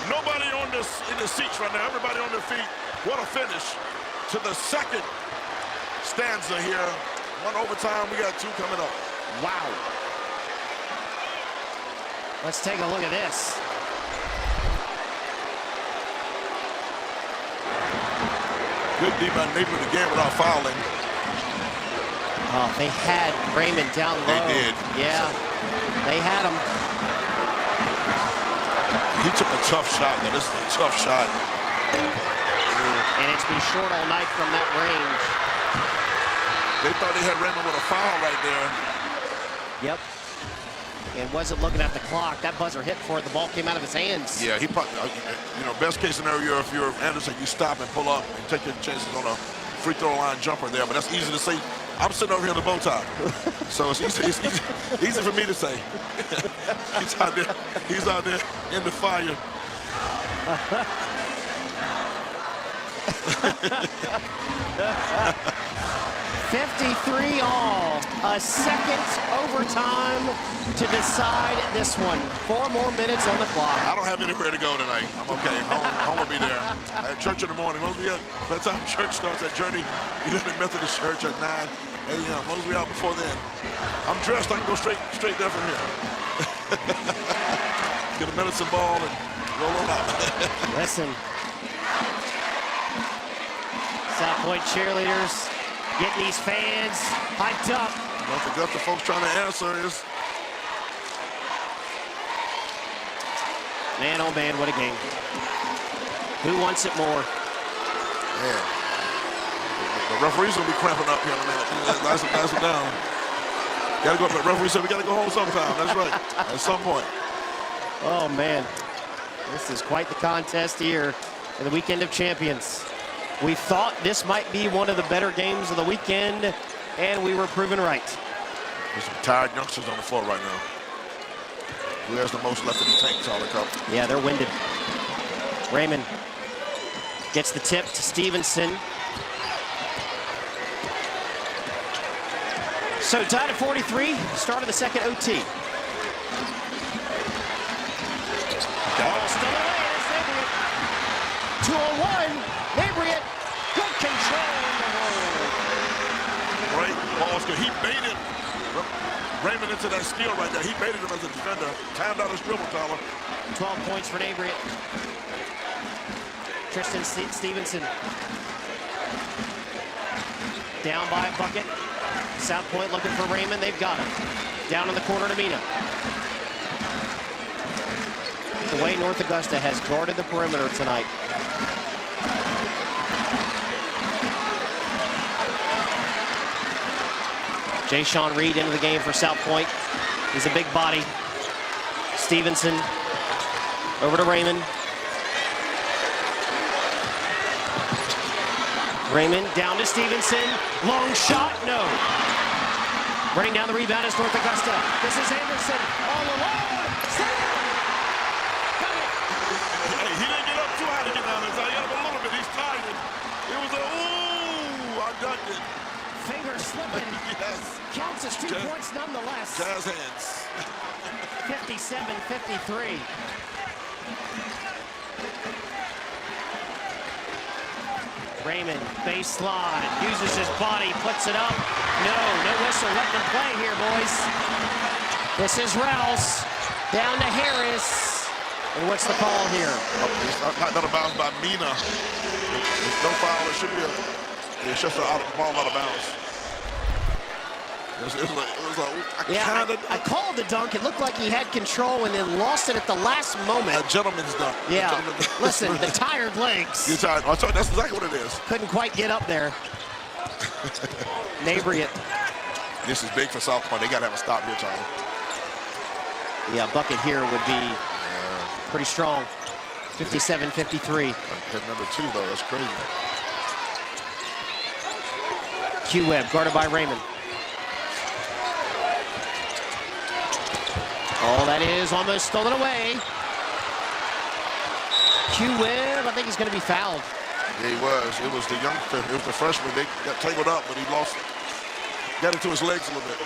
[SPEAKER 2] Nobody in the seats right now. Everybody on their feet. What a finish to the second stanza here. 1 overtime. We got 2 coming up.
[SPEAKER 1] Wow. Let's take a look at this.
[SPEAKER 2] Good deep by Napier again without fouling.
[SPEAKER 1] Oh, they had Raymond down low.
[SPEAKER 2] They did.
[SPEAKER 1] Yeah, they had him.
[SPEAKER 2] He took a tough shot, though. This is a tough shot.
[SPEAKER 1] And it's been short all night from that range.
[SPEAKER 2] They thought they had Raymond with a foul right there.
[SPEAKER 1] Yep. And wasn't looking at the clock. That buzzer hit before the ball came out of his hands.
[SPEAKER 2] Yeah, he probably, best case scenario, if you're Anderson, you stop and pull up and take your chances on a free throw line jumper there. But that's easy to say. I'm sitting over here in the bow tie. So it's easy for me to say. He's out there in the fire.
[SPEAKER 1] 53 all. A second overtime to decide this one. 4 more minutes on the clock.
[SPEAKER 2] I don't have anywhere to go tonight. I'm okay. Home will be there. I had church in the morning. By the time church starts at Journey United Methodist Church at 9 a.m. Once we out before then. I'm dressed. I can go straight there from here. Get a medicine ball and roll on out.
[SPEAKER 1] Listen. South Pointe cheerleaders getting these fans hyped up.
[SPEAKER 2] Don't forget the folks trying to answer is.
[SPEAKER 1] Man, oh man, what a game. Who wants it more?
[SPEAKER 2] Yeah. The referee's going to be cramping up here in a minute. Nice them down. Got to go. The referee said we got to go home sometime. That's right. At some point.
[SPEAKER 1] Oh, man. This is quite the contest here in the Weekend of Champions. We thought this might be one of the better games of the weekend, and we were proven right.
[SPEAKER 2] There's some tired youngsters on the floor right now. Who has the most left in the tank, Tyler Cup?
[SPEAKER 1] Yeah, they're winded. Raymond gets the tip to Stevenson. So tied at 43, start of the second OT. Ball still away, and it's Nabriet. 2-on-1, Nabriet, good control in the hole.
[SPEAKER 2] Great balls, he baited Raymond into that steal right there. He baited him as a defender. Timed out his dribble, Tyler.
[SPEAKER 1] 12 points for Nabriet. Tristan Stevenson. Down by a bucket. South Pointe looking for Raymond. They've got him. Down in the corner to Mina. The way North Augusta has guarded the perimeter tonight. Jay-Sean Reed into the game for South Pointe. He's a big body. Stevenson over to Raymond. Raymond down to Stevenson. Long shot, no. Running down the rebound is North Augusta. This is Anderson all alone.
[SPEAKER 2] Hey, he didn't get up too high to get down there. So he got up a little bit. He's tired. It was a, ooh, I ducked it.
[SPEAKER 1] Fingers slipping.
[SPEAKER 2] Yes.
[SPEAKER 1] Counts as 2 points nonetheless.
[SPEAKER 2] Jazz hands.
[SPEAKER 1] 57-53. Raymond, baseline, uses his body, puts it up. No whistle, let them play here, boys. This is Rouse, down to Harris. And what's the call here?
[SPEAKER 2] It's not out of bounds by Mina. There's no foul, it should be it's just a ball out of bounds.
[SPEAKER 1] I called the dunk. It looked like he had control and then lost it at the last moment.
[SPEAKER 2] A gentleman's dunk.
[SPEAKER 1] Yeah. Listen, the tired legs.
[SPEAKER 2] You're tired. Oh, sorry, that's exactly what it is.
[SPEAKER 1] Couldn't quite get up there. Nabriet.
[SPEAKER 2] This is big for South Point. They got to have a stop here, Tom.
[SPEAKER 1] Yeah, bucket here would be pretty strong. 57-53.
[SPEAKER 2] Hit number 2, though. That's crazy.
[SPEAKER 1] Q-Webb guarded by Raymond. Oh, that is almost stolen away. Q-Webb, I think he's going to be fouled.
[SPEAKER 2] Yeah, he was. It was the freshman. They got tangled up, but he lost it. Got into his legs a little bit.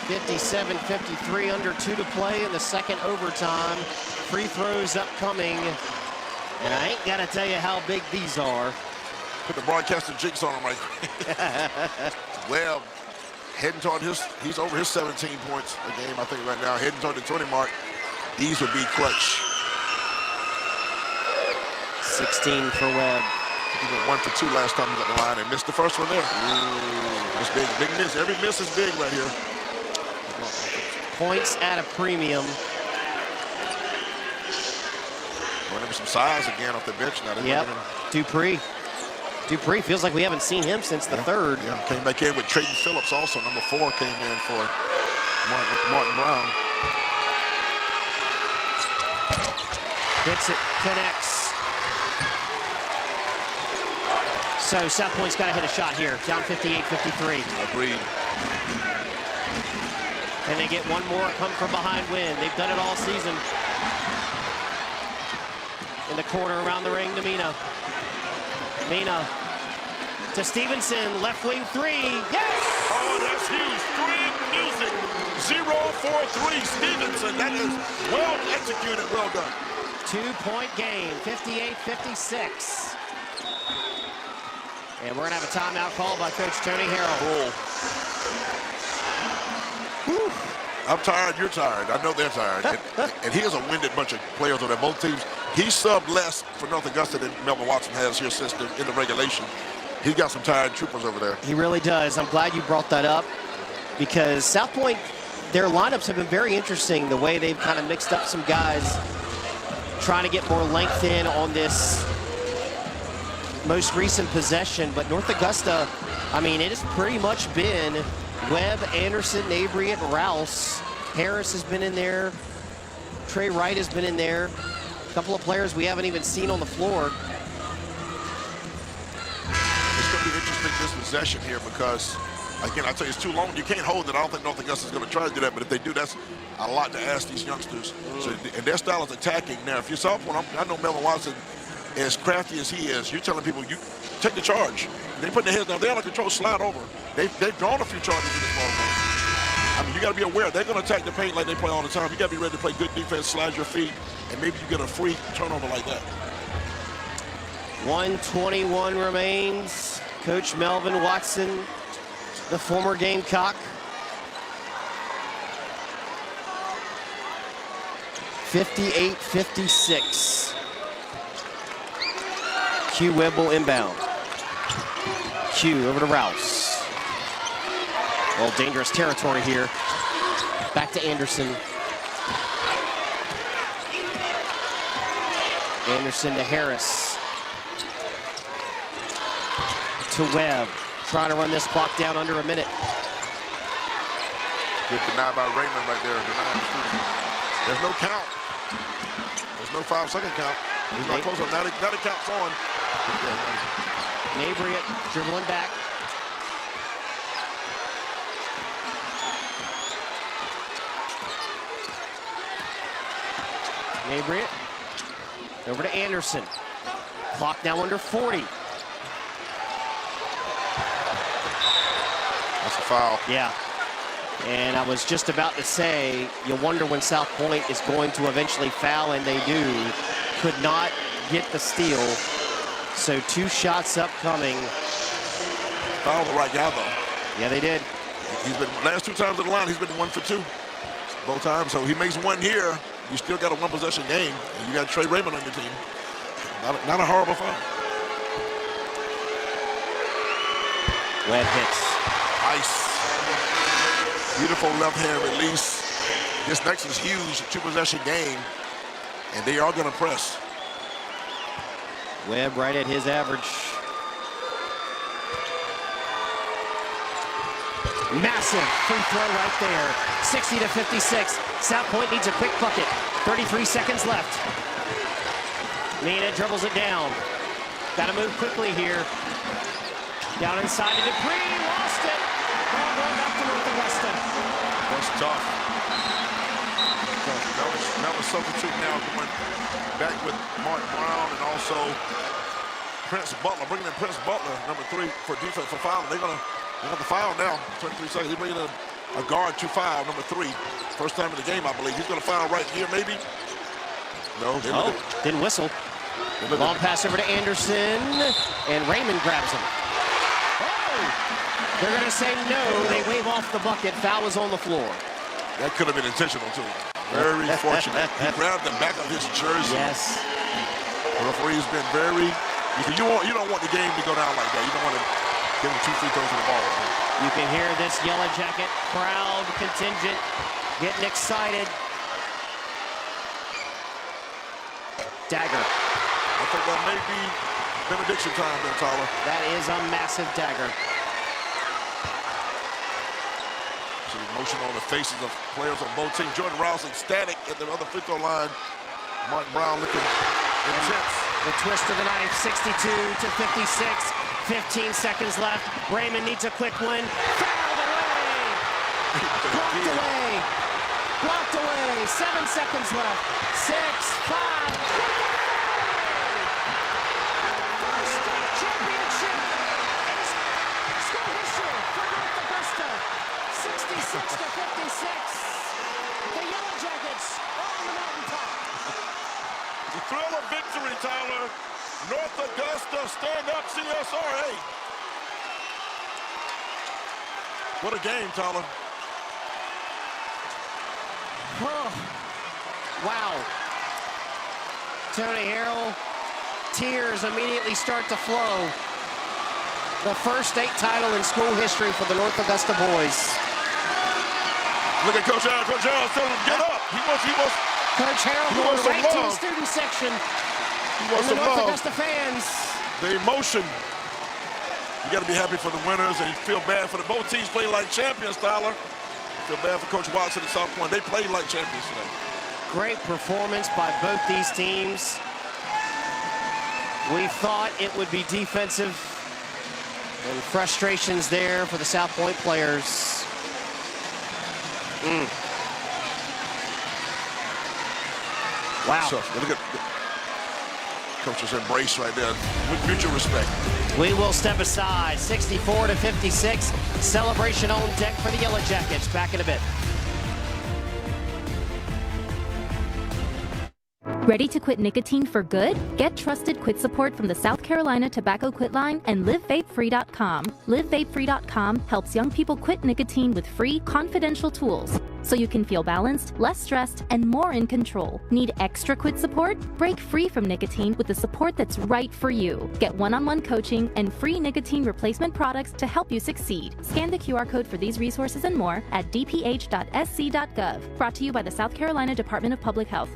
[SPEAKER 1] 57-53, under 2 to play in the second overtime. Free throws upcoming. And I ain't got to tell you how big these are.
[SPEAKER 2] Put the broadcaster jinx on him right Webb heading toward he's over his 17 points a game, I think, right now. Heading toward the 20 mark. These would be clutch.
[SPEAKER 1] 16 for Webb.
[SPEAKER 2] He went 1 for 2 last time he was at the line and missed the first one there. It's big miss. Every miss is big right here.
[SPEAKER 1] Points at a premium.
[SPEAKER 2] Running some size again off the bench now.
[SPEAKER 1] Yep, Dupree feels like we haven't seen him since the third.
[SPEAKER 2] Yeah, came back in with Trayton Phillips also. Number 4 came in for Martin Brown.
[SPEAKER 1] Hits it, connects. So South Point's got to hit a shot here. Down 58-53.
[SPEAKER 2] Agreed.
[SPEAKER 1] And they get one more come from behind win. They've done it all season. In the corner around the ring to Mina. Mina to Stevenson, left wing 3. Yes!
[SPEAKER 2] Oh, that's huge. 3 music. 0 for 3. Stevenson. That is well executed. Well done.
[SPEAKER 1] 2-point game. 58-56. And we're going to have a timeout called by Coach Tony Harrell.
[SPEAKER 2] I'm tired, you're tired. I know they're tired. and he has a winded bunch of players on there. Both teams. He subbed less for North Augusta than Melvin Watson has here since in the regulation. He's got some tired troopers over there.
[SPEAKER 1] He really does. I'm glad you brought that up because South Point, their lineups have been very interesting. The way they've kind of mixed up some guys, trying to get more length in on this most recent possession. But North Augusta, I mean, it has pretty much been Webb, Anderson, Nabriet, Rouse. Harris has been in there. Trey Wright has been in there. A couple of players we haven't even seen on the floor.
[SPEAKER 2] It's going to be an interesting dispossession here because, again, I tell you, it's too long. You can't hold it. I don't think North Augusta is going to try to do that, but if they do, that's a lot to ask these youngsters. So, and their style is attacking. Now, if you're South Point, I know Melvin Watson, as crafty as he is, you're telling people, you take the charge. They put their heads down. They're under control, slide over. They've drawn a few charges in this ball game. I mean, you got to be aware. They're going to attack the paint like they play all the time. You got to be ready to play good defense, slide your feet, and maybe you get a free turnover like that.
[SPEAKER 1] 1:21 remains. Coach Melvin Watson, the former Gamecock. 58-56. Q Webb will inbound. Q over to Rouse. Well, dangerous territory here. Back to Anderson. Anderson to Harris. To Webb. Trying to run this clock down under a minute.
[SPEAKER 2] Good deny by Raymond right there. There's no count. There's no 5-second count. He's not close enough. Now the count's on.
[SPEAKER 1] Nabriet dribbling back. Nabriet over to Anderson. Clock now under 40.
[SPEAKER 2] That's a foul.
[SPEAKER 1] Yeah. And I was just about to say, you wonder when South Pointe is going to eventually foul, and they do. Could not get the steal. So 2 shots upcoming.
[SPEAKER 2] Fouled the right guy, though.
[SPEAKER 1] Yeah, they did.
[SPEAKER 2] He's been, last 2 times at the line, he's been 1 for 2. Both times. So he makes 1 here. You still got a 1-possession game. And you got Trey Raymond on your team. Not a horrible foul.
[SPEAKER 1] Webb hits.
[SPEAKER 2] Nice. Beautiful left hand release. This next is huge, 2-possession game. And they are going to press.
[SPEAKER 1] Webb right at his average. Massive free throw right there. 60-56. South Pointe needs a quick bucket. 33 seconds left. Mina dribbles it down. Got to move quickly here. Down inside to Dupree. Lost it. Ball going back to North Augusta.
[SPEAKER 2] That's tough. That was substitute now going back with Mark Brown and also Prince Butler. Bringing in Prince Butler, number 3, for defense for foul. They're going to foul now. 23 seconds. He's bringing in a guard to foul, number 3. First time in the game, I believe. He's going to foul right here, maybe. No.
[SPEAKER 1] Didn't whistle. Long pass over to Anderson, and Raymond grabs him. Oh! They're going to say no. They wave off the bucket. Foul is on the floor.
[SPEAKER 2] That could have been intentional, too. Very fortunate. He grabbed the back of his jersey.
[SPEAKER 1] Yes.
[SPEAKER 2] The referee's been very... You don't want the game to go down like that. You don't want to give him 2 free throws to the ball.
[SPEAKER 1] You can hear this Yellow Jacket crowd contingent getting excited. Dagger.
[SPEAKER 2] I think that may be benediction time there, Tyler.
[SPEAKER 1] That is a massive dagger.
[SPEAKER 2] See motion on the faces of players on both teams. Jordan Rouse ecstatic at the other free throw line. Mark Brown looking intense.
[SPEAKER 1] The twist of the knife, 62-56. 15 seconds left. Raymond needs a quick one. Fouled away. Blocked away. Blocked away. 7 seconds left. 6, 5. Championship. School history for North Augusta. 66-56. The Yellow Jackets are on the mountaintop.
[SPEAKER 2] The thrill of victory, Tyler. North Augusta, stand up, CSRA. What a game, Tyler.
[SPEAKER 1] Oh, wow. Tony Harrell, tears immediately start to flow. The first state title in school history for the North Augusta boys.
[SPEAKER 2] Look at Coach Harrell. Coach Harrell telling him, get up. He wants
[SPEAKER 1] Coach Harrell going right to the student section. And the North Augusta fans.
[SPEAKER 2] The emotion. You got to be happy for the winners, and you feel bad for both teams playing like champions, Tyler. Feel bad for Coach Watson and South Pointe. They played like champions today.
[SPEAKER 1] Great performance by both these teams. We thought it would be defensive, and frustrations there for the South Pointe players. Wow.
[SPEAKER 2] So, look at Coach's embrace right there with mutual respect.
[SPEAKER 1] We will step aside. 64-56. Celebration on deck for the Yellow Jackets. Back in a bit.
[SPEAKER 3] Ready to quit nicotine for good? Get trusted quit support from the South Carolina Tobacco Quit Line and LiveVapeFree.com. LiveVapeFree.com helps young people quit nicotine with free, confidential tools so you can feel balanced, less stressed, and more in control. Need extra quit support? Break free from nicotine with the support that's right for you. Get one-on-one coaching and free nicotine replacement products to help you succeed. Scan the QR code for these resources and more at dph.sc.gov. Brought to you by the South Carolina Department of Public Health.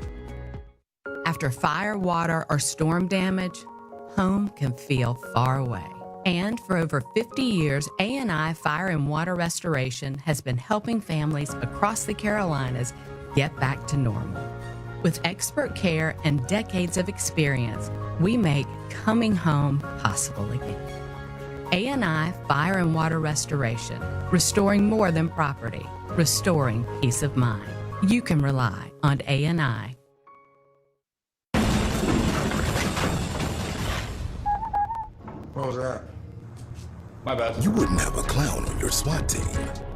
[SPEAKER 15] After fire, water, or storm damage, home can feel far away. And for over 50 years, A&I Fire and Water Restoration has been helping families across the Carolinas get back to normal. With expert care and decades of experience, we make coming home possible again. A&I Fire and Water Restoration, restoring more than property, restoring peace of mind. You can rely on A&I.
[SPEAKER 12] What was that? My bad. You wouldn't have a clown on your SWAT team.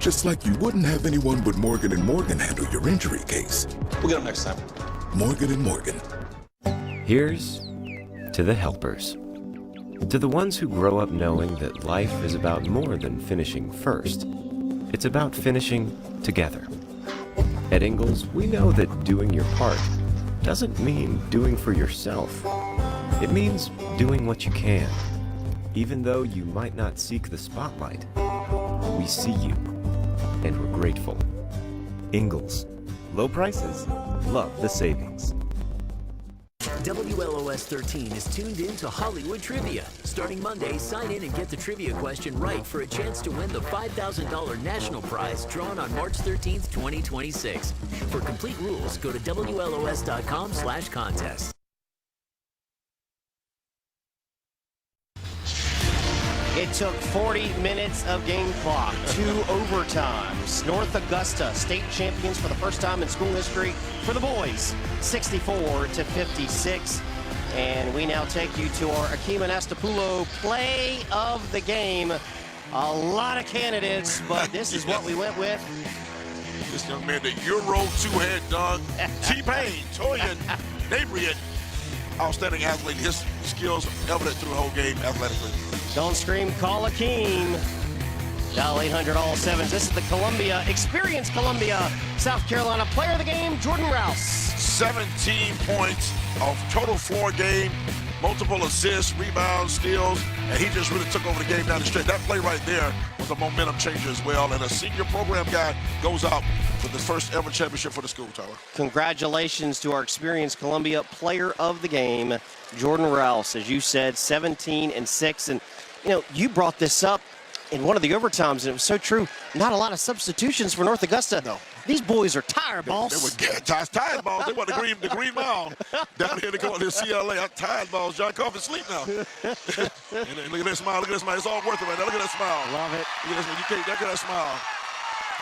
[SPEAKER 11] Just like you wouldn't have anyone but Morgan & Morgan handle your injury case.
[SPEAKER 13] We'll get them next time.
[SPEAKER 11] Morgan & Morgan.
[SPEAKER 16] Here's to the helpers. To the ones who grow up knowing that life is about more than finishing first. It's about finishing together. At Ingalls, we know that doing your part doesn't mean doing for yourself. It means doing what you can. Even though you might not seek the spotlight, we see you, and we're grateful. Ingalls. Low prices, love the savings.
[SPEAKER 17] WLOS 13 is tuned in to Hollywood Trivia. Starting Monday, sign in and get the trivia question right for a chance to win the $5,000 national prize drawn on March 13th, 2026. For complete rules, go to WLOS.com/contest.
[SPEAKER 1] It took 40 minutes of game clock, 2 overtimes. North Augusta, state champions for the first time in school history for the boys, 64-56. And we now take you to our Akeem Anastapulo play of the game. A lot of candidates, but this is what we went with.
[SPEAKER 2] This young man, the Euro two-head dog, T-Pain, Toyin, Nabrian, outstanding athlete. His skills evident through the whole game athletically.
[SPEAKER 1] Don't scream, call Akeem. Dial 800-ALL-7s. This is the Columbia, Experience Columbia, South Carolina player of the game, Jordan Rouse.
[SPEAKER 2] 17 points of total floor game, multiple assists, rebounds, steals, and he just really took over the game down the stretch. That play right there was a momentum changer as well, and a senior program guy goes out for the first ever championship for the school, Tyler.
[SPEAKER 1] Congratulations to our Experience Columbia player of the game, Jordan Rouse. As you said, 17 and 6, and you know, you brought this up in one of the overtimes, and it was so true. Not a lot of substitutions for North Augusta.
[SPEAKER 2] No.
[SPEAKER 1] These boys are tired, boss.
[SPEAKER 2] They were tired balls. They want the green mile down here to go to CLA. Tired balls. John Coffin sleep now. and look at that smile. Look at that smile. It's all worth it right now. Look at that smile.
[SPEAKER 1] Love it.
[SPEAKER 2] Look at that smile. You can't look at that smile.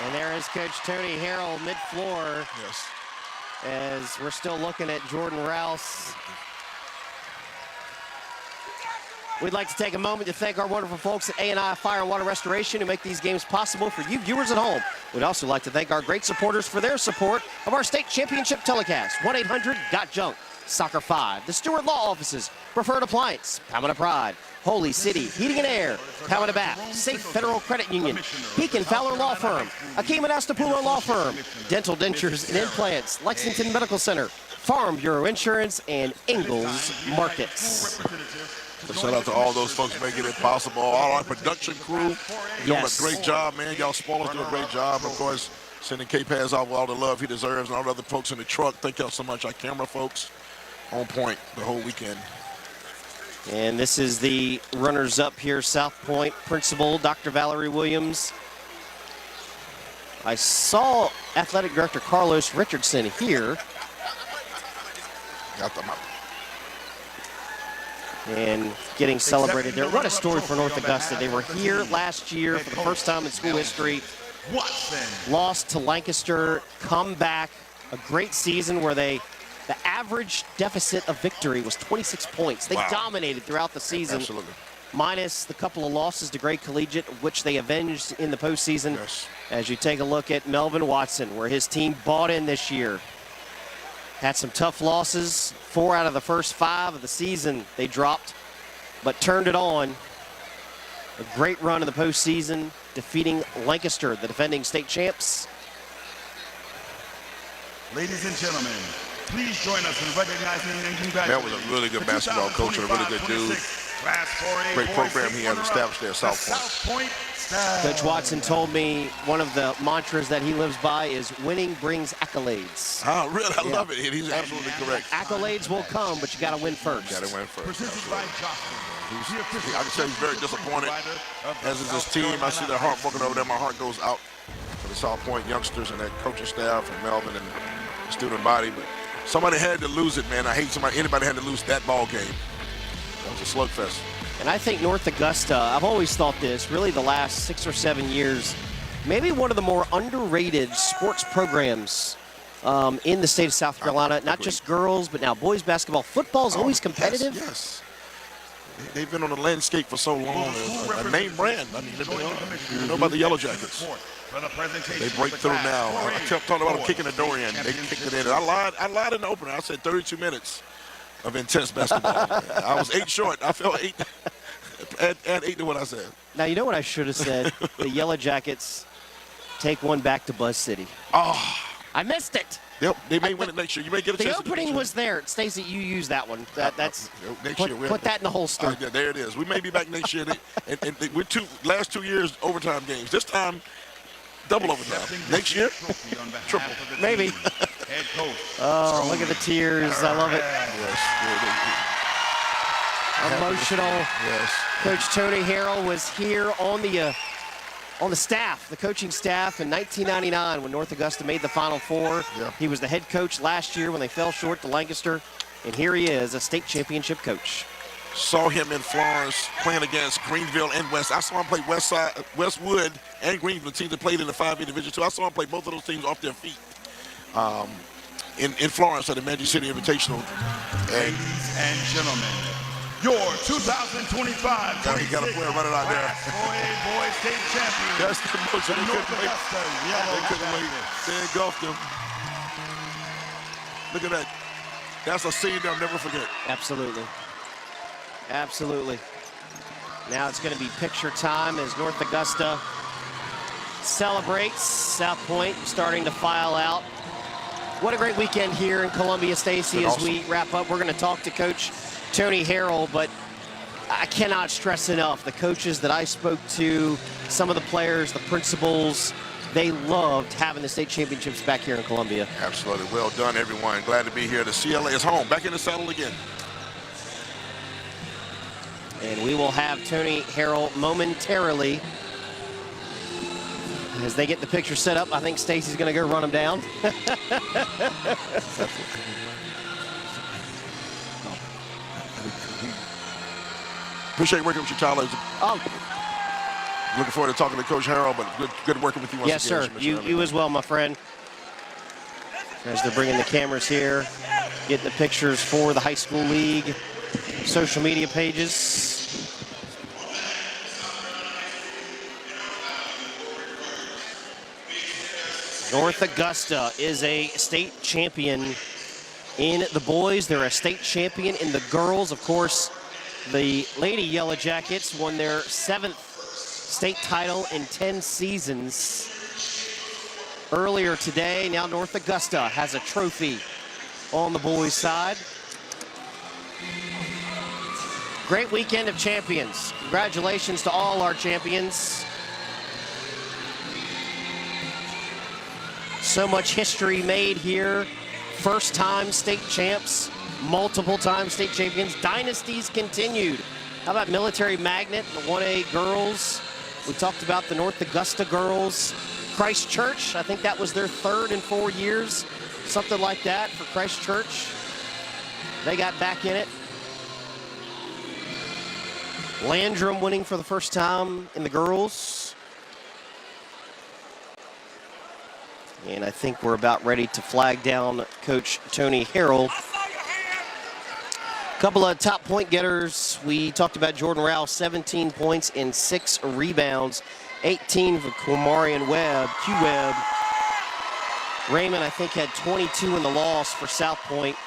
[SPEAKER 1] And there is Coach Tony Harrell mid-floor.
[SPEAKER 2] Yes.
[SPEAKER 1] As we're still looking at Jordan Rouse. We'd like to take a moment to thank our wonderful folks at A&I Fire and Water Restoration who make these games possible for you viewers at home. We'd also like to thank our great supporters for their support of our state championship telecast. 1-800-GOT-JUNK, Soccer 5, the Stewart Law Offices, Preferred Appliance, Pamela Pride, Holy City Heating and Air, Pamela Bath, Safe Federal Credit Union, Pekin Fowler Law Firm, Akeem Anastapulo Law Firm, Dental Dentures and Implants, Lexington Medical Center, Farm Bureau Insurance, and Ingalls Markets.
[SPEAKER 2] So shout out to all those folks making it possible. All our production crew doing a great job, man. Y'all spoilers do a great job. Of course, sending K-Paz out with all the love he deserves, and all the other folks in the truck. Thank y'all so much. Our camera folks on point the whole weekend.
[SPEAKER 1] And this is the runners-up here, South Pointe principal, Dr. Valerie Williams. I saw athletic director Carlos Richardson here.
[SPEAKER 2] Got them out.
[SPEAKER 1] And getting celebrated there. What a story for North Augusta. They were here last year for the first time in school history. Lost to Lancaster, come back. A great season where the average deficit of victory was 26 points. They dominated throughout the season.
[SPEAKER 2] Absolutely.
[SPEAKER 1] Minus the couple of losses to Gray Collegiate, which they avenged in the postseason.
[SPEAKER 2] Yes.
[SPEAKER 1] As you take a look at Melvin Watson, where his team bought in this year. Had some tough losses. 4 out of the first 5 of the season they dropped, but turned it on. A great run in the postseason, defeating Lancaster, the defending state champs.
[SPEAKER 18] Ladies and gentlemen, please join us in recognizing and congratulating.
[SPEAKER 2] That was a really good basketball coach, a really good dude. Great program he has established there at South Point.
[SPEAKER 1] Coach Watson told me one of the mantras that he lives by is winning brings accolades.
[SPEAKER 2] Oh, really? I love it. He's absolutely correct.
[SPEAKER 1] Accolades will come, but you got to win first.
[SPEAKER 2] Got to win first. I can tell he's very disappointed, as is his team. I see their heart broken over there. My heart goes out for the South Point youngsters and that coaching staff and Melvin and the student body. But somebody had to lose it, man. I hate anybody had to lose that ball game. That was a slugfest.
[SPEAKER 1] And I think North Augusta, I've always thought this, really the last 6 or 7 years, maybe one of the more underrated sports programs in the state of South Carolina. Not just girls, but now boys basketball. Football's always competitive.
[SPEAKER 2] Yes. They've been on the landscape for so long. A name brand. I mean, you know about the Yellow Jackets. They break through now. I kept talking about them kicking the door in. They kicked it in. I lied in the opener. I said 32 minutes of intense basketball. I was 8 short. I felt 8. Add 8 to what I said.
[SPEAKER 1] Now, you know what I should have said? The Yellow Jackets take one back to Buzz City.
[SPEAKER 2] Oh.
[SPEAKER 1] I missed it.
[SPEAKER 2] Yep, they may win it next year. You may get a chance.
[SPEAKER 1] The opening was there. Stacey, you use that one. That's
[SPEAKER 2] next
[SPEAKER 1] put,
[SPEAKER 2] year.
[SPEAKER 1] Put that in the holster.
[SPEAKER 2] There it is. We may be back next year. And we're last 2 years overtime games. This time, double overtime. Next year, triple.
[SPEAKER 1] Maybe. Oh, look at the tears. I love it.
[SPEAKER 2] Yes.
[SPEAKER 1] Emotional.
[SPEAKER 2] Yes.
[SPEAKER 1] Coach Tony Harrell was here on the staff, the coaching staff, in 1999 when North Augusta made the Final Four.
[SPEAKER 2] Yeah.
[SPEAKER 1] He was the head coach last year when they fell short to Lancaster, and here he is, a state championship coach.
[SPEAKER 2] Saw him in Florence playing against Greenville and West. I saw him play Westwood and Greenville, the teams that played in the 5A Division II. I saw him play both of those teams off their feet in Florence at the Magic City Invitational.
[SPEAKER 18] Ladies and gentlemen, your 2025
[SPEAKER 2] Now he got a player running out there.
[SPEAKER 18] boy state champion.
[SPEAKER 2] That's the motion. They
[SPEAKER 18] North
[SPEAKER 2] couldn't wait.
[SPEAKER 18] Augusta
[SPEAKER 2] They
[SPEAKER 18] Yellow
[SPEAKER 2] couldn't wait.
[SPEAKER 18] Jackets.
[SPEAKER 2] They engulfed him. Look at that. That's a scene they'll never forget.
[SPEAKER 1] Absolutely. Absolutely. Now it's going to be picture time as North Augusta celebrates. South Pointe starting to file out. What a great weekend here in Columbia, Stacey. As we wrap up, we're going to talk to Coach Tony Harrell, but I cannot stress enough, the coaches that I spoke to, some of the players, the principals, they loved having the state championships back here in Columbia.
[SPEAKER 2] Absolutely. Well done, everyone. Glad to be here. The CLA is home. Back in the saddle again.
[SPEAKER 1] And we will have Tony Harrell momentarily. As they get the picture set up, I think Stacey's going to go run them down.
[SPEAKER 2] Appreciate working with you, Tyler.
[SPEAKER 1] Oh.
[SPEAKER 2] Looking forward to talking to Coach Harrell, but good working with you once
[SPEAKER 1] yes,
[SPEAKER 2] again.
[SPEAKER 1] Yes, sir. You as well, my friend. As they're bringing the cameras here, getting the pictures for the high school league social media pages. North Augusta is a state champion in the boys. They're a state champion in the girls. Of course, the Lady Yellow Jackets won their 7th state title in 10 seasons earlier today. Now North Augusta has a trophy on the boys' side. Great weekend of champions. Congratulations to all our champions. So much history made here. First time state champs, multiple time state champions. Dynasties continued. How about Military Magnet, the 1A girls? We talked about the North Augusta girls. Christ Church, I think that was their 3rd in 4 years. Something like that for Christ Church. They got back in it. Landrum winning for the first time in the girls. And I think we're about ready to flag down Coach Tony Harrell. A couple of top point getters. We talked about Jordan Rao, 17 points and 6 rebounds. 18 for Quamarian Webb, Q-Webb. Raymond, I think, had 22 in the loss for South Pointe.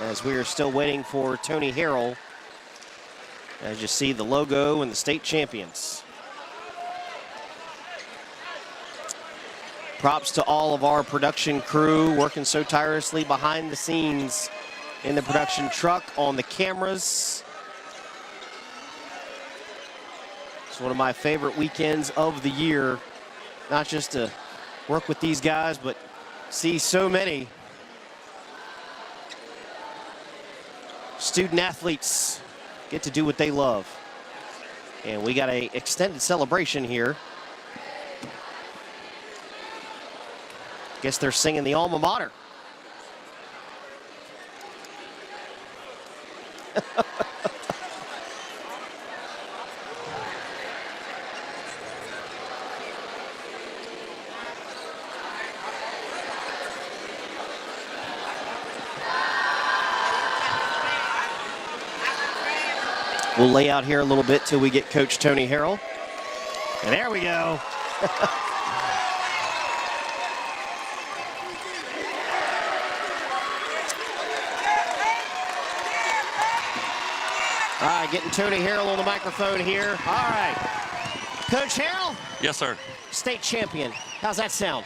[SPEAKER 1] As we are still waiting for Tony Harrell. As you see the logo and the state champions. Props to all of our production crew working so tirelessly behind the scenes in the production truck, on the cameras. It's one of my favorite weekends of the year. Not just to work with these guys, but see so many student athletes get to do what they love. And we got an extended celebration here. Guess they're singing the alma mater. We'll lay out here a little bit till we get Coach Tony Harrell. And there we go. All right, getting Tony Harrell on the microphone here. All right. Coach Harrell?
[SPEAKER 13] Yes, sir.
[SPEAKER 1] State champion. How's that sound?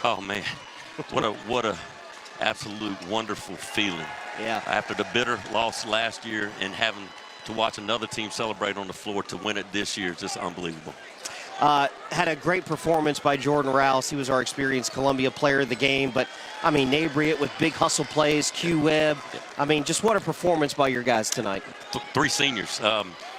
[SPEAKER 13] Oh, man. What a absolute wonderful feeling.
[SPEAKER 1] Yeah.
[SPEAKER 13] After the bitter loss last year and having to watch another team celebrate on the floor, to win it this year is just unbelievable.
[SPEAKER 1] Had a great performance by Jordan Rouse. He was our experienced Columbia player of the game. But, I mean, Nabriet with big hustle plays, Q Webb. I mean, just what a performance by your guys tonight.
[SPEAKER 13] Three seniors.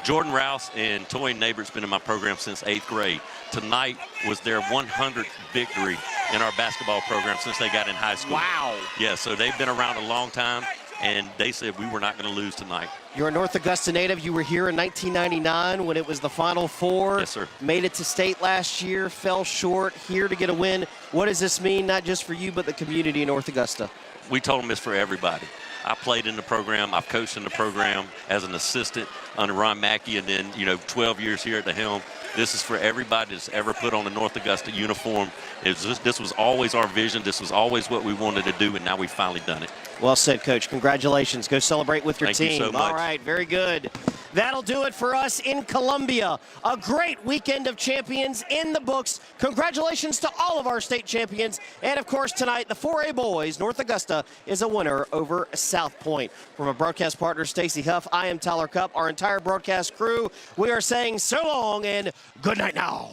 [SPEAKER 13] Jordan Rouse and Toy Nabriet's been in my program since 8th grade. Tonight was their 100th victory in our basketball program since they got in high school.
[SPEAKER 1] Wow.
[SPEAKER 13] Yeah, so they've been around a long time, and they said we were not going to lose tonight.
[SPEAKER 1] You're a North Augusta native. You were here in 1999 when it was the Final Four.
[SPEAKER 13] Yes, sir.
[SPEAKER 1] Made it to state last year, fell short, here to get a win. What does this mean, not just for you, but the community in North Augusta?
[SPEAKER 13] We told them it's for everybody. I played in the program. I've coached in the program as an assistant under Ron Mackey, and then, 12 years here at the helm. This is for everybody that's ever put on a North Augusta uniform. This was always our vision. This was always what we wanted to do, and now we've finally done it.
[SPEAKER 1] Well said, Coach. Congratulations. Go celebrate with your team.
[SPEAKER 13] Thank you so much.
[SPEAKER 1] All right, very good. That'll do it for us in Columbia. A great weekend of champions in the books. Congratulations to all of our state champions. And, of course, tonight, the 4A boys, North Augusta, is a winner over South Pointe. From a broadcast partner, Stacy Huff, I am Tyler Cupp. Our entire broadcast crew, we are saying so long and good night now.